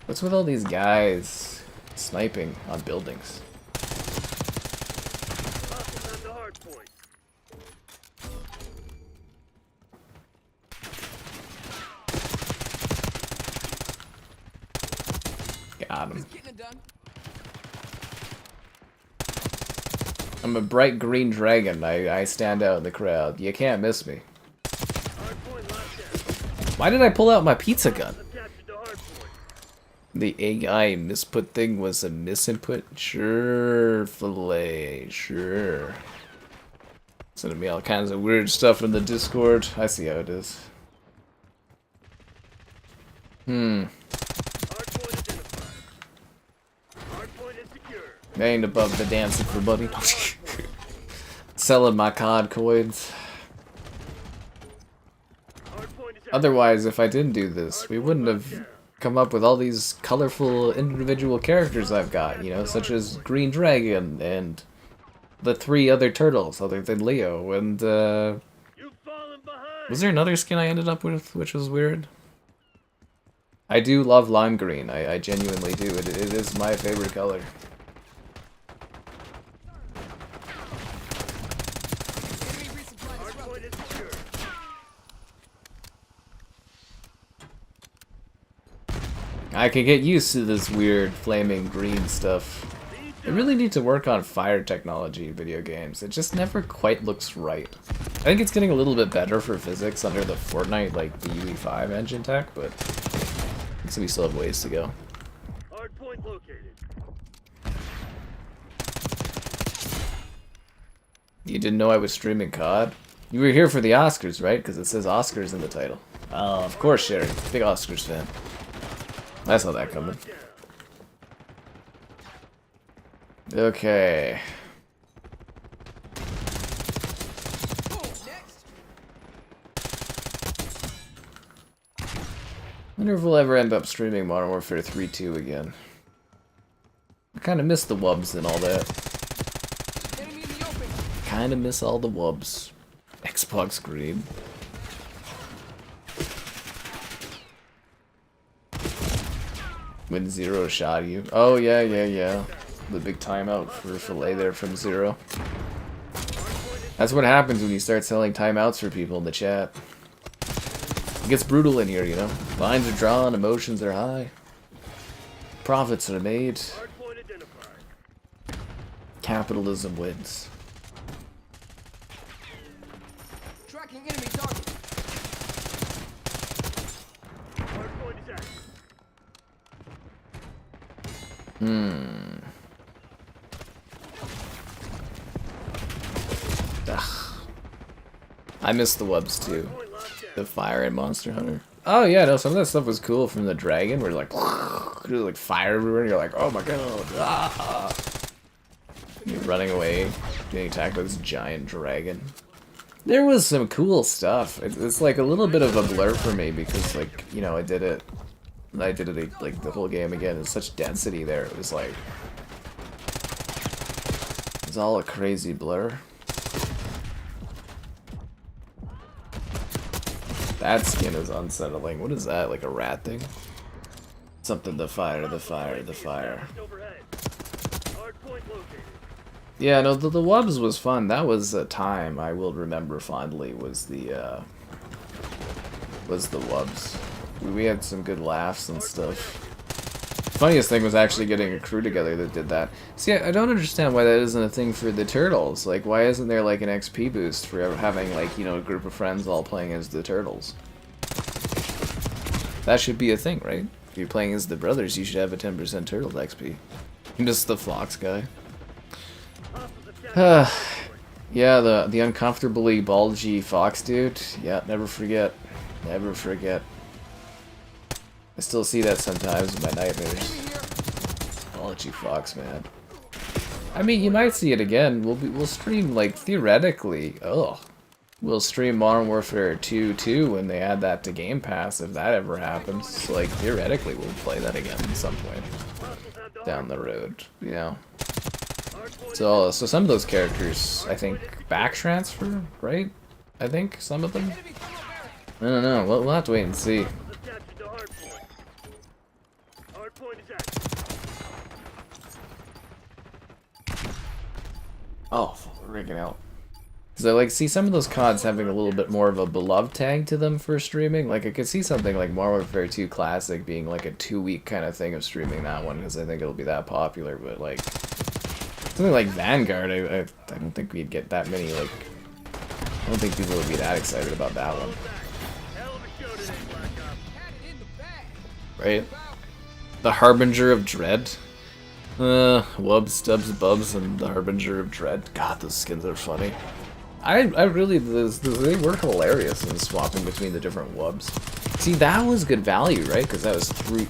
What's with all these guys sniping on buildings? Got him. Just getting it done. I'm a bright green dragon. I stand out in the crowd. You can't miss me. Why did I pull out my pizza gun? The AI misput thing was a misinput? Sure, filet, sure. Sending me all kinds of weird stuff in the Discord. I see how it is. I ain't above the dancing for money. Selling my COD coins. Otherwise, if I didn't do this, we wouldn't have come up with all these colorful individual characters I've got, you know, such as Green Dragon and the 3 other turtles other than Leo, and was there another skin I ended up with which was weird? I do love lime green, I genuinely do, it is my favorite color. I could get used to this weird flaming green stuff. I really need to work on fire technology in video games. It just never quite looks right. I think it's getting a little bit better for physics under the Fortnite, like the UE5 engine tech, but we still have ways to go. Hardpoint located. You didn't know I was streaming COD? You were here for the Oscars, right? Because it says Oscars in the title. Oh, of course, Sherry. Big Oscars fan. I saw that coming. Okay. Wonder if we'll ever end up streaming Modern Warfare 3-2 again. I kind of miss the wubs and all that. Kind of miss all the wubs. Xbox Green. When Zero shot you. Oh, yeah. The big timeout for Filet there from Zero. That's what happens when you start selling timeouts for people in the chat. It gets brutal in here, you know? Lines are drawn, emotions are high. Profits are made. Capitalism wins. Tracking enemy target. Ugh. I miss the wubs too. The fire in Monster Hunter. Oh yeah, no, some of that stuff was cool from the dragon where like fire everywhere and you're like, oh my god. Ah. You're running away, getting attacked by this giant dragon. There was some cool stuff. It's like a little bit of a blur for me because like, you know, I did it like the whole game again. There's such density there. It was like it's all a crazy blur. That skin is unsettling. What is that? Like a rat thing? Something the fire. Yeah, no, the wubs was fun. That was a time I will remember fondly was the wubs. We had some good laughs and stuff. Funniest thing was actually getting a crew together that did that. See, I don't understand why that isn't a thing for the Turtles. Like, why isn't there, like, an XP boost for having, like, you know, a group of friends all playing as the Turtles? That should be a thing, right? If you're playing as the brothers, you should have a 10% Turtle XP. I'm just the Fox guy. Yeah, the uncomfortably bulgy Fox dude. Yeah, never forget. Never forget. I still see that sometimes in my nightmares. Bulgy Fox, man. I mean, you might see it again. We'll stream, like, theoretically. We'll stream Modern Warfare 2 too when they add that to Game Pass, if that ever happens. So, like, theoretically, we'll play that again at some point down the road, you know. So some of those characters, I think, back transfer, right? I think some of them. I don't know. We'll have to wait and see. Oh, we're rigging out. Because I like see some of those CODs having a little bit more of a beloved tag to them for streaming. Like I could see something like Modern Warfare 2 Classic being like a 2-week kind of thing of streaming that one because I think it'll be that popular. But like something like Vanguard, I don't think we'd get that many like. I don't think people would be that excited about that one. Right? The Harbinger of Dread. Wubs, Stubs, Bubs, and the Harbinger of Dread. God, those skins are funny. I really, they were hilarious in swapping between the different Wubs. See, that was good value, right? Because that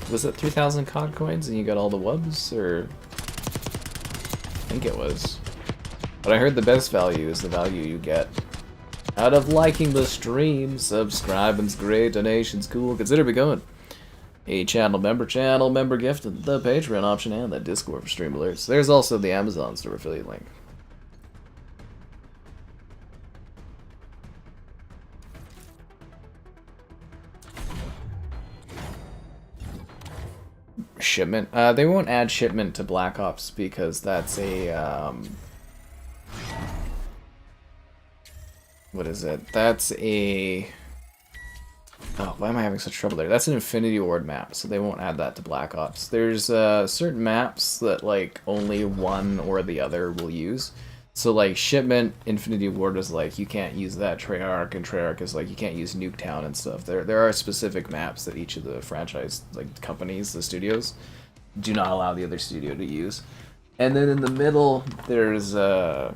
was it 3,000 COD coins and you got all the Wubs? Or I think it was. But I heard the best value is the value you get out of liking the stream. Subscribing's great, donation's cool. Consider becoming a channel member gift, and the Patreon option, and the Discord for stream alerts. There's also the Amazon store affiliate link. Shipment. They won't add shipment to Black Ops because that's a what is it? That's a oh, why am I having such trouble there? That's an Infinity Ward map, so they won't add that to Black Ops. There's certain maps that like only one or the other will use. So like Shipment, Infinity Ward is like you can't use that. Treyarch and Treyarch is like you can't use Nuketown and stuff. There are specific maps that each of the franchise like companies, the studios, do not allow the other studio to use. And then in the middle there's what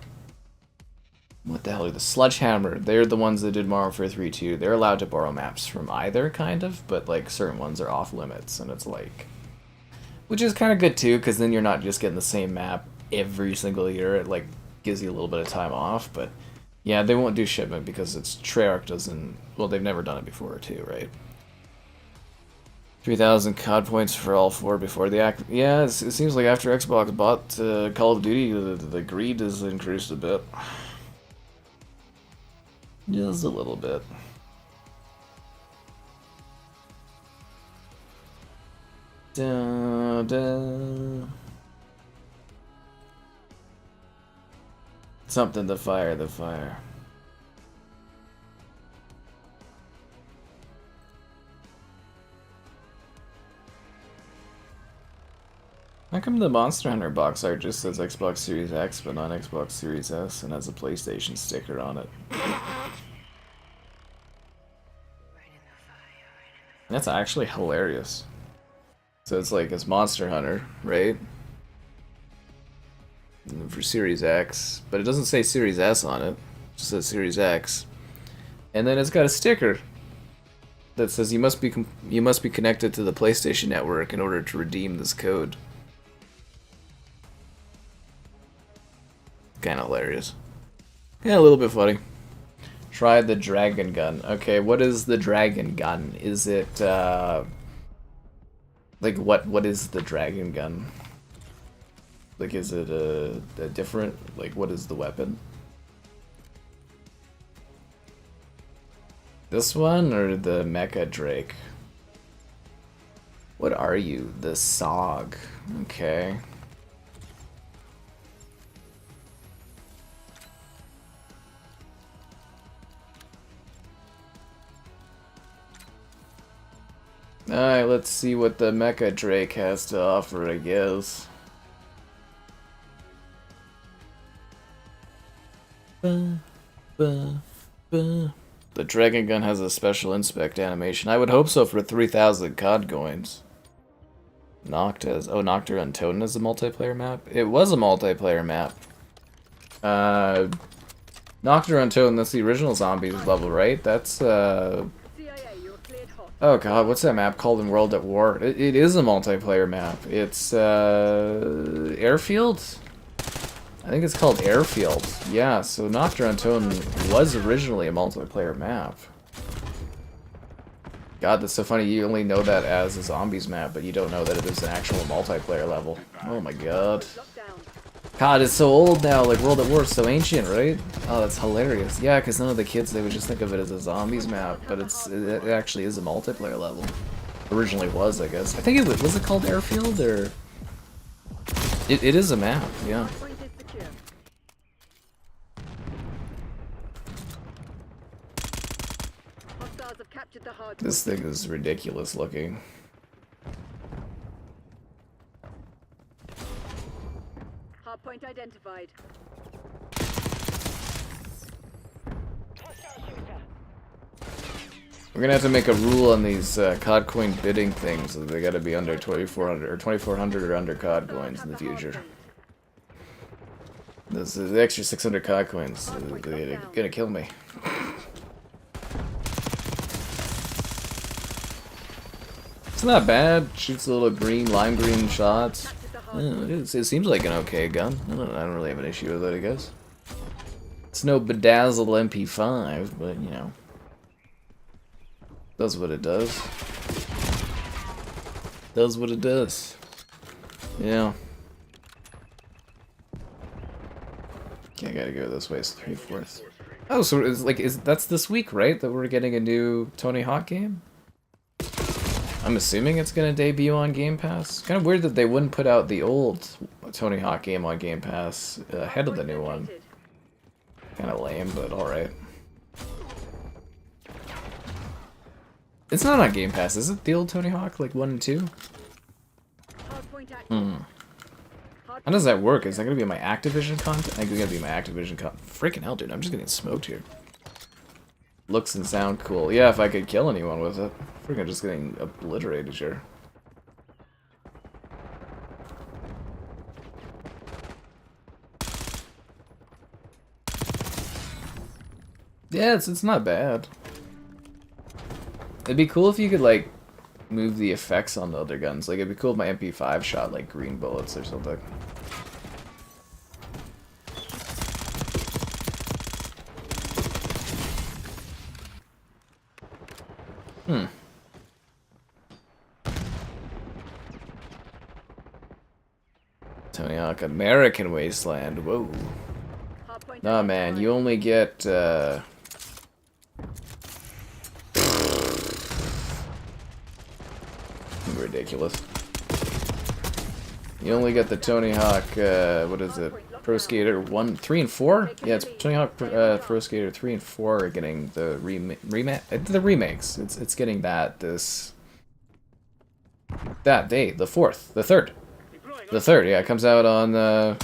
the hell are the Sledgehammer? They're the ones that did Modern Warfare 3 too. They're allowed to borrow maps from either, kind of, but like certain ones are off limits, and it's like, which is kind of good too, because then you're not just getting the same map every single year. It like gives you a little bit of time off, but yeah, they won't do shipment because it's Treyarch doesn't. Well, they've never done it before too, right? 3,000 COD points for all four before the act. Yeah, it seems like after Xbox bought Call of Duty, the greed has increased a bit. Just a little bit. Da, da. Something to fire the fire. How come the Monster Hunter box art just says Xbox Series X but not Xbox Series S and has a PlayStation sticker on it? That's actually hilarious. So it's like it's Monster Hunter, right? And for Series X, but it doesn't say Series S on it. It just says Series X. And then it's got a sticker that says you must be connected to the PlayStation Network in order to redeem this code. Kind of hilarious. Yeah, a little bit funny. Try the dragon gun. Okay, what is the dragon gun? Is it like what is the dragon gun? Like is it a different, like what is the weapon? This one or the Mecha Drake? What are you? The Sog. Okay. Alright, let's see what the Mecha Drake has to offer, I guess. The Dragon Gun has a special inspect animation. I would hope so for 3,000 COD coins. Nocta Untold is a multiplayer map? It was a multiplayer map. Nocta Untold, that's the original Zombies level, right? That's, oh god, what's that map called in World at War? It is a multiplayer map. It's, Airfield? I think it's called Airfield. Yeah, so Nocta Untold was originally a multiplayer map. God, that's so funny. You only know that as a Zombies map, but you don't know that it is an actual multiplayer level. Oh my god. God, it's so old now, like World at War is so ancient, right? Oh, that's hilarious. Yeah, because none of the kids, they would just think of it as a Zombies map, but it actually is a multiplayer level. Originally was, I guess. I think it was it called Airfield, or... It is a map, yeah. This thing is ridiculous looking. Hardpoint identified. We're gonna have to make a rule on these COD coin bidding things. So they gotta be under 2,400 or 2,400 or under COD coins in the future. This is the extra 600 COD coins. They're gonna kill me. It's not bad. Shoots a little green, lime green shots. It seems like an okay gun. I don't really have an issue with it, I guess. It's no bedazzled MP5, but you know. Does what it does. Does what it does. Yeah. Okay, I gotta go this way. It's 3/4. Oh, so it's like that's this week, right? That we're getting a new Tony Hawk game? I'm assuming it's gonna debut on Game Pass. Kind of weird that they wouldn't put out the old Tony Hawk game on Game Pass ahead of the new one. Kind of lame, but alright. It's not on Game Pass, is it? The old Tony Hawk, like 1 and 2? How does that work? Is that gonna be my Activision content? I think it's gonna be my Activision content. Freaking hell, dude, I'm just getting smoked here. Looks and sound cool. Yeah, if I could kill anyone with it. Freaking just getting obliterated here. Yeah, it's not bad. It'd be cool if you could, like, move the effects on the other guns. Like, it'd be cool if my MP5 shot, like, green bullets or something. Tony Hawk American Wasteland. Whoa. Nah, man, you only get, ridiculous. You only get the Tony Hawk, what is it? Pro Skater 1, 3, and 4? Yeah, it's Tony Hawk Pro Skater 3 and 4 are getting the remakes. It's getting that day, the 4th, the 3rd. The 3rd, yeah, it comes out on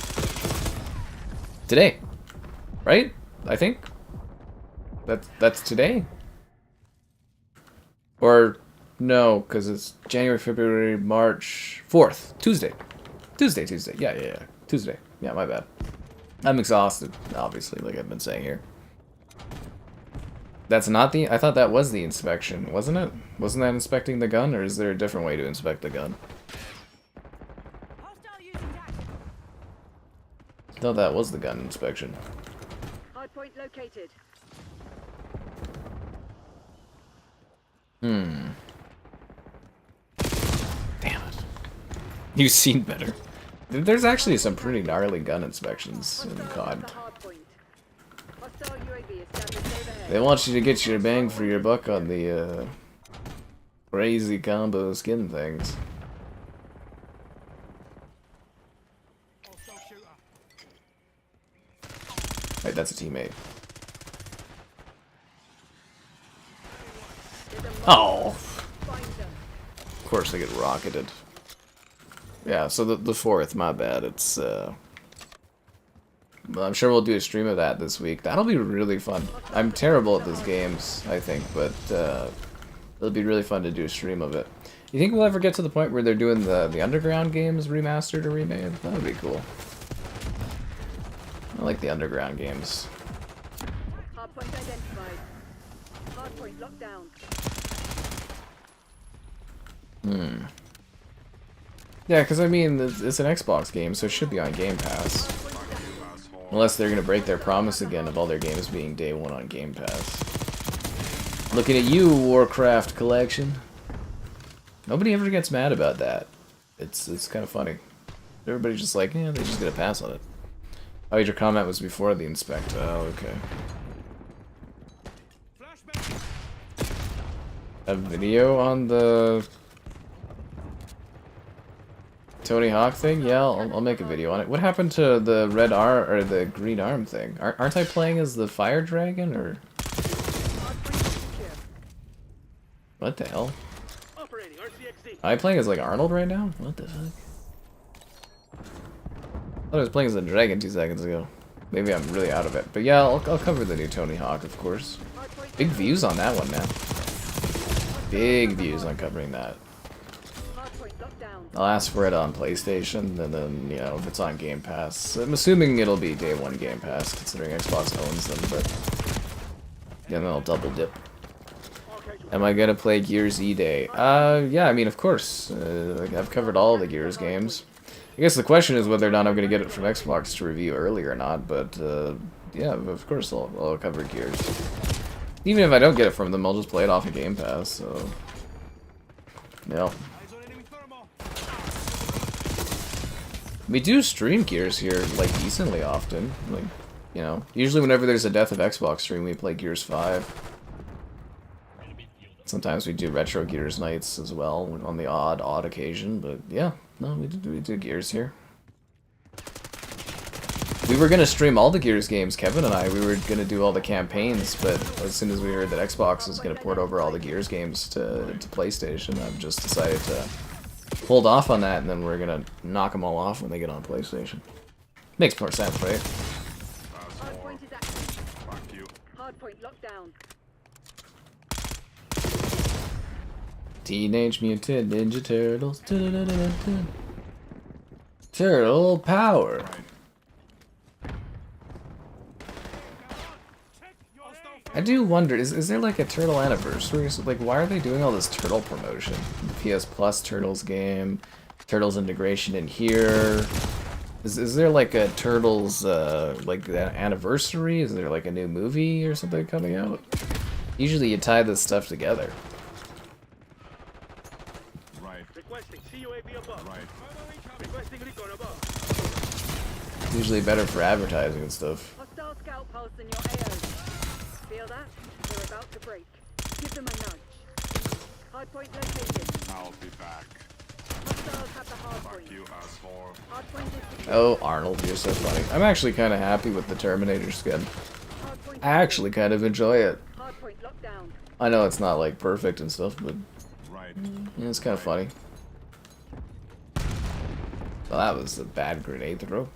today. Right? I think that's today. Or no, because it's January, February, March 4th, Tuesday. Tuesday. Yeah. Tuesday. Yeah, my bad. I'm exhausted, obviously, like I've been saying here. That's not the... I thought that was the inspection, wasn't it? Wasn't that inspecting the gun, or is there a different way to inspect the gun? I thought that was the gun inspection. Hardpoint located. Damn it. You've seen better. There's actually some pretty gnarly gun inspections in COD. They want you to get your bang for your buck on the crazy combo skin things. Wait, that's a teammate. Oh! Of course they get rocketed. Yeah, so the 4th, my bad. It's, well, I'm sure we'll do a stream of that this week. That'll be really fun. I'm terrible at these games, I think, but it'll be really fun to do a stream of it. You think we'll ever get to the point where they're doing the Underground games remastered or remade? That would be cool. I like the Underground games. Hardpoint identified. Hardpoint locked down. Yeah, because I mean, it's an Xbox game, so it should be on Game Pass. Unless they're going to break their promise again of all their games being day one on Game Pass. Looking at you, Warcraft Collection. Nobody ever gets mad about that. It's kind of funny. Everybody's just like, yeah, they just get a pass on it. Oh, your comment was before the inspect. Oh, okay. A video on the Tony Hawk thing? Yeah, I'll make a video on it. What happened to the red arm or the green arm thing? Aren't I playing as the fire dragon or? What the hell? Operating RCXD. Am I playing as like Arnold right now? What the fuck? I thought I was playing as a dragon 2 seconds ago. Maybe I'm really out of it. But yeah, I'll cover the new Tony Hawk, of course. Big views on that one, man. Big views on covering that. Hardpoint locked down. I'll ask for it on PlayStation, and then, you know, if it's on Game Pass. I'm assuming it'll be day one Game Pass, considering Xbox owns them, but... yeah, then I'll double dip. Am I gonna play Gears E-Day? Yeah, I mean, of course. Like, I've covered all the Gears games. I guess the question is whether or not I'm gonna get it from Xbox to review early or not, but, yeah, of course I'll cover Gears. Even if I don't get it from them, I'll just play it off of Game Pass, so... yeah. We do stream Gears here, like, decently often. Like, you know, usually whenever there's a Death of Xbox stream, we play Gears 5. Sometimes we do Retro Gears nights as well, on the odd occasion, but yeah, no, we do Gears here. We were gonna stream all the Gears games, Kevin and I. We were gonna do all the campaigns, but as soon as we heard that Xbox was gonna port over all the Gears games to PlayStation, I've just decided to hold off on that, and then we're gonna knock them all off when they get on PlayStation. Makes more sense, right? Hardpoint is active. Hardpoint locked down. Teenage Mutant Ninja Turtles. Turtle power. I do wonder, is there like a Turtle anniversary? So, like, why are they doing all this Turtle promotion? The PS Plus Turtles game, Turtles integration in here. Is there like a Turtles, like, anniversary? Is there like a new movie or something coming out? Usually you tie this stuff together. Requesting CUAV above. Right. Requesting recon above. Usually better for advertising and stuff. Hostile scout pulse in your AO. Feel that? They're about to break. Give them a nudge. Hardpoint located. I'll be back. Hostiles have the hardpoint. You asshole. Hardpoint is secure. Oh, Arnold, you're so funny. I'm actually kind of happy with the Terminator skin. Hardpoint I actually kind of enjoy it. Hardpoint locked down. I know it's not like perfect and stuff, but Right. yeah, it's kind of funny. Well, that was a bad grenade throw.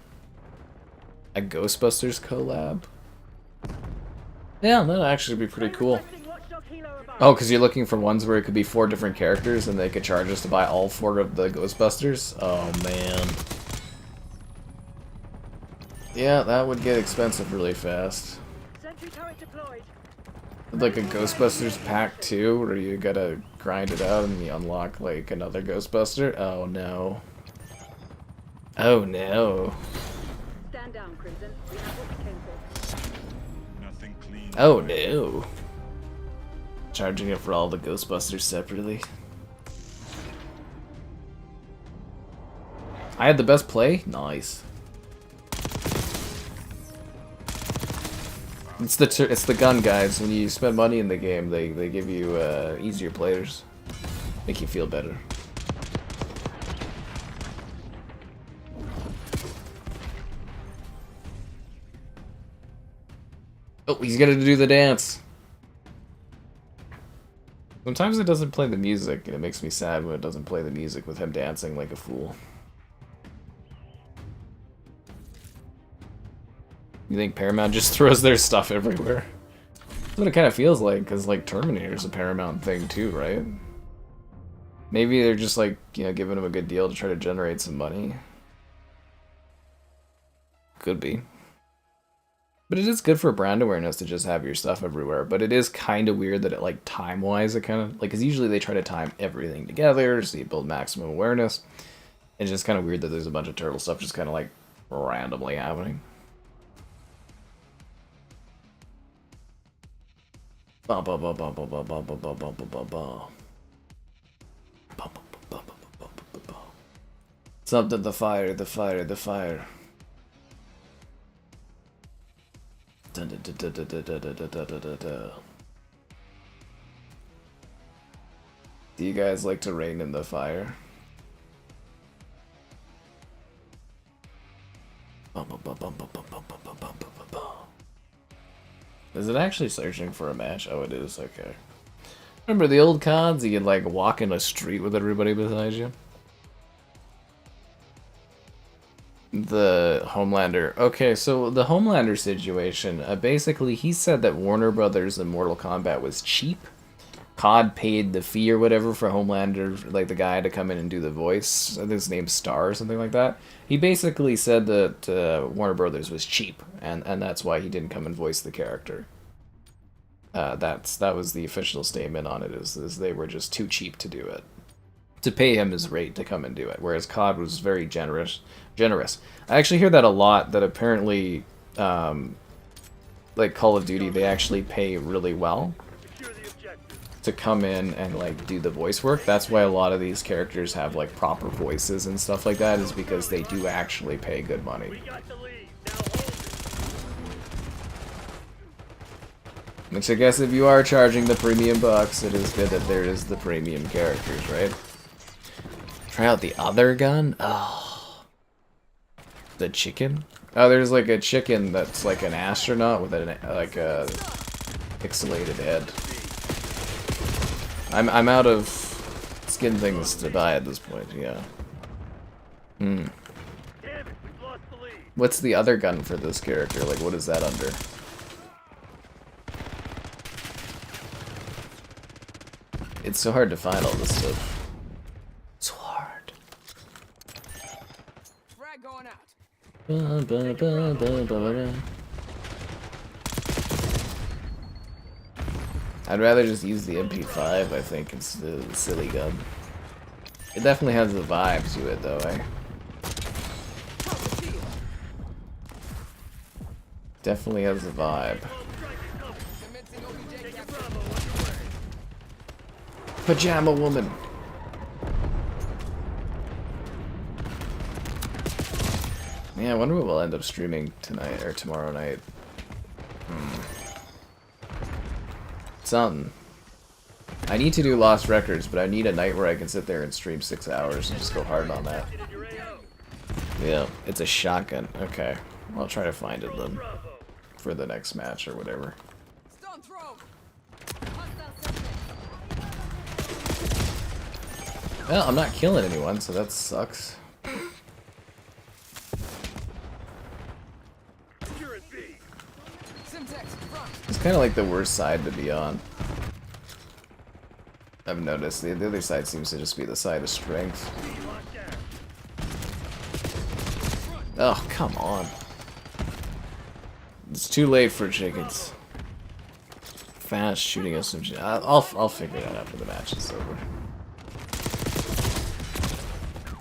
A Ghostbusters collab? Yeah, that'd actually be pretty cool. Requesting watchdog helo above. Oh, because you're looking for ones where it could be 4 different characters and they could charge us to buy all 4 of the Ghostbusters? Oh, man. Yeah, that would get expensive really fast. Sentry turret deployed. Like a Ghostbusters pack 2, where you gotta grind it out and you unlock, like, another Ghostbuster? Oh, no. Oh, no. Stand down, Crimson. We have what we came for. Nothing clean. Oh, no. Charging it for all the Ghostbusters separately. I had the best play? Nice. It's the gun, guys. When you spend money in the game, they give you easier players. Make you feel better. Oh, he's gonna do the dance. Sometimes it doesn't play the music, and it makes me sad when it doesn't play the music with him dancing like a fool. You think Paramount just throws their stuff everywhere? That's what it kind of feels like, because, like, Terminator's a Paramount thing too, right? Maybe they're just, like, you know, giving them a good deal to try to generate some money. Could be. But it is good for brand awareness to just have your stuff everywhere. But it is kind of weird that it, like, time-wise, it kind of, like, because usually they try to time everything together so you build maximum awareness. It's just kind of weird that there's a bunch of turtle stuff just kind of, like, randomly happening. Ba ba ba ba ba ba ba ba ba ba ba ba. Something, the fire, the fire, the fire. Dun, dun, dun, dun, dun, dun, dun, dun, dun, dun, dun. Do you guys like to rain in the fire? Is it actually searching for a match? Oh, it is. Okay. Remember the old CODs? You could like walk in a street with everybody beside you. The Homelander. Okay, so the Homelander situation, basically he said that Warner Brothers and Mortal Kombat was cheap. COD paid the fee or whatever for Homelander, like the guy to come in and do the voice. I think his name's Star or something like that. He basically said that Warner Brothers was cheap, and that's why he didn't come and voice the character. That was the official statement on it, is they were just too cheap to do it. To pay him his rate to come and do it, whereas COD was very generous. I actually hear that a lot, that apparently, like Call of Duty, they actually pay really well to come in and like do the voice work. That's why a lot of these characters have like proper voices and stuff like that, is because they do actually pay good money. Which I guess if you are charging the premium bucks, it is good that there is the premium characters, right? Try out the other gun? Oh. The chicken? Oh, there's like a chicken that's like an astronaut with like a pixelated head. I'm out of skin things to buy at this point, yeah. What's the other gun for this character? Like, what is that under? It's so hard to find all this stuff. It's hard. Frag going out. I'd rather just use the MP5, I think, instead of the silly gun. It definitely has the vibe to it, though, eh? Definitely has the vibe. Pajama woman. Yeah, I wonder what we'll end up streaming tonight or tomorrow night. Something. I need to do Lost Records, but I need a night where I can sit there and stream 6 hours and just go hard on that. Yeah, it's a shotgun. Okay, I'll try to find it then for the next match or whatever. Stone throw. Well, I'm not killing anyone, so that sucks. It's kind of like the worst side to be on. I've noticed the other side seems to just be the side of strength. Oh, come on. It's too late for chickens. Fast shooting us some shit. I'll figure that out after the match is over.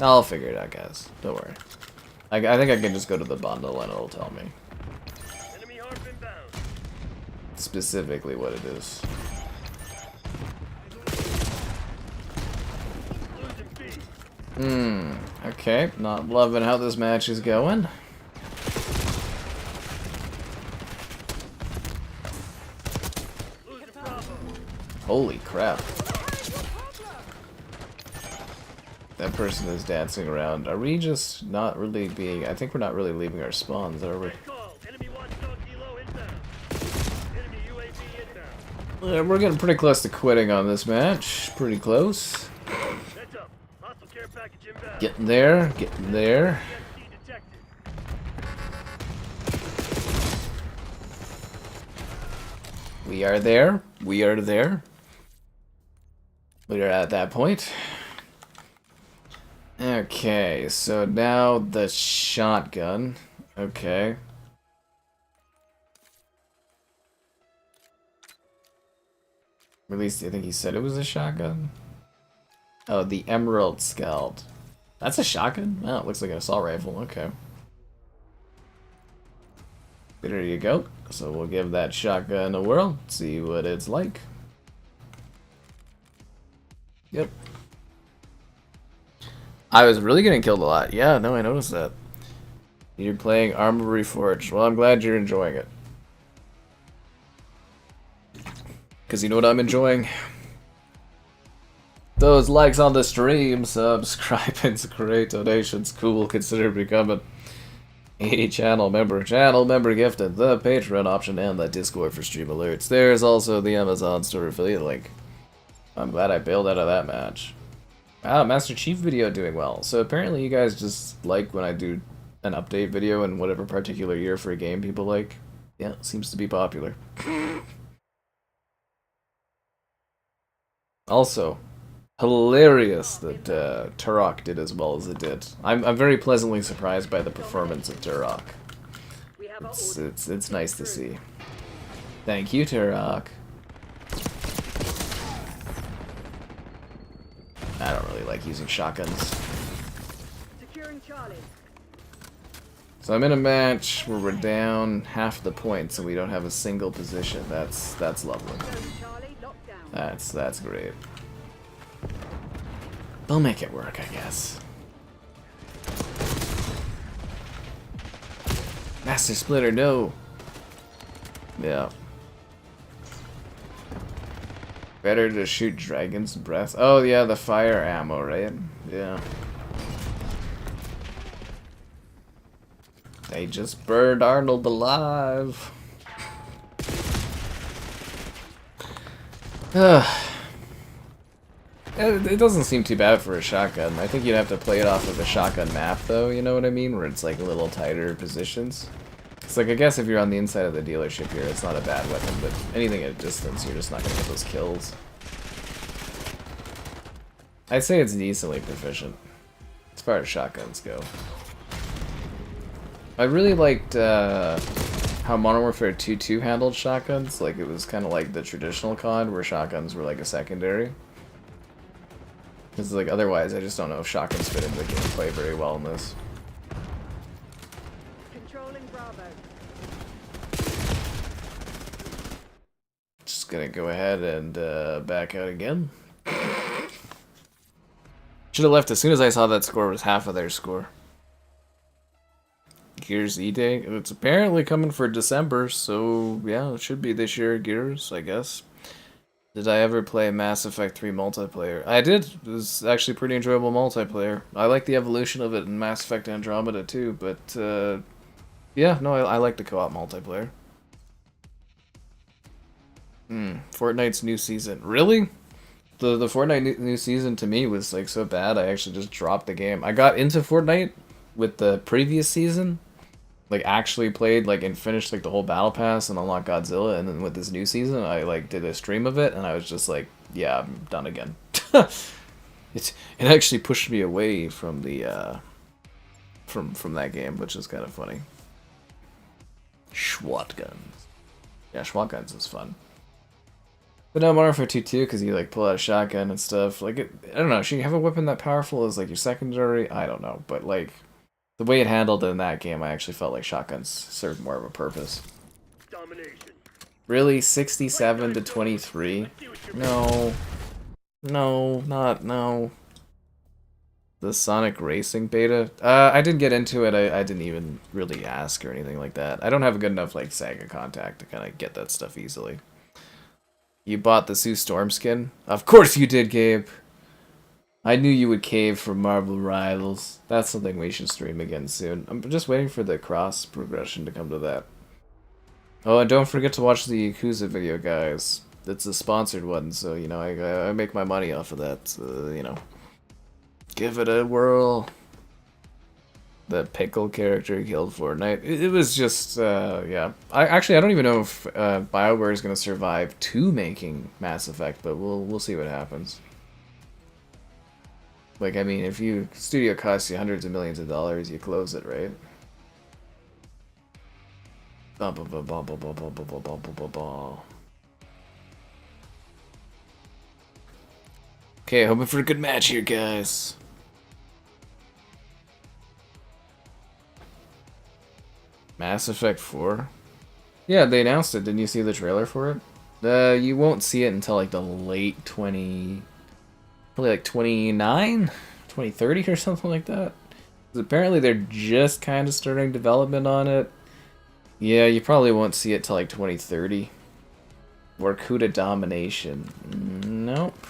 I'll figure it out, guys. Don't worry. I think I can just go to the bundle and it'll tell me specifically what it is. Okay. Not loving how this match is going. Holy crap. That person is dancing around. Are we just not really being... I think we're not really leaving our spawns, are we? We're getting pretty close to quitting on this match. Pretty close. Getting there, getting there. We are there. We are there. We are at that point. Okay, so now the shotgun. Okay. At least I think he said it was a shotgun. Oh, the Emerald Scald. That's a shotgun? Oh, it looks like an assault rifle. Okay. There you go. So we'll give that shotgun a whirl. See what it's like. Yep. I was really getting killed a lot. Yeah, no, I noticed that. You're playing Armory Forge. Well, I'm glad you're enjoying it. Because you know what I'm enjoying? Those likes on the stream, subscribing, great donations, cool, consider becoming a channel member gifted, the Patreon option, and the Discord for stream alerts. There's also the Amazon store affiliate link. I'm glad I bailed out of that match. Ah, Master Chief video doing well. So apparently you guys just like when I do an update video in whatever particular year for a game people like. Yeah, it seems to be popular. Also, hilarious that Turok did as well as it did. I'm very pleasantly surprised by the performance of Turok. We have our orders. It's nice to see. Thank you, Turok. I don't really like using shotguns. Securing Charlie. So I'm in a match where we're down half the points and we don't have a single position. That's lovely. Charlie, locked down. That's great. They'll make it work, I guess. Master Splinter, no. Yeah. Better to shoot dragon's breath. Oh yeah, the fire ammo, right? Yeah. They just burned Arnold alive. It doesn't seem too bad for a shotgun. I think you'd have to play it off of a shotgun map, though, you know what I mean? Where it's like a little tighter positions. It's like, I guess if you're on the inside of the dealership here, it's not a bad weapon, but anything at a distance, you're just not gonna get those kills. I'd say it's decently proficient, as far as shotguns go. I really liked how Modern Warfare 2 handled shotguns. Like, it was kind of like the traditional COD, where shotguns were like a secondary. Because, like, otherwise, I just don't know if shotguns fit into the gameplay very well in this. Controlling Bravo. Just gonna go ahead and back out again. Should have left as soon as I saw that score was half of their score. Gears E-Day. It's apparently coming for December, so yeah, it should be this year, Gears, I guess. Did I ever play Mass Effect 3 multiplayer? I did. It was actually pretty enjoyable multiplayer. I like the evolution of it in Mass Effect Andromeda too, but yeah, no, I like the co-op multiplayer. Fortnite's new season. Really? The Fortnite new season to me was like so bad, I actually just dropped the game. I got into Fortnite with the previous season. Like, actually played, like, and finished, like, the whole battle pass and unlocked Godzilla, and then with this new season, I, like, did a stream of it, and I was just like, yeah, I'm done again. It actually pushed me away from the, from that game, which is kind of funny. Shotguns. Yeah, shotguns is fun. But no, Modern Warfare 2 too, because you, like, pull out a shotgun and stuff. Like, I don't know, should you have a weapon that powerful as, like, your secondary? I don't know, but, like, the way it handled it in that game, I actually felt like shotguns served more of a purpose. Domination. Really? 67 to 23? No. No, no. The Sonic Racing beta? I didn't get into it. I didn't even really ask or anything like that. I don't have a good enough, like, Sega contact to kind of get that stuff easily. You bought the Sue Storm skin? Of course you did, Gabe! I knew you would cave for Marvel Rivals. That's something we should stream again soon. I'm just waiting for the cross progression to come to that. Oh, and don't forget to watch the Yakuza video, guys. It's a sponsored one, so, you know, I make my money off of that, so, you know. Give it a whirl. The pickle character killed Fortnite. It was just, yeah. I don't even know if BioWare is going to survive to making Mass Effect, but we'll see what happens. Like, I mean, if your studio costs you hundreds of millions of dollars, you close it, right? Okay, hoping for a good match here, guys. Mass Effect 4? Yeah, they announced it. Didn't you see the trailer for it? You won't see it until, like, the late probably like 29, 2030 or something like that. 'Cause apparently they're just kind of starting development on it. Yeah, you probably won't see it till like 2030. Workuda Domination. Nope.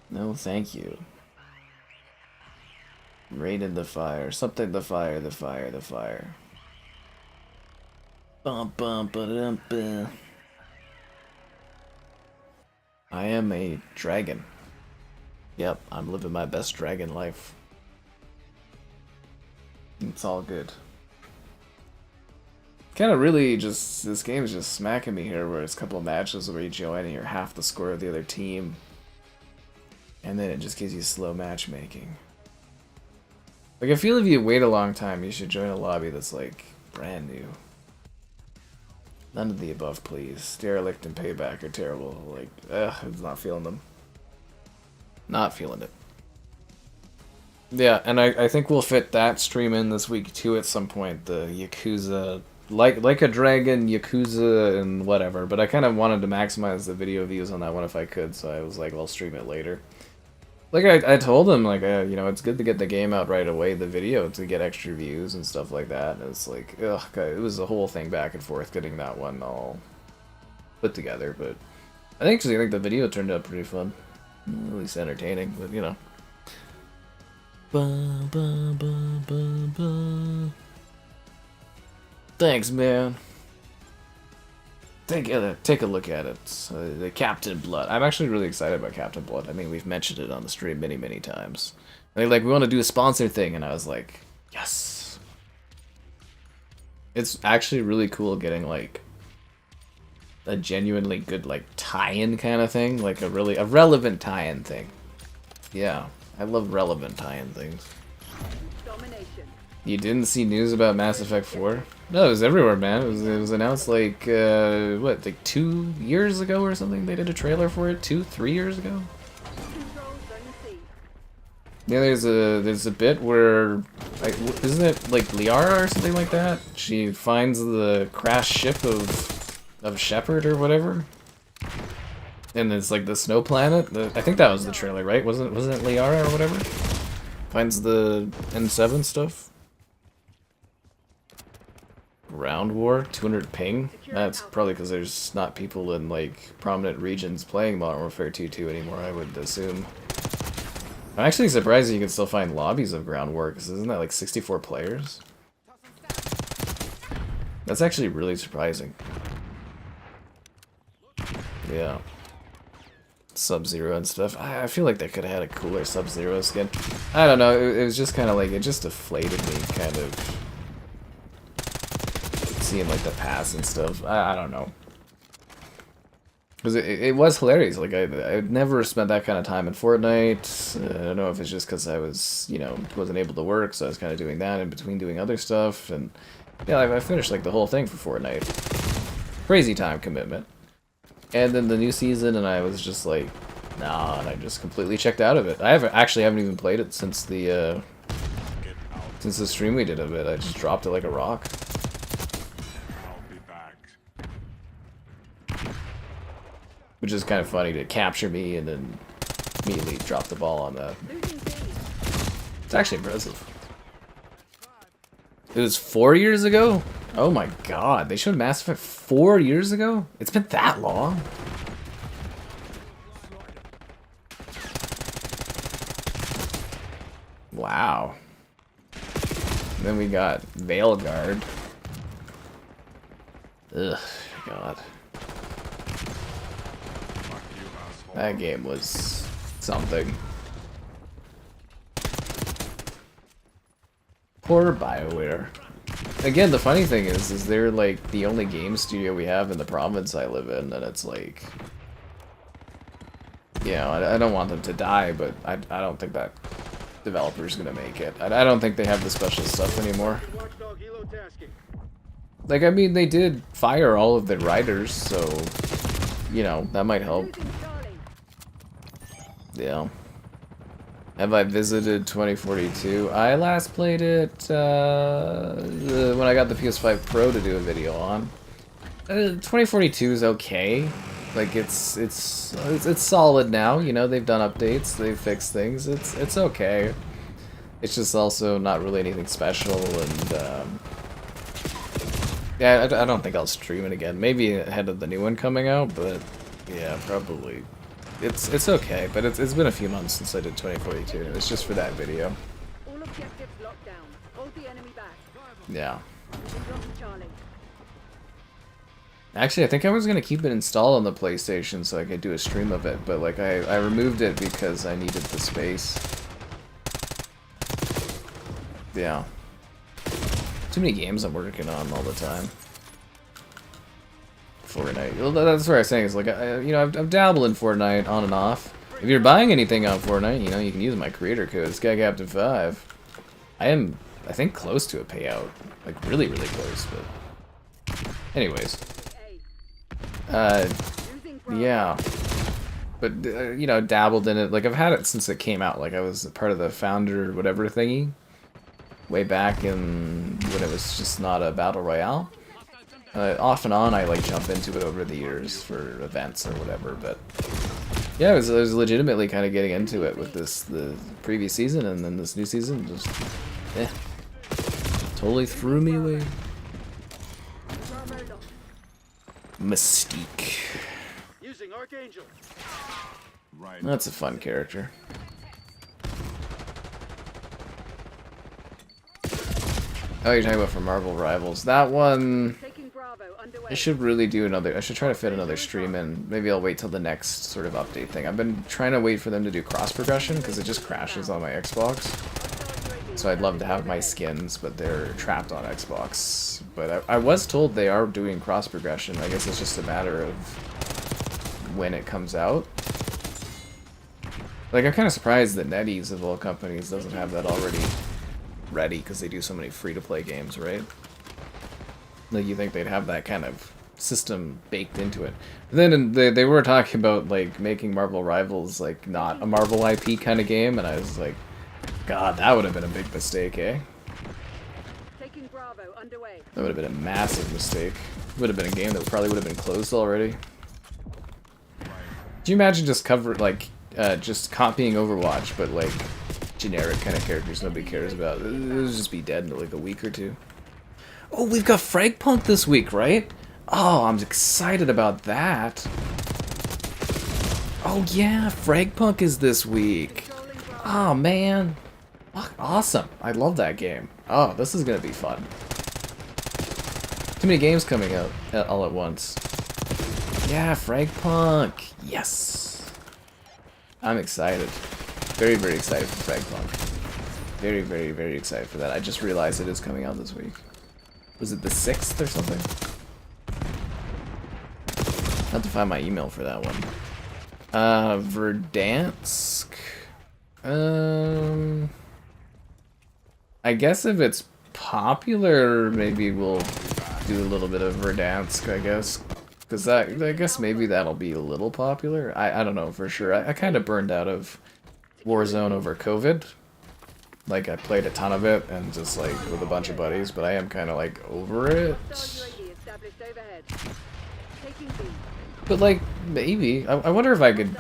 No, thank you. Raided the fire. Something the fire. Bum bum ba dum ba. I am a dragon. Yep, I'm living my best dragon life. It's all good. Kind of really just, this game is just smacking me here where it's a couple of matches where you join and you're half the score of the other team. And then it just gives you slow matchmaking. Like, I feel if you wait a long time, you should join a lobby that's, like, brand new. None of the above, please. Derelict and Payback are terrible. Like, I'm not feeling them. Not feeling it. Yeah, and I think we'll fit that stream in this week, too, at some point. The Yakuza... Like a Dragon, Yakuza, and whatever. But I kind of wanted to maximize the video views on that one if I could, so I was like, well, I'll stream it later. Like, I told him, like, you know, it's good to get the game out right away, the video, to get extra views and stuff like that. And it's like, ugh, God, it was a whole thing back and forth getting that one all put together. But I think the video turned out pretty fun. At least entertaining, but, you know. Ba, ba, ba, ba, ba. Thanks, man. Take a look at it. The Captain Blood. I'm actually really excited about Captain Blood. I mean, we've mentioned it on the stream many, many times. And they're like, we want to do a sponsor thing, and I was like, yes. It's actually really cool getting like a genuinely good like tie-in kind of thing, like a relevant tie-in thing. Yeah, I love relevant tie-in things. Domination. You didn't see news about Mass Effect 4? No, it was everywhere, man. It was announced like, what, like 2 years ago or something? They did a trailer for it? 3 years ago? Yeah, there's a bit where, like, isn't it like Liara or something like that? She finds the crashed ship of Shepard or whatever, and it's like the snow planet. I think that was the trailer, right? Wasn't it Liara or whatever? Finds the N7 stuff. Ground War, 200 ping? That's probably because there's not people in, like, prominent regions playing Modern Warfare 2 anymore, I would assume. I'm actually surprised you can still find lobbies of Ground War, because isn't that, like, 64 players? That's actually really surprising. Yeah. Sub-Zero and stuff. I feel like they could have had a cooler Sub-Zero skin. I don't know, it was just kind of like, it just deflated me, kind of. Seeing like the pass and stuff, I don't know, because it was hilarious. Like I'd never spent that kind of time in Fortnite. I don't know if it's just because I was, you know, wasn't able to work, so I was kind of doing that in between doing other stuff. And yeah, I finished like the whole thing for Fortnite. Crazy time commitment. And then the new season, and I was just like, nah, and I just completely checked out of it. I haven't even played it since the stream we did of it. I just dropped it like a rock. Which is kind of funny to capture me and then immediately drop the ball on that. It's actually impressive. It was 4 years ago? Oh my god, they showed Mass Effect 4 years ago? It's been that long? Wow. Then we got Veilguard. Ugh, god. That game was something. Poor BioWare. Again, the funny thing is they're like the only game studio we have in the province I live in, and it's like, you know, I don't want them to die, but I don't think that developer's gonna make it. I don't think they have the special stuff anymore. Like, I mean, they did fire all of the writers, so, you know, that might help. Yeah. Have I visited 2042? I last played it when I got the PS5 Pro to do a video on. 2042 is okay. Like it's solid now. You know, they've done updates, they've fixed things. It's okay. It's just also not really anything special, and yeah, I don't think I'll stream it again. Maybe ahead of the new one coming out, but yeah, probably. It's okay, but it's been a few months since I did 2042. It's just for that video. All objectives locked down. Hold the enemy back. Yeah. Actually, I think I was gonna keep it installed on the PlayStation so I could do a stream of it, but like I removed it because I needed the space. Yeah. Too many games I'm working on all the time. Fortnite. Well, that's what I was saying. Is like you know, I've dabbled in Fortnite on and off. If you're buying anything on Fortnite, you know, you can use my creator code, SkyCaptain5. I am, I think, close to a payout. Like really, really close. But, anyways. Yeah. But you know, dabbled in it. Like I've had it since it came out. Like I was part of the founder whatever thingy. Way back in when it was just not a battle royale. Off and on, I like jump into it over the years for events or whatever. But yeah, I was legitimately kind of getting into it with the previous season, and then this new season just totally threw me away. Mystique. Using Archangel. Right. That's a fun character. Oh, you're talking about for Marvel Rivals. That one, I should really do another, I should try to fit another stream in. Maybe I'll wait till the next sort of update thing. I've been trying to wait for them to do cross progression because it just crashes on my Xbox. So I'd love to have my skins, but they're trapped on Xbox. But I was told they are doing cross progression. I guess it's just a matter of when it comes out. Like, I'm kind of surprised that NetEase, of all companies, doesn't have that already ready, because they do so many free-to-play games, right? Like, you think they'd have that kind of system baked into it. Then they were talking about, like, making Marvel Rivals, like, not a Marvel IP kind of game, and I was like, God, that would have been a big mistake, eh? Taking Bravo underway. That would have been a massive mistake. Would have been a game that probably would have been closed already. Do you imagine just just copying Overwatch, but, like, generic kind of characters nobody cares about? It'll just be dead in like a week or two. Oh, we've got Fragpunk this week, right? Oh, I'm excited about that. Oh yeah, Fragpunk is this week. Oh man. Awesome. I love that game. Oh, this is gonna be fun. Too many games coming out all at once. Yeah, Fragpunk. Yes. I'm excited. Very, very excited for Fragpunk. Very, very, very excited for that. I just realized it is coming out this week. Was it the 6th or something? I'll have to find my email for that one. Verdansk. I guess if it's popular, maybe we'll do a little bit of Verdansk, I guess. Because I guess maybe that'll be a little popular. I don't know for sure. I kind of burned out of Warzone over COVID. Like, I played a ton of it, and just, like, with a bunch of buddies, but I am kind of, like, over it. But, like, maybe. I wonder if I could...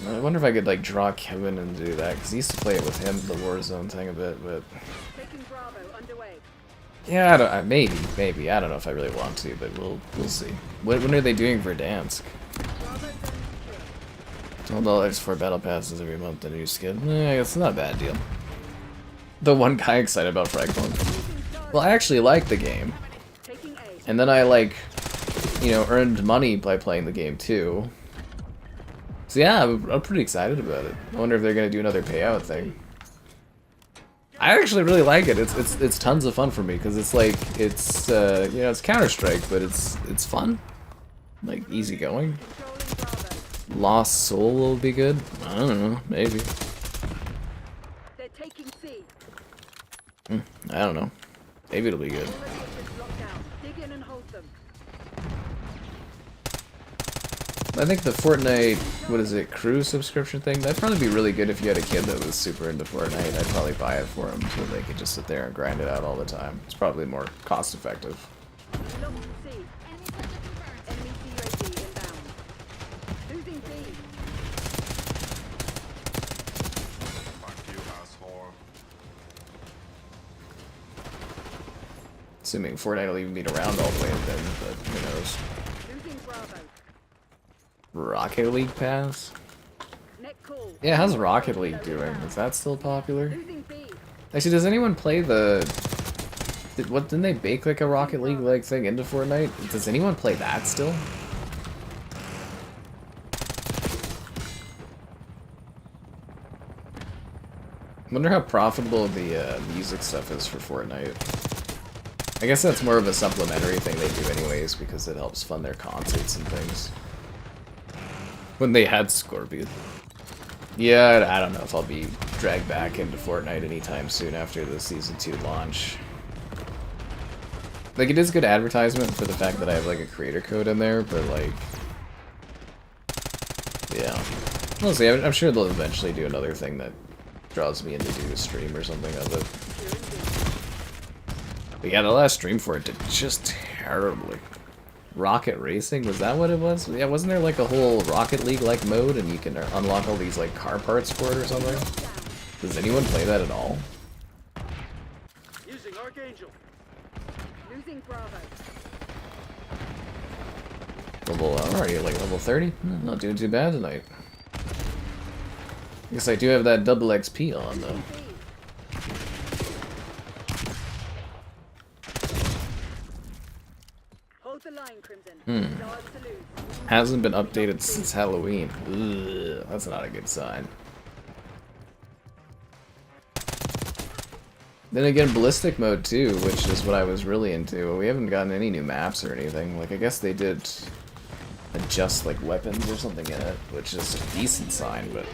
I wonder if I could, like, draw Kevin and do that, because he used to play it with him, the Warzone thing a bit, but... Yeah, maybe. I don't know if I really want to, but we'll see. When are they doing Verdansk? $12 for battle passes every month, a new skin. It's not a bad deal. The one guy excited about Fragpunk. Well, I actually like the game. And then I, like, you know, earned money by playing the game, too. So yeah, I'm pretty excited about it. I wonder if they're gonna do another payout thing. I actually really like it. It's tons of fun for me, because it's like, it's, you know, it's Counter-Strike, but it's fun. Like, easygoing. Lost Soul will be good. I don't know, maybe. They're taking C. I don't know. Maybe it'll be good. Dig in and hold them. I think the Fortnite, what is it, crew subscription thing, that'd probably be really good if you had a kid that was super into Fortnite. I'd probably buy it for him so they could just sit there and grind it out all the time. It's probably more cost effective. Lock C. Enemy UAV inbound. Losing B. Fuck you, asshole. Assuming Fortnite will even be around all the way then, but who knows. Losing Bravo. Rocket League Pass? Net call. Yeah, how's Rocket League doing? Is that still popular? Losing B. Actually, does anyone play the Didn't they bake like a Rocket League like thing into Fortnite? Does anyone play that still? Wonder how profitable the music stuff is for Fortnite. I guess that's more of a supplementary thing they do anyways, because it helps fund their concerts and things. When they had Scorpion. Yeah, I don't know if I'll be dragged back into Fortnite anytime soon after the Season 2 launch. Like, it is good advertisement for the fact that I have, like, a creator code in there, but, like... Yeah. We'll see, I'm sure they'll eventually do another thing that draws me in to do a stream or something of it. But yeah, the last stream for it did just terribly. Rocket Racing, was that what it was? Yeah, wasn't there like a whole Rocket League-like mode and you can unlock all these like car parts for it or something? Does anyone play that at all? Using Archangel. Losing Bravo. Level, already like level 30? Not doing too bad tonight. I guess I do have that double XP on though. Hold the line, Crimson. Stars to lose. Hasn't been updated since Halloween. Ugh, that's not a good sign. Then again, ballistic mode too, which is what I was really into. We haven't gotten any new maps or anything. Like, I guess they did adjust like weapons or something in it, which is a decent sign, but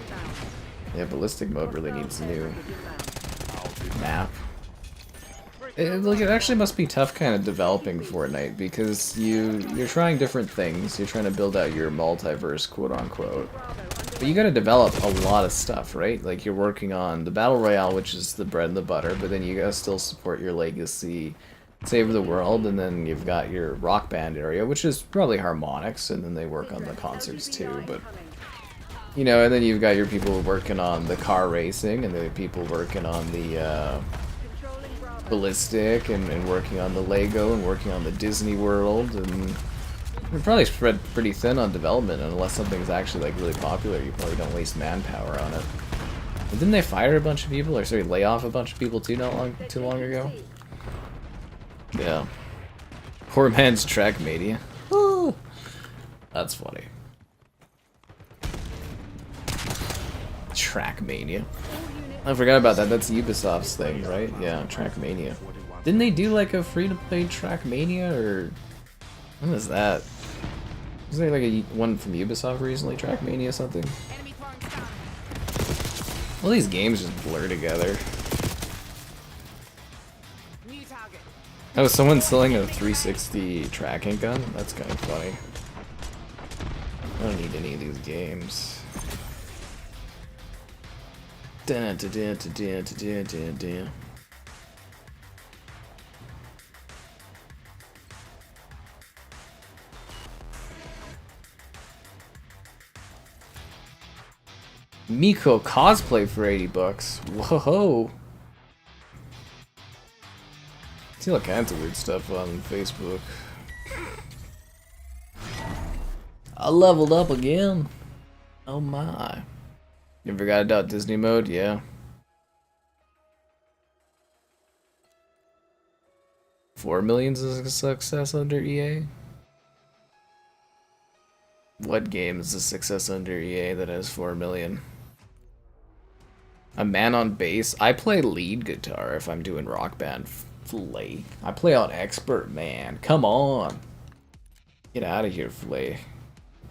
yeah, ballistic mode really needs a new map. Like, it actually must be tough kind of developing Fortnite, because you're trying different things. You're trying to build out your multiverse, quote unquote. But you gotta develop a lot of stuff, right? Like, you're working on the Battle Royale, which is the bread and the butter, but then you gotta still support your legacy, save the world, and then you've got your rock band area, which is probably harmonics, and then they work on the concerts too, but... You know, and then you've got your people working on the car racing, and the people working on the, ballistic, and working on the Lego, and working on the Disney World, and we're probably spread pretty thin on development, and unless something's actually like really popular, you probably don't waste manpower on it. But didn't they fire a bunch of people, or sorry, lay off a bunch of people too too long ago? Yeah. Poor man's Trackmania. Woo! That's funny. Trackmania. I forgot about that. That's Ubisoft's thing, right? Yeah, Trackmania. Didn't they do like a free-to-play Trackmania, or what is that? Was there like a one from Ubisoft recently? Trackmania something? All these games just blur together. Oh, someone's selling a 360 tracking gun? That's kind of funny. I don't need any of these games. Dun, dun, dun, dun, dun, dun, dun, dun. Miko cosplay for 80 bucks. Whoa. See all kinds of weird stuff on Facebook. I leveled up again. Oh my. You ever got about Disney mode? Yeah. 4 million's a success under EA? What game is a success under EA that has 4 million? A man on bass? I play lead guitar if I'm doing rock band Flay. I play on expert, man. Come on. Get out of here, Flay.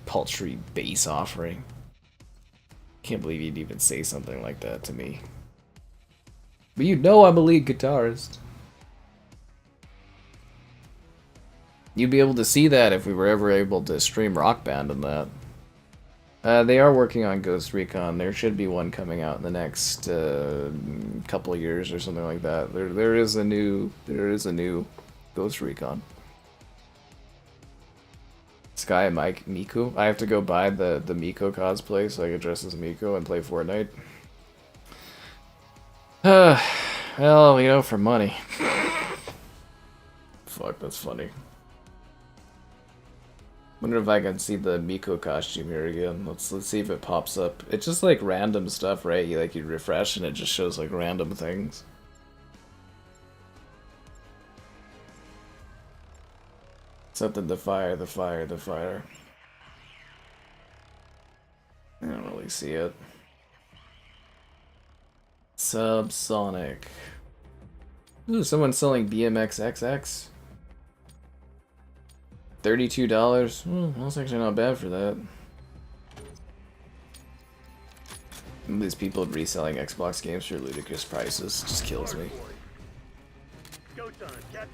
Paltry bass offering. Can't believe you'd even say something like that to me. But you know I'm a lead guitarist. You'd be able to see that if we were ever able to stream Rock Band on that. They are working on Ghost Recon. There should be one coming out in the next couple of years or something like that. There is a new Ghost Recon. Sky and Mike Miku. I have to go buy the Miko cosplay so I can dress as Miko and play Fortnite. Well, you know, for money. Fuck, that's funny. Wonder if I can see the Miko costume here again. Let's see if it pops up. It's just like random stuff, right? You refresh and it just shows like random things. Something to fire, the fire, the fire. I don't really see it. Subsonic. Ooh, someone's selling BMX XX. $32. That's actually not bad for that. These people reselling Xbox games for ludicrous prices just kills me.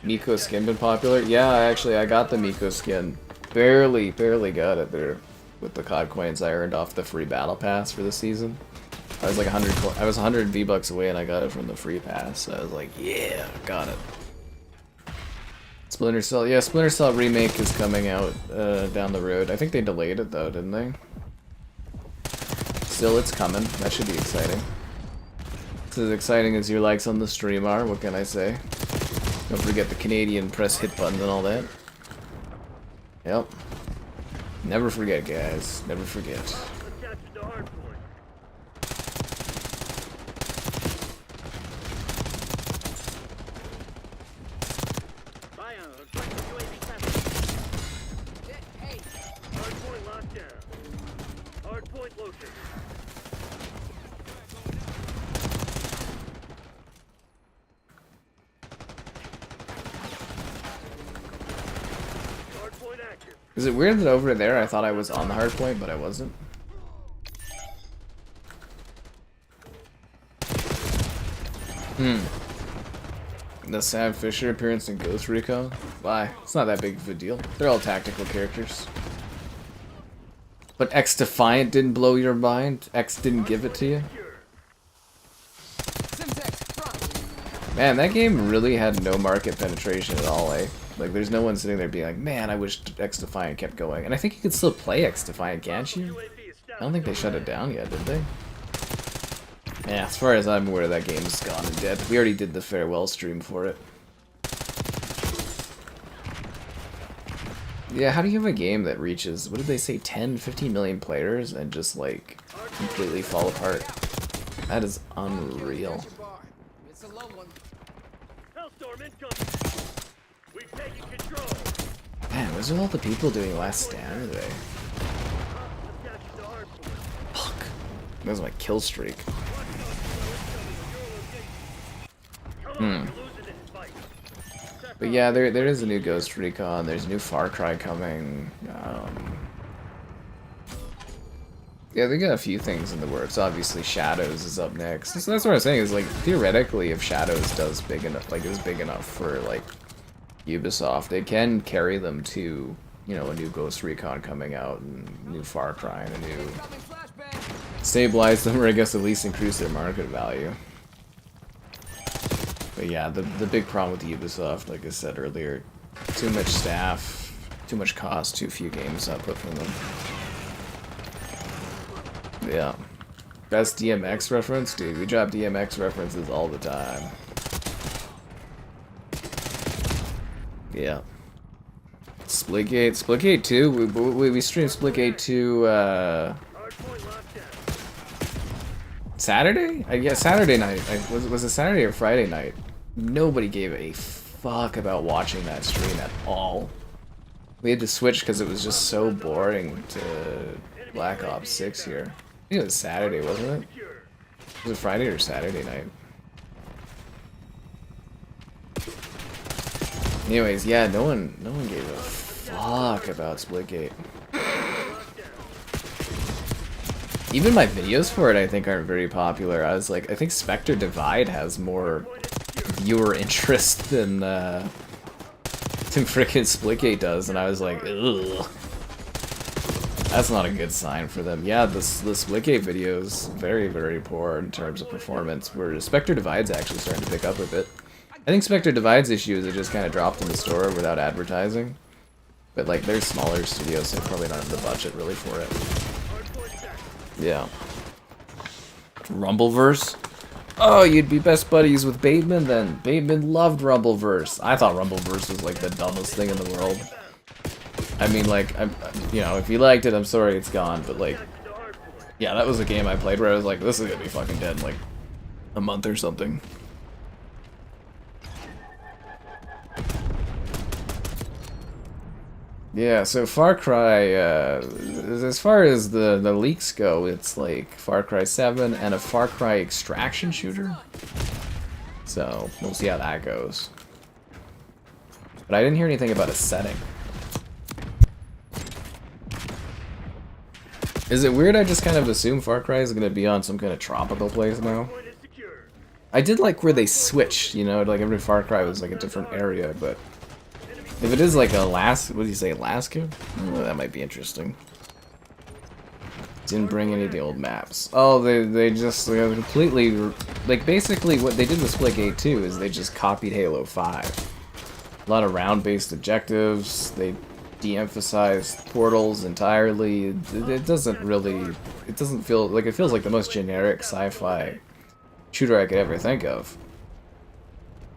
Miko skin been popular? Yeah, actually, I got the Miko skin. Barely got it there with the COD coins I earned off the free battle pass for the season. I was like 100 V-bucks away and I got it from the free pass. So I was like, yeah, got it. Splinter Cell, yeah, Splinter Cell remake is coming out down the road. I think they delayed it though, didn't they? Still, it's coming. That should be exciting. It's as exciting as your likes on the stream are. What can I say? Don't forget the Canadian press hit button and all that. Yep. Never forget, guys. Never forget. Hey, Hardpoint locked down. Hardpoint located. Hardpoint active. Is it weird that over there I thought I was on the hardpoint, but I wasn't? The Sam Fisher appearance in Ghost Recon? Why? It's not that big of a deal. They're all tactical characters. But X Defiant didn't blow your mind? X didn't give it to you? Simtex, front. Man, that game really had no market penetration at all, eh? Like, there's no one sitting there being like, man, I wish X Defiant kept going. And I think you can still play X Defiant, can't you? I don't think they shut it down yet, did they? Yeah, as far as I'm aware, that game's gone and dead. We already did the farewell stream for it. Yeah, how do you have a game that reaches, what did they say, 10, 15 million players and just, like, completely fall apart? That is unreal. It's a low one. Hellstorm incoming. We've taken control. Man, those are all the people doing Last Stand today. Attached to hardpoint. Fuck. That was my kill streak. Come on, you're losing this fight. But yeah, there is a new Ghost Recon, there's a new Far Cry coming. Yeah, they got a few things in the works. Obviously, Shadows is up next. So that's what I'm saying is, like, theoretically, if Shadows does big enough, like, is big enough for, like, Ubisoft, they can carry them to, you know, a new Ghost Recon coming out, and new Far Cry, and a new... Coming flashbang. Stabilize them, or I guess at least increase their market value. But yeah, the big problem with Ubisoft, like I said earlier, too much staff, too much cost, too few games output from them. Yeah. Best DMX reference? Dude, we drop DMX references all the time. Yeah. Splitgate. Splitgate 2? We streamed Splitgate 2, Hardpoint locked down. Saturday? Yeah, Saturday night. Was it Saturday or Friday night? Nobody gave a fuck about watching that stream at all. We had to switch because it was just so boring to Black Ops 6 here. I think it was Saturday, wasn't it? Was it Friday or Saturday night? Anyways, yeah, no one gave a fuck about Splitgate. Even my videos for it, I think, aren't very popular. I was like, I think Spectre Divide has more viewer interest than frickin' Splitgate does, and I was like, ugh. That's not a good sign for them. Yeah, the Splitgate video's very, very poor in terms of performance, where Spectre Divide's actually starting to pick up a bit. I think Spectre Divide's issue is it just kind of dropped in the store without advertising. But, like, they're smaller studios, so they probably don't have the budget really for it. Yeah. Rumbleverse? Oh, you'd be best buddies with Bateman then. Bateman loved Rumbleverse. I thought Rumbleverse was like the dumbest thing in the world. I mean, like, you know, if you liked it, I'm sorry it's gone, but like, yeah, that was a game I played where I was like, this is gonna be fucking dead in like a month or something. Yeah, so Far Cry, as far as the leaks go, it's like Far Cry 7 and a Far Cry extraction shooter. So, we'll see how that goes. But I didn't hear anything about a setting. Is it weird I just kind of assume Far Cry is going to be on some kind of tropical place now? I did like where they switched, you know, like every Far Cry was like a different area, but if it is like Alaska, what do you say, Alaska? Well, that might be interesting. Didn't bring any of the old maps. Oh, they just completely, like basically what they did with Splitgate 2 is they just copied Halo 5. A lot of round-based objectives, they de-emphasized portals entirely. It doesn't really, it doesn't feel, like it feels like the most generic sci-fi shooter I could ever think of.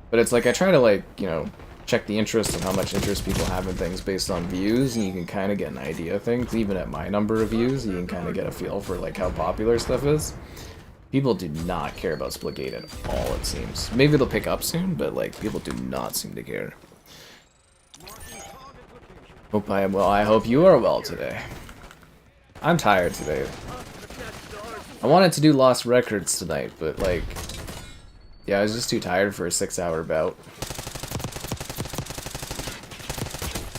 But it's like I try to like, you know, check the interest and how much interest people have in things based on views, and you can kind of get an idea of things. Even at my number of views, you can kind of get a feel for like how popular stuff is. People do not care about Splitgate at all, it seems. Maybe it'll pick up soon, but like people do not seem to care. Hope I am well. I hope you are well today. I'm tired today. I wanted to do Lost Records tonight, but like, yeah, I was just too tired for a 6-hour bout.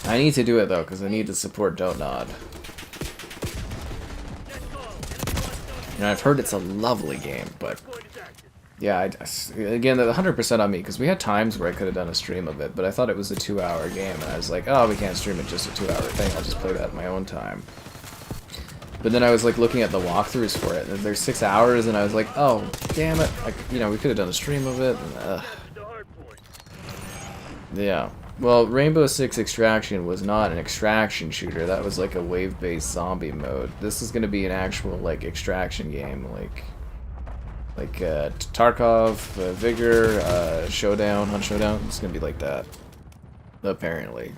I need to do it though, because I need to support Don't Nod. And I've heard it's a lovely game, but yeah, again, 100% on me, because we had times where I could have done a stream of it, but I thought it was a 2-hour game, and I was like, oh, we can't stream it just a 2-hour thing, I'll just play that in my own time. But then I was like looking at the walkthroughs for it, and there's 6 hours, and I was like, oh, damn it, like, you know, we could have done a stream of it, and, yeah. Well, Rainbow Six Extraction was not an extraction shooter, that was like a wave-based zombie mode. This is gonna be an actual, like, extraction game, like Tarkov, Vigor, Showdown, Hunt Showdown, it's gonna be like that, apparently.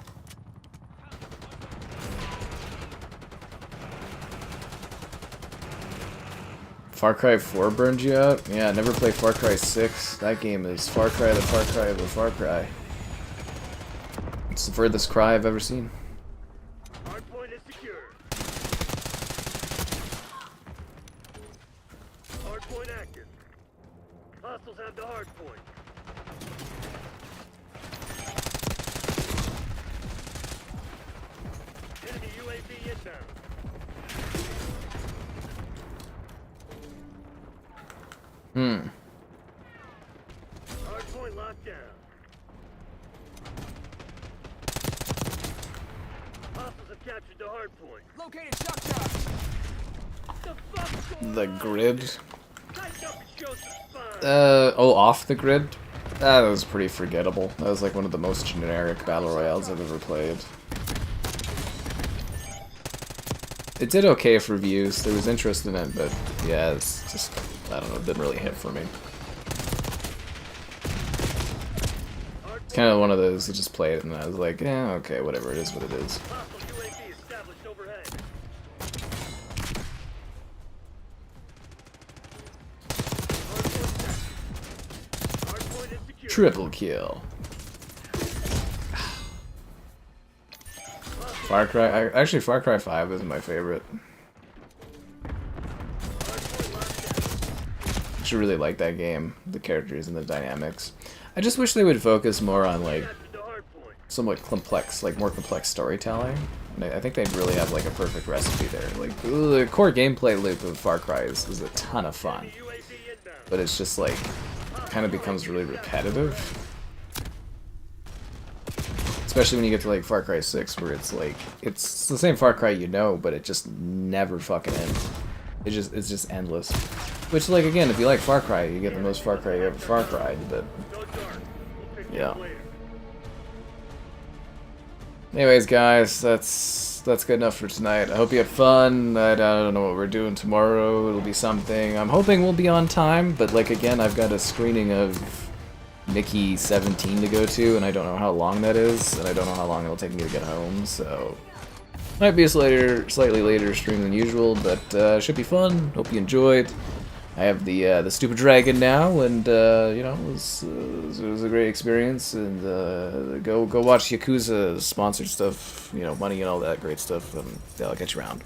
Far Cry 4 burned you out? Yeah, never play Far Cry 6. That game is Far Cry the Far Cry of the Far Cry. It's the furthest cry I've ever seen. Hardpoint is secure. Hardpoint active. Hostiles have the hardpoint. Enemy UAV inbound. Hardpoint locked down. Hostiles have captured the hardpoint. Located shock shots. The fuck's going The on? grid. Tighten up and show some spine. Oh, off the grid? That was pretty forgettable. That was like one of the most generic battle royales I've ever played. It did okay for views, there was interest in it, but yeah, it's just, I don't know, it didn't really hit for me. It's kind of one of those, you just play it and I was like, yeah, okay, whatever, it is what it is. Hostile UAV established overhead. Hardpoint is secure. Triple kill. Far Cry, actually Far Cry 5 is my favorite. Hardpoint locked down. I actually really like that game, the characters and the dynamics. I just wish they would focus more on like Captured the hardpoint. somewhat complex, like more complex storytelling. And I think they'd really have like a perfect recipe there. Like the core gameplay loop of Far Cry is a ton of fun, UAV inbound. but it's just like kind of becomes really repetitive. Especially when you get to like Far Cry 6, where it's like it's the same Far Cry you know, but it just never fucking ends. It's just endless. Which, like, again, if you like Far Cry, you get the most Far Cry you ever Far Cry, but Go dark. We'll pick you yeah. up later. Anyways, guys, that's good enough for tonight. I hope you had fun. I don't know what we're doing tomorrow. It'll be something. I'm hoping we'll be on time, but like again, I've got a screening of Mickey 17 to go to, and I don't know how long that is, and I don't know how long it'll take me to get home, so might be a slightly later stream than usual, but should be fun. Hope you enjoyed. I have the stupid dragon now, and you know, it was a great experience. And go watch Yakuza sponsored stuff, you know, money and all that great stuff, and yeah, I'll get you around.